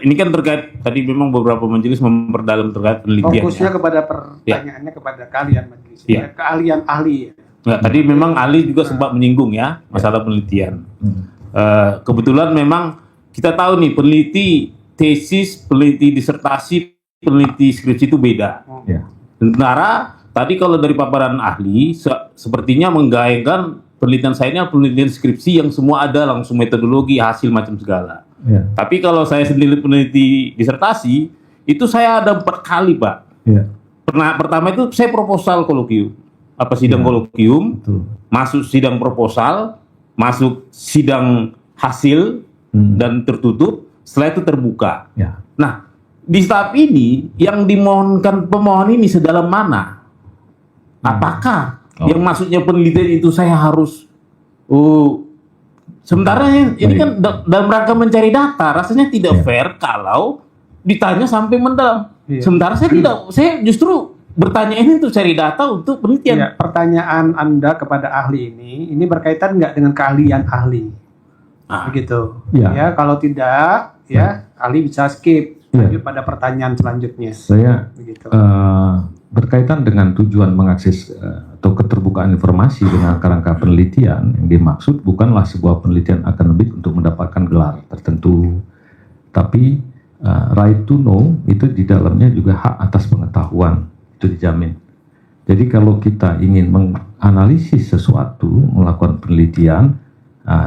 [SPEAKER 6] Ini kan terkait tadi memang beberapa majelis memperdalam terkait penelitian.
[SPEAKER 1] Fokusnya kepada pertanyaannya kepada kalian majelis.
[SPEAKER 6] Ya.
[SPEAKER 1] Keahlian ahli.
[SPEAKER 6] Nah, tadi memang ahli juga sempat menyinggung ya masalah penelitian. Kebetulan memang kita tahu nih, peneliti tesis, peneliti disertasi, peneliti skripsi itu beda.
[SPEAKER 4] Ya.
[SPEAKER 6] Sementara tadi kalau dari paparan ahli sepertinya menggayangkan penelitian saya ini penelitian skripsi yang semua ada langsung metodologi, hasil macam segala.
[SPEAKER 4] Ya.
[SPEAKER 6] Tapi kalau saya sendiri peneliti disertasi, itu saya ada 4 kali, Pak.
[SPEAKER 4] Ya.
[SPEAKER 6] Pertama itu saya proposal kolokium. Sidang kolokium,
[SPEAKER 4] Betul.
[SPEAKER 6] masuk sidang proposal, masuk sidang hasil, dan tertutup, setelah itu terbuka.
[SPEAKER 4] Ya.
[SPEAKER 6] Nah, di tahap ini yang dimohonkan pemohon ini sedalam mana? Apakah yang maksudnya penelitian itu saya harus sementara ini kan dalam rangka mencari data, rasanya tidak fair kalau ditanya sampai mendalam. Sementara saya justru bertanya ini untuk cari data untuk penelitian.
[SPEAKER 1] Ya, pertanyaan Anda kepada ahli ini berkaitan nggak dengan keahlian ahli? Begitu. Ya, kalau tidak, ya ahli bisa skip. Lanjut pada pertanyaan selanjutnya.
[SPEAKER 4] Saya
[SPEAKER 1] begitu.
[SPEAKER 4] Berkaitan dengan tujuan mengakses atau keterbukaan informasi dengan kerangka penelitian, yang dimaksud bukanlah sebuah penelitian akademik untuk mendapatkan gelar tertentu, tapi right to know itu di dalamnya juga hak atas pengetahuan, itu dijamin. Jadi kalau kita ingin menganalisis sesuatu, melakukan penelitian,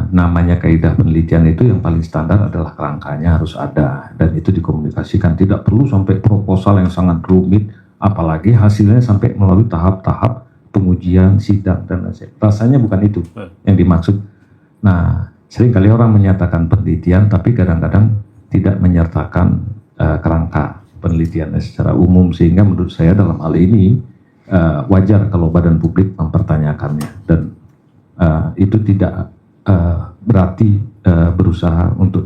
[SPEAKER 4] namanya kaidah penelitian itu yang paling standar adalah kerangkanya harus ada, dan itu dikomunikasikan. Tidak perlu sampai proposal yang sangat rumit, apalagi hasilnya sampai melalui tahap-tahap pengujian, sidang, dan lain-lain. Rasanya bukan itu yang dimaksud. Nah, Seringkali orang menyatakan penelitian, tapi kadang-kadang tidak menyertakan kerangka penelitiannya secara umum, sehingga menurut saya dalam hal ini wajar kalau badan publik mempertanyakannya, dan itu tidak berarti berusaha untuk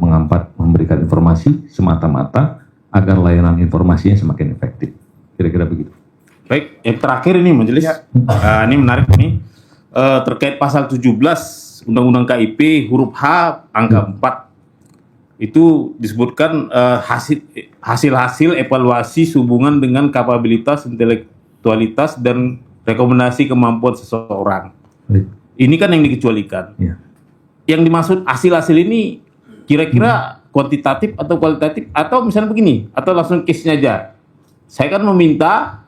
[SPEAKER 4] memberikan informasi semata-mata agar layanan informasinya semakin efektif. Kira-kira begitu.
[SPEAKER 6] Baik, yang terakhir ini majelis, ini menarik nih, terkait pasal 17 Undang-Undang KIP huruf H angka 4 itu disebutkan hasil-hasil evaluasi sehubungan dengan kapabilitas, intelektualitas dan rekomendasi kemampuan seseorang.
[SPEAKER 4] Baik.
[SPEAKER 6] Ini kan yang dikecualikan.
[SPEAKER 4] Ya.
[SPEAKER 6] Yang dimaksud hasil-hasil ini kira-kira kuantitatif atau kualitatif, atau misalnya begini, atau langsung case-nya aja. Saya kan meminta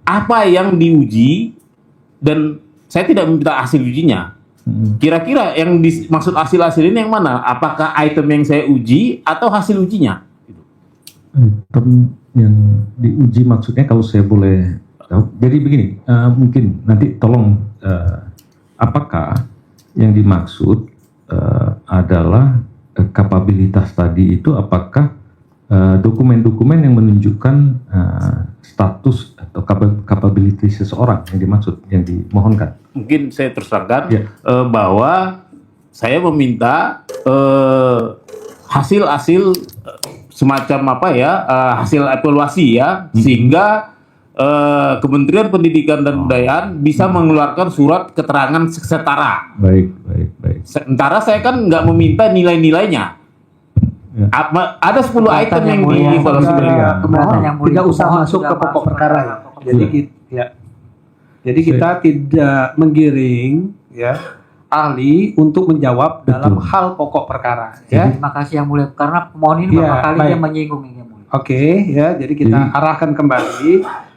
[SPEAKER 6] apa yang diuji, dan saya tidak meminta hasil ujinya. Kira-kira yang dimaksud hasil-hasil ini yang mana? Apakah item yang saya uji atau hasil ujinya?
[SPEAKER 4] Item yang diuji maksudnya, kalau saya boleh tahu. Jadi begini, mungkin nanti tolong, apakah yang dimaksud adalah kapabilitas tadi itu, apakah dokumen-dokumen yang menunjukkan status atau kapabilitas seseorang yang dimaksud, yang dimohonkan?
[SPEAKER 6] Mungkin saya terangkan
[SPEAKER 4] Ya.
[SPEAKER 6] bahwa saya meminta hasil-hasil semacam apa ya, hasil evaluasi ya, sehingga Kementerian Pendidikan dan Kebudayaan bisa mengeluarkan surat keterangan setara.
[SPEAKER 4] Baik.
[SPEAKER 6] Sementara saya kan nggak meminta nilai-nilainya.
[SPEAKER 4] Ya.
[SPEAKER 6] Ada 10 item yang dievaluasi mereka.
[SPEAKER 5] Keberatan yang mulia,
[SPEAKER 1] Tidak usah
[SPEAKER 5] mohon
[SPEAKER 1] masuk
[SPEAKER 5] sudah
[SPEAKER 1] ke pokok
[SPEAKER 5] masuk
[SPEAKER 1] perkara
[SPEAKER 5] ke
[SPEAKER 1] ya.
[SPEAKER 5] pokok
[SPEAKER 1] Jadi jadi kita tidak menggiring ya ahli untuk menjawab dalam
[SPEAKER 4] Betul.
[SPEAKER 1] hal pokok perkara ya.
[SPEAKER 5] Terima kasih yang mulia, karena pemohon ini
[SPEAKER 1] Iya,
[SPEAKER 5] beberapa kali
[SPEAKER 1] baik.
[SPEAKER 5] dia menyinggung ini yang mulia.
[SPEAKER 1] Oke ya, jadi kita arahkan kembali.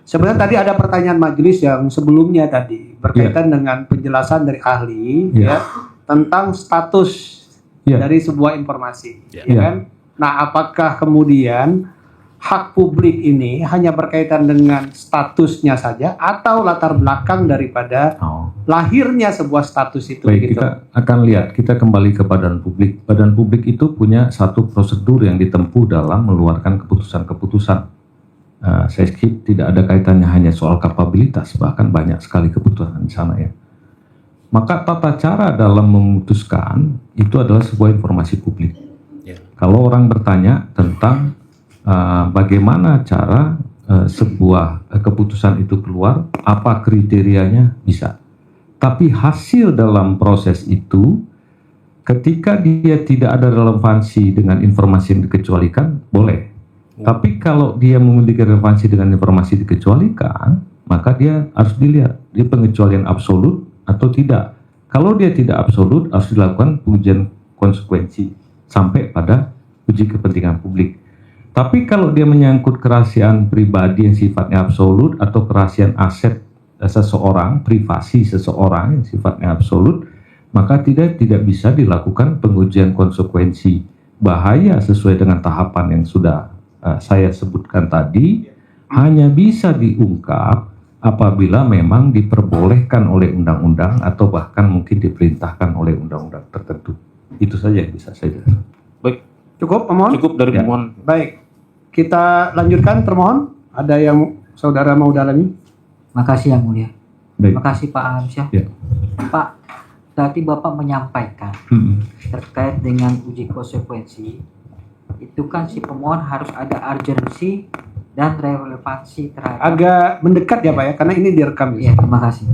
[SPEAKER 1] Sebenarnya tadi ada pertanyaan majelis yang sebelumnya tadi berkaitan dengan penjelasan dari ahli
[SPEAKER 4] Iya.
[SPEAKER 1] ya tentang status
[SPEAKER 4] Iya.
[SPEAKER 1] dari sebuah informasi,
[SPEAKER 6] Iya.
[SPEAKER 1] ya kan? Nah, apakah kemudian hak publik ini hanya berkaitan dengan statusnya saja atau latar belakang daripada lahirnya sebuah status itu?
[SPEAKER 4] Baik,
[SPEAKER 1] gitu?
[SPEAKER 4] kita akan lihat, kita kembali ke badan publik. Badan publik itu punya satu prosedur yang ditempuh dalam mengeluarkan keputusan-keputusan. Saya skip, tidak ada kaitannya hanya soal kapabilitas, bahkan banyak sekali keputusan di sana ya. Maka tata cara dalam memutuskan itu adalah sebuah informasi publik.
[SPEAKER 6] Ya.
[SPEAKER 4] Kalau orang bertanya tentang bagaimana cara sebuah keputusan itu keluar, apa kriterianya, bisa. Tapi hasil dalam proses itu, ketika dia tidak ada relevansi dengan informasi yang dikecualikan, boleh. Tapi kalau dia memiliki relevansi dengan informasi dikecualikan, maka dia harus dilihat, dia pengecualian absolut atau tidak. Kalau dia tidak absolut, harus dilakukan pengujian konsekuensi sampai pada uji kepentingan publik. Tapi kalau dia menyangkut kerahasiaan pribadi yang sifatnya absolut atau kerahasiaan aset seseorang, privasi seseorang yang sifatnya absolut, maka tidak bisa dilakukan pengujian konsekuensi bahaya sesuai dengan tahapan yang sudah saya sebutkan tadi. Hanya bisa diungkap apabila memang diperbolehkan oleh undang-undang atau bahkan mungkin diperintahkan oleh undang-undang tertentu. Itu saja yang bisa saya jelaskan.
[SPEAKER 6] Baik,
[SPEAKER 1] Cukup, pemohon?
[SPEAKER 6] cukup dari
[SPEAKER 4] Ya.
[SPEAKER 6] pemohon.
[SPEAKER 1] Baik, kita lanjutkan termohon. Ada yang saudara mau dalami?
[SPEAKER 5] Makasih yang mulia.
[SPEAKER 4] Baik.
[SPEAKER 5] Terima kasih Pak Alamsyah.
[SPEAKER 4] Ya.
[SPEAKER 5] Pak, tadi Bapak menyampaikan terkait dengan uji konsekuensi, itu kan si pemohon harus ada urgensi dan relevansi terhadap.
[SPEAKER 1] Agak mendekat ya Pak ya, karena ini direkam.
[SPEAKER 5] Iya, terima kasih.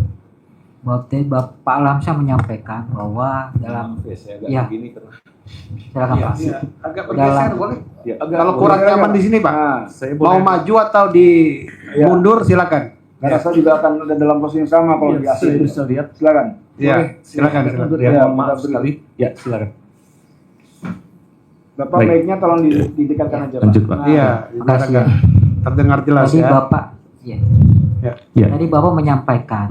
[SPEAKER 5] Bapak Alamsyah menyampaikan bahwa dalam ya, silakan Pak.
[SPEAKER 1] Iya, agak
[SPEAKER 5] Dalam-
[SPEAKER 1] bergeser boleh?
[SPEAKER 3] Ya,
[SPEAKER 1] Kalau kurang nyaman di sini Pak,
[SPEAKER 3] saya
[SPEAKER 1] mau maju atau di
[SPEAKER 3] Ya.
[SPEAKER 1] mundur silakan.
[SPEAKER 3] Karena saya juga akan ada dalam posisi yang sama kalau di asli.
[SPEAKER 4] bisa lihat.
[SPEAKER 3] Silakan.
[SPEAKER 1] Ya, silakan.
[SPEAKER 3] Ya,
[SPEAKER 4] mohon maaf
[SPEAKER 3] kita beri.
[SPEAKER 4] sekali. Ya, silakan.
[SPEAKER 3] Bapak
[SPEAKER 4] Baik.
[SPEAKER 3] mic-nya tolong didekatkan aja, Pak.
[SPEAKER 4] Lanjut, Pak.
[SPEAKER 1] Iya,
[SPEAKER 5] Makasih.
[SPEAKER 1] agak terdengar jelas
[SPEAKER 5] Tadi
[SPEAKER 1] ya.
[SPEAKER 5] Bapak, ya.
[SPEAKER 4] Ya.
[SPEAKER 5] Tadi Bapak menyampaikan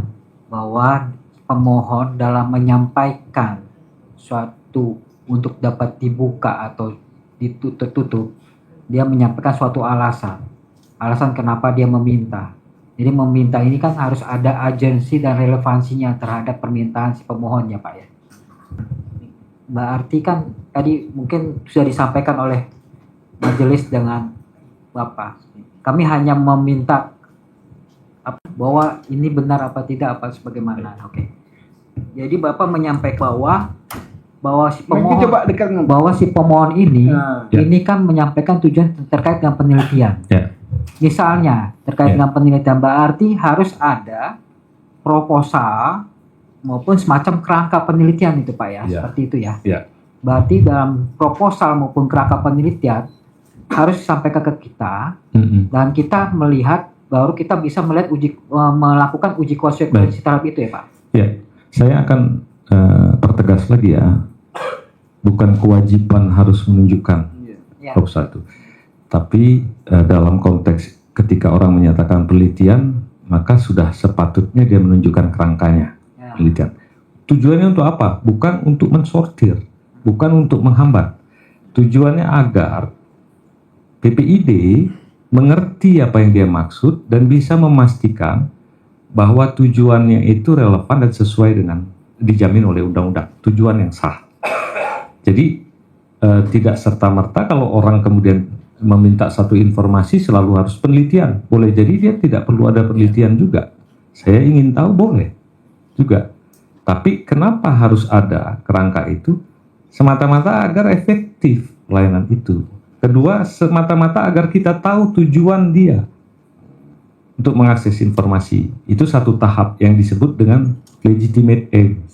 [SPEAKER 5] bahwa pemohon dalam menyampaikan suatu untuk dapat dibuka atau tertutup, dia menyampaikan suatu alasan kenapa dia meminta. Jadi meminta ini kan harus ada agensi dan relevansinya terhadap permintaan si pemohon ya Pak ya.
[SPEAKER 7] berarti kan tadi mungkin sudah disampaikan oleh majelis dengan Bapak. Kami hanya meminta bahwa ini benar apa tidak apa sebagaimana. Oke. Jadi Bapak menyampaikan bahwa si pemohon
[SPEAKER 3] coba dekat ngomong.
[SPEAKER 7] bahwa si pemohon ini
[SPEAKER 3] Nah.
[SPEAKER 7] ini kan menyampaikan tujuan terkait dengan penelitian.
[SPEAKER 4] Ya.
[SPEAKER 7] Misalnya terkait
[SPEAKER 4] Ya.
[SPEAKER 7] dengan penelitian berarti harus ada proposal maupun semacam kerangka penelitian itu Pak ya,
[SPEAKER 4] Ya.
[SPEAKER 7] seperti itu ya.
[SPEAKER 4] Ya.
[SPEAKER 7] Berarti dalam proposal maupun kerangka penelitian harus disampaikan ke kita dan kita melihat baru kita bisa melihat melakukan uji konsekuensi terhadap itu ya Pak.
[SPEAKER 4] Ya, saya akan pertegas lagi ya, bukan kewajiban harus menunjukkan
[SPEAKER 7] Ya.
[SPEAKER 4] bab 1, tapi dalam konteks ketika orang menyatakan penelitian, maka sudah sepatutnya dia menunjukkan kerangkanya.
[SPEAKER 7] Ya.
[SPEAKER 4] Penelitian. Tujuannya untuk apa? Bukan untuk mensortir, bukan untuk menghambat. Tujuannya agar PPID mengerti apa yang dia maksud dan bisa memastikan bahwa tujuannya itu relevan dan sesuai dengan dijamin oleh undang-undang, tujuan yang sah. Jadi tidak serta-merta kalau orang kemudian meminta satu informasi selalu harus penelitian. Boleh jadi dia tidak perlu ada penelitian juga. Saya ingin tahu boleh juga. Tapi kenapa harus ada kerangka itu? Semata-mata agar efektif pelayanan itu. Kedua, semata-mata agar kita tahu tujuan dia untuk mengakses informasi. Itu satu tahap yang disebut dengan legitimate aim.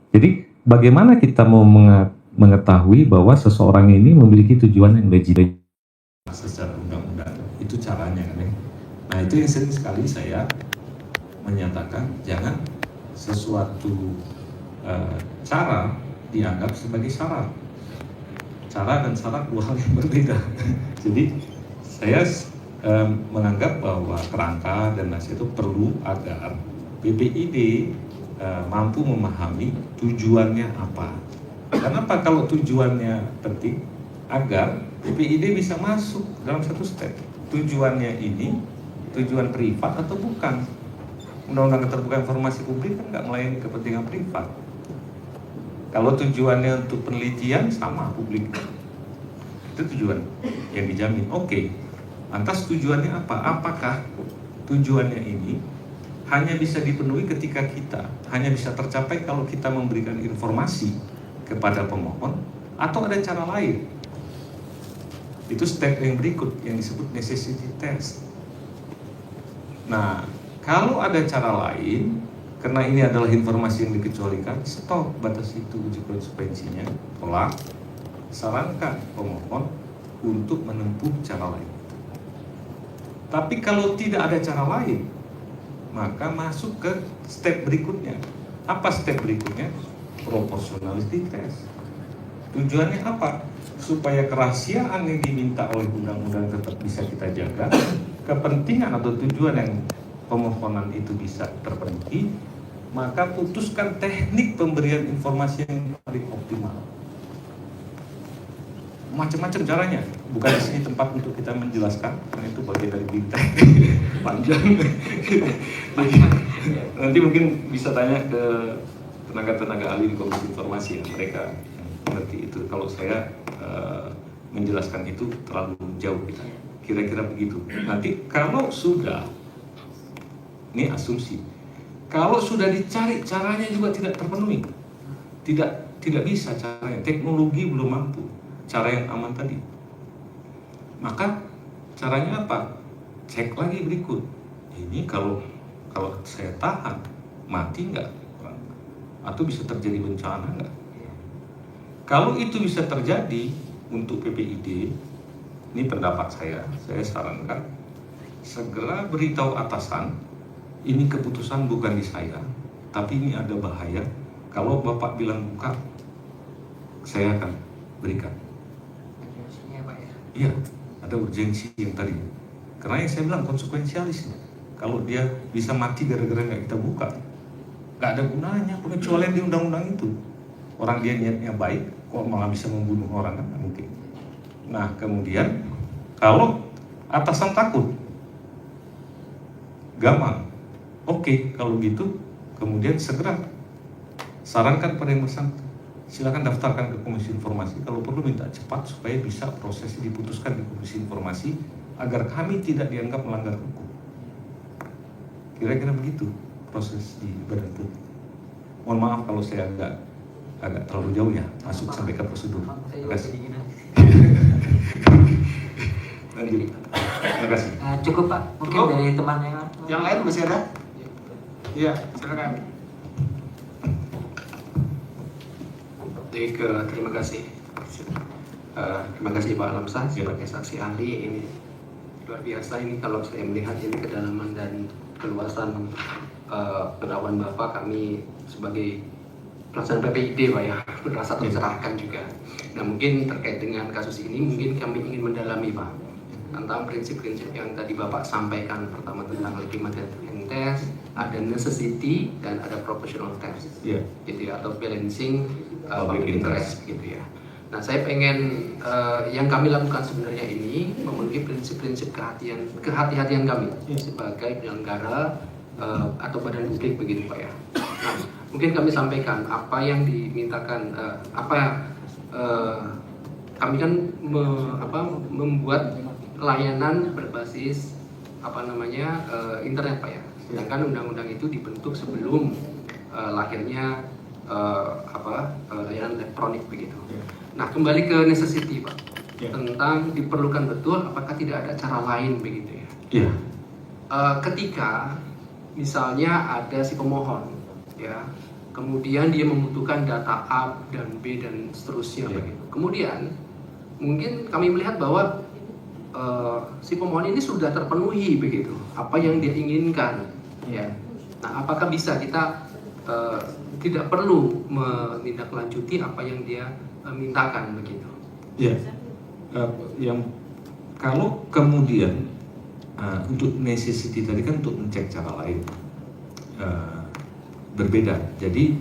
[SPEAKER 4] Jadi bagaimana kita mau mengetahui bahwa seseorang ini memiliki tujuan yang legitimate secara undang-undang? Itu caranya kan ya. Nah itu yang sering sekali saya menyatakan jangan sesuatu cara dianggap sebagai syarat. Cara dan syarat dua hal yang berbeda. Jadi saya menganggap bahwa kerangka dan nasihat itu perlu agar PPID mampu memahami tujuannya apa. Kenapa kalau tujuannya penting? Agar PPID bisa masuk dalam satu step. Tujuannya ini tujuan privat atau bukan? Undang-undang Keterbukaan Informasi Publik kan nggak melayani kepentingan privat. Kalau tujuannya untuk penelitian sama publik, itu tujuan yang dijamin. Oke, lantas tujuannya apa? Apakah tujuannya ini hanya bisa dipenuhi ketika kita hanya bisa tercapai kalau kita memberikan informasi kepada pemohon, atau ada cara lain? Itu step yang berikut yang disebut necessity test. Nah, kalau ada cara lain, karena ini adalah informasi yang dikecualikan, stop batas itu uji konsekuensinya, tolak, sarankan pemohon untuk menempuh cara lain. Tapi kalau tidak ada cara lain, maka masuk ke step berikutnya. Apa step berikutnya? Proportionality test. Tujuannya apa? Supaya kerahasiaan yang diminta oleh undang-undang tetap bisa kita jaga, kepentingan atau tujuan yang pemohonan itu bisa terpenuhi, maka putuskan teknik pemberian informasi yang paling optimal. Macam-macam caranya, bukan di sini tempat untuk kita menjelaskan, karena itu bagian dari big tech panjang. Nanti mungkin bisa tanya ke tenaga-tenaga ahli di Komisi Informasi yang mereka mengerti itu. Kalau saya menjelaskan itu terlalu jauh kita. Kira-kira begitu. Nanti kalau sudah, ini asumsi, kalau sudah dicari caranya juga tidak terpenuhi, tidak bisa caranya, teknologi belum mampu, cara yang aman tadi, maka caranya apa? Cek lagi berikut. Ini kalau saya tahan, mati nggak? Atau bisa terjadi bencana nggak? Kalau itu bisa terjadi untuk PPID, ini pendapat saya sarankan segera beritahu atasan, ini keputusan bukan di saya, tapi ini ada bahaya. Kalau Bapak bilang buka, saya akan berikan. Iya, ada urgensi yang tadi. Karena yang saya bilang konsekuensialis. Kalau dia bisa mati gara-gara nggak kita buka, nggak ada gunanya pengecualian di undang-undang itu. Orang dia niatnya baik, kok malah bisa membunuh orang, kan nggak mungkin. Nah kemudian kalau atasan takut, gampang. Oke, kalau gitu kemudian segera sarankan pada yang bersangkutan,
[SPEAKER 8] silakan daftarkan ke Komisi Informasi. Kalau perlu minta cepat supaya bisa prosesnya diputuskan di Komisi Informasi agar kami tidak dianggap melanggar hukum. Kira-kira begitu proses di Badan Publik. Mohon maaf kalau saya agak terlalu jauh ya masuk sampai ke prosedur. Terima kasih. Lanjut. Terima kasih.
[SPEAKER 7] Cukup Pak, mungkin
[SPEAKER 1] Cukup?
[SPEAKER 7] dari teman
[SPEAKER 1] Yang lain masih ada? Iya, silakan.
[SPEAKER 9] Baik, terima kasih. Terima kasih Pak Lamsah sebagai saksi ahli. Ini luar biasa ini kalau saya melihat ini kedalaman dan keluasan pengetahuan Bapak, kami sebagai pelaksana PPID Pak ya merasa tercerahkan juga. Nah mungkin terkait dengan kasus ini mungkin kami ingin mendalami Pak tentang prinsip-prinsip yang tadi Bapak sampaikan, pertama tentang humanitarian test, ada necessity dan ada proportional test,
[SPEAKER 8] Iya.
[SPEAKER 9] gitu ya, atau balancing
[SPEAKER 8] Public
[SPEAKER 9] public interest gitu ya. Nah saya pengen yang kami lakukan sebenarnya ini memenuhi prinsip-prinsip kehati-hatian kami sebagai penyelenggara atau badan publik begitu Pak ya. Nah mungkin kami sampaikan apa yang dimintakan, kami kan membuat layanan berbasis internet Pak ya. Sedangkan undang-undang itu dibentuk sebelum lahirnya layanan elektronik begitu. Nah kembali ke necessity Pak, tentang diperlukan betul apakah tidak ada cara lain begitu ya.
[SPEAKER 8] Iya.
[SPEAKER 9] Ketika misalnya ada si pemohon ya, kemudian dia membutuhkan data A dan B dan seterusnya begitu. Kemudian mungkin kami melihat bahwa si pemohon ini sudah terpenuhi begitu apa yang dia inginkan ya. Nah apakah bisa kita tidak perlu menindaklanjuti apa yang dia mintakan begitu?
[SPEAKER 8] Ya, yang kalau kemudian untuk necessity tadi kan untuk mencek cara lain berbeda. Jadi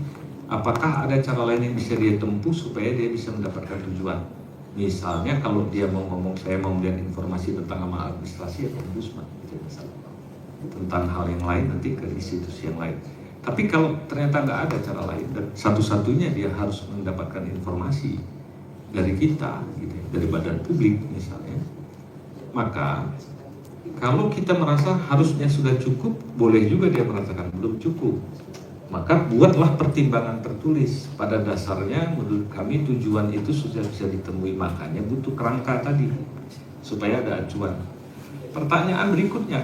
[SPEAKER 8] apakah ada cara lain yang bisa dia tempuh supaya dia bisa mendapatkan tujuan? Misalnya kalau dia mau ngomong saya mau melihat informasi tentang amal administrasi atau ombudsman, gitu misalnya. Tentang hal yang lain nanti ke institusi yang lain. Tapi kalau ternyata nggak ada cara lain dan satu-satunya dia harus mendapatkan informasi dari kita, gitu, dari badan publik misalnya, maka kalau kita merasa harusnya sudah cukup, boleh juga dia merasakan belum cukup. Maka buatlah pertimbangan tertulis. Pada dasarnya menurut kami tujuan itu sudah bisa ditemui, makanya butuh kerangka tadi supaya ada acuan. Pertanyaan berikutnya,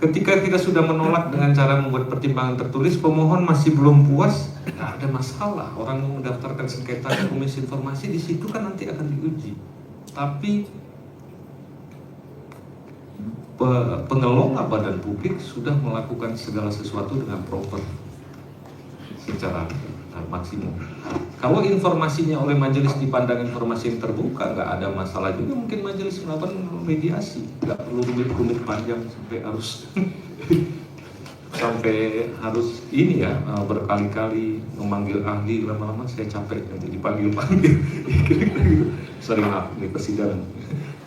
[SPEAKER 8] ketika kita sudah menolak dengan cara membuat pertimbangan tertulis, pemohon masih belum puas, nggak ada masalah. Orang mau mendaftarkan sengketa ke Komisi Informasi, di situ kan nanti akan diuji. Tapi pengelola badan publik sudah melakukan segala sesuatu dengan proper, secara maksimum. Kalau informasinya oleh majelis dipandang informasi yang terbuka, nggak ada masalah juga. Mungkin majelis melakukan mediasi, nggak perlu rumit-rumit panjang sampai harus ini ya berkali-kali memanggil ahli, lama-lama saya capek nanti dipanggil-panggil. Sorry maaf, ini persidangan.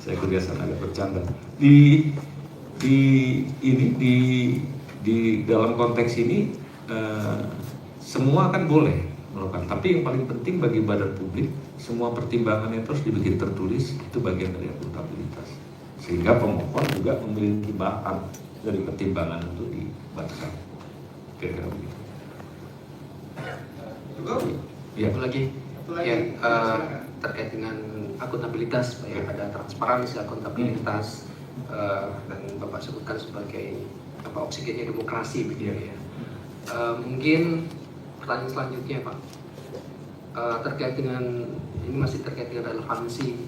[SPEAKER 8] Saya kebiasaan agak bercanda. Di dalam konteks ini semua kan boleh melakukan, tapi yang paling penting bagi badan publik semua pertimbangannya terus dibikin tertulis, itu bagian dari akuntabilitas, sehingga pemohon juga memiliki bahan dari pertimbangan untuk dibacakan. Kira-kira begitu.
[SPEAKER 9] Ya. Satu lagi. Ya, terkait dengan akuntabilitas, Pak ya, ada transparansi akuntabilitas dan Bapak sebutkan sebagai oksigennya demokrasi begitu ya. Mungkin pertanyaan selanjutnya Pak, terkait dengan ini masih terkait dengan relevansi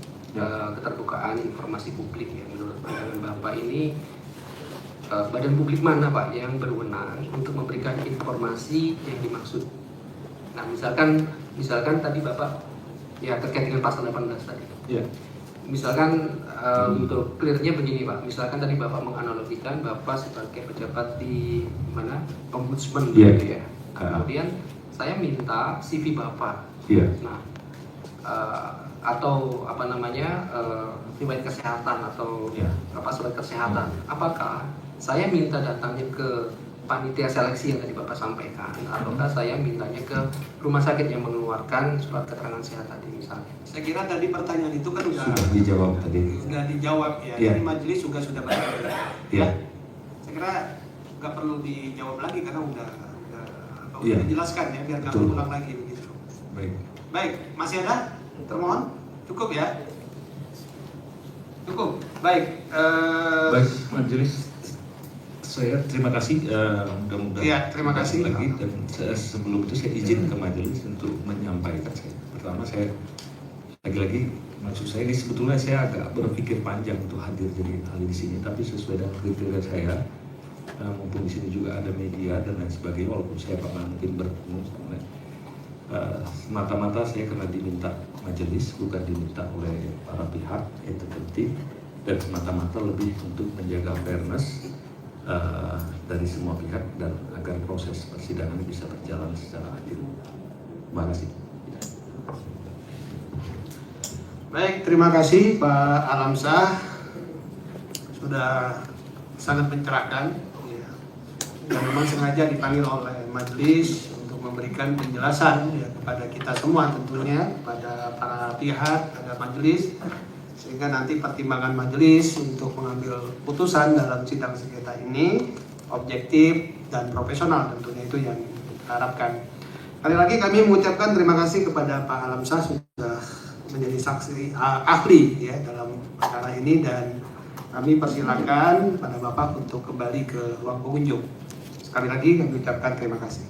[SPEAKER 9] keterbukaan informasi publik ya. Menurut pandangan Bapak ini badan publik mana Pak yang berwenang untuk memberikan informasi yang dimaksud? Nah misalkan tadi Bapak ya terkait dengan pasal 18 tadi.
[SPEAKER 8] Ya.
[SPEAKER 9] Misalkan untuk clearnya begini Pak, misalkan tadi Bapak menganalogikan Bapak sebagai pejabat di mana ombudsman gitu ya. Kemudian saya minta CV Bapak. Nah, atau riwayat kesehatan atau surat kesehatan. Apakah saya minta datangnya ke panitia seleksi yang tadi Bapak sampaikan, ataukah saya mintanya ke rumah sakit yang mengeluarkan surat keterangan sehat tadi misalnya?
[SPEAKER 10] Saya kira tadi pertanyaan itu kan sudah
[SPEAKER 8] dijawab tadi.
[SPEAKER 10] Sudah dijawab ya.
[SPEAKER 8] Iya.
[SPEAKER 10] Jadi majelis juga sudah berjawab.
[SPEAKER 8] Iya.
[SPEAKER 10] Saya kira nggak perlu dijawab lagi karena udah
[SPEAKER 8] Iya.
[SPEAKER 10] dijelaskan ya, biar nggak
[SPEAKER 8] Betul.
[SPEAKER 10] ulang lagi begitu.
[SPEAKER 8] Baik.
[SPEAKER 10] Baik, masih ada? Termohon? Cukup ya? Cukup. Baik.
[SPEAKER 8] Baik, majelis. Saya terima kasih. Mudah-mudahan.
[SPEAKER 10] Iya, terima kasih.
[SPEAKER 8] Lagi dan sebelum itu saya izin ke majelis untuk menyampaikan saya. Pertama saya lagi-lagi maksud saya ini sebetulnya saya agak berpikir panjang untuk hadir jadi ahli di sini, tapi sesuai dengan kriteria saya mumpung di sini juga ada media dan lain sebagainya, walaupun saya pernah mungkin bertemu semata-mata saya karena diminta majelis, bukan diminta oleh para pihak yang tertentu, dan semata-mata lebih untuk menjaga fairness dari semua pihak dan agar proses persidangan bisa berjalan secara adil. Terima kasih.
[SPEAKER 10] Baik, terima kasih Pak Alamsyah, sudah sangat mencerahkan ya. Dan memang sengaja dipanggil oleh majelis untuk memberikan penjelasan ya, kepada kita semua tentunya, kepada para pihak, pada majelis, sehingga nanti pertimbangan majelis untuk mengambil putusan dalam sidang sengketa ini objektif dan profesional, tentunya itu yang kita harapkan. Kali lagi kami mengucapkan terima kasih kepada Pak Alamsyah sudah menjadi saksi ahli ya dalam perkara ini, dan kami persilakan pada Bapak untuk kembali ke ruang pengunjung. Sekali lagi kami ucapkan terima kasih.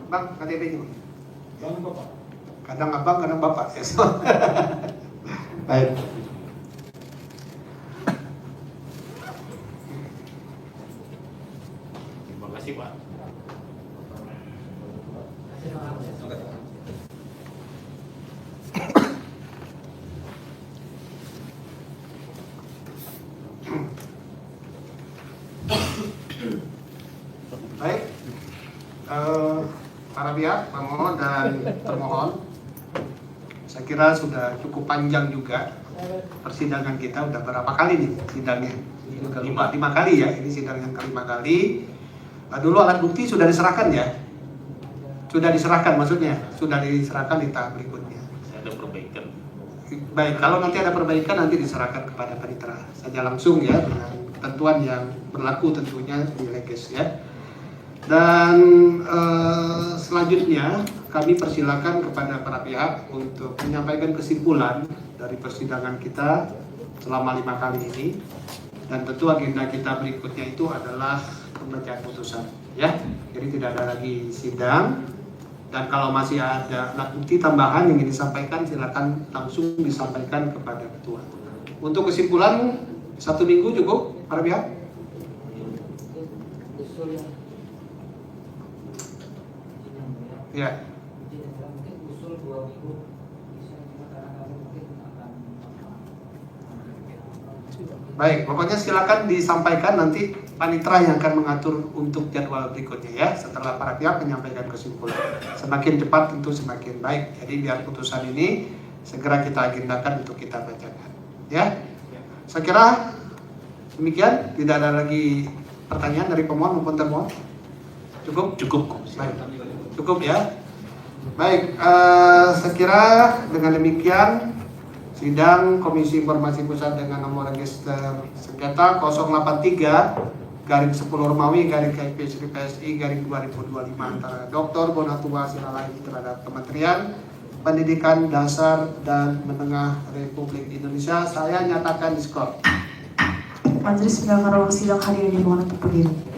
[SPEAKER 10] Bang, KTP ini. Jangan Bapak. Kadang Abang, kadang Bapak. Ya. Baik.
[SPEAKER 6] Terima kasih Pak.
[SPEAKER 10] Baik, para pihak, pemohon dan termohon, saya kira sudah cukup panjang juga persidangan kita. Udah berapa kali nih sidangnya? Lima kali ya, ini sidang yang kelima kali. Dulu alat bukti sudah diserahkan ya? Sudah diserahkan maksudnya? Sudah diserahkan di tahap berikutnya.
[SPEAKER 6] Ada perbaikan.
[SPEAKER 10] Baik, kalau nanti ada perbaikan nanti diserahkan kepada panitera saja langsung ya, dengan ketentuan yang berlaku tentunya di Leges ya. Dan selanjutnya kami persilakan kepada para pihak untuk menyampaikan kesimpulan dari persidangan kita selama 5 kali ini, dan tentu agenda kita berikutnya itu adalah pembacaan putusan ya. Jadi tidak ada lagi sidang, dan kalau masih ada alat bukti tambahan yang ingin disampaikan silakan langsung disampaikan kepada ketua. Untuk kesimpulan 1 minggu cukup para pihak? Ya. Baik, pokoknya silakan disampaikan, nanti panitera yang akan mengatur untuk jadwal berikutnya ya, setelah para pihak menyampaikan kesimpulan. Semakin cepat tentu semakin baik. Jadi biar putusan ini segera kita agendakan untuk kita bacakan. Ya. Saya kira demikian, tidak ada lagi pertanyaan dari pemohon maupun termohon. Cukup? Cukup. Baik. Cukup ya. Baik, saya kira dengan demikian sidang Komisi Informasi Pusat dengan nomor register sengketa 083/10 Romawi KIP PSI 2025 antara Dr. Bonatua Silalahi terhadap Kementerian Pendidikan Dasar dan Menengah Republik Indonesia, saya nyatakan diskor.
[SPEAKER 2] Majelis mendengarkan ruang sidang hari ini, mohon untuk berdiri.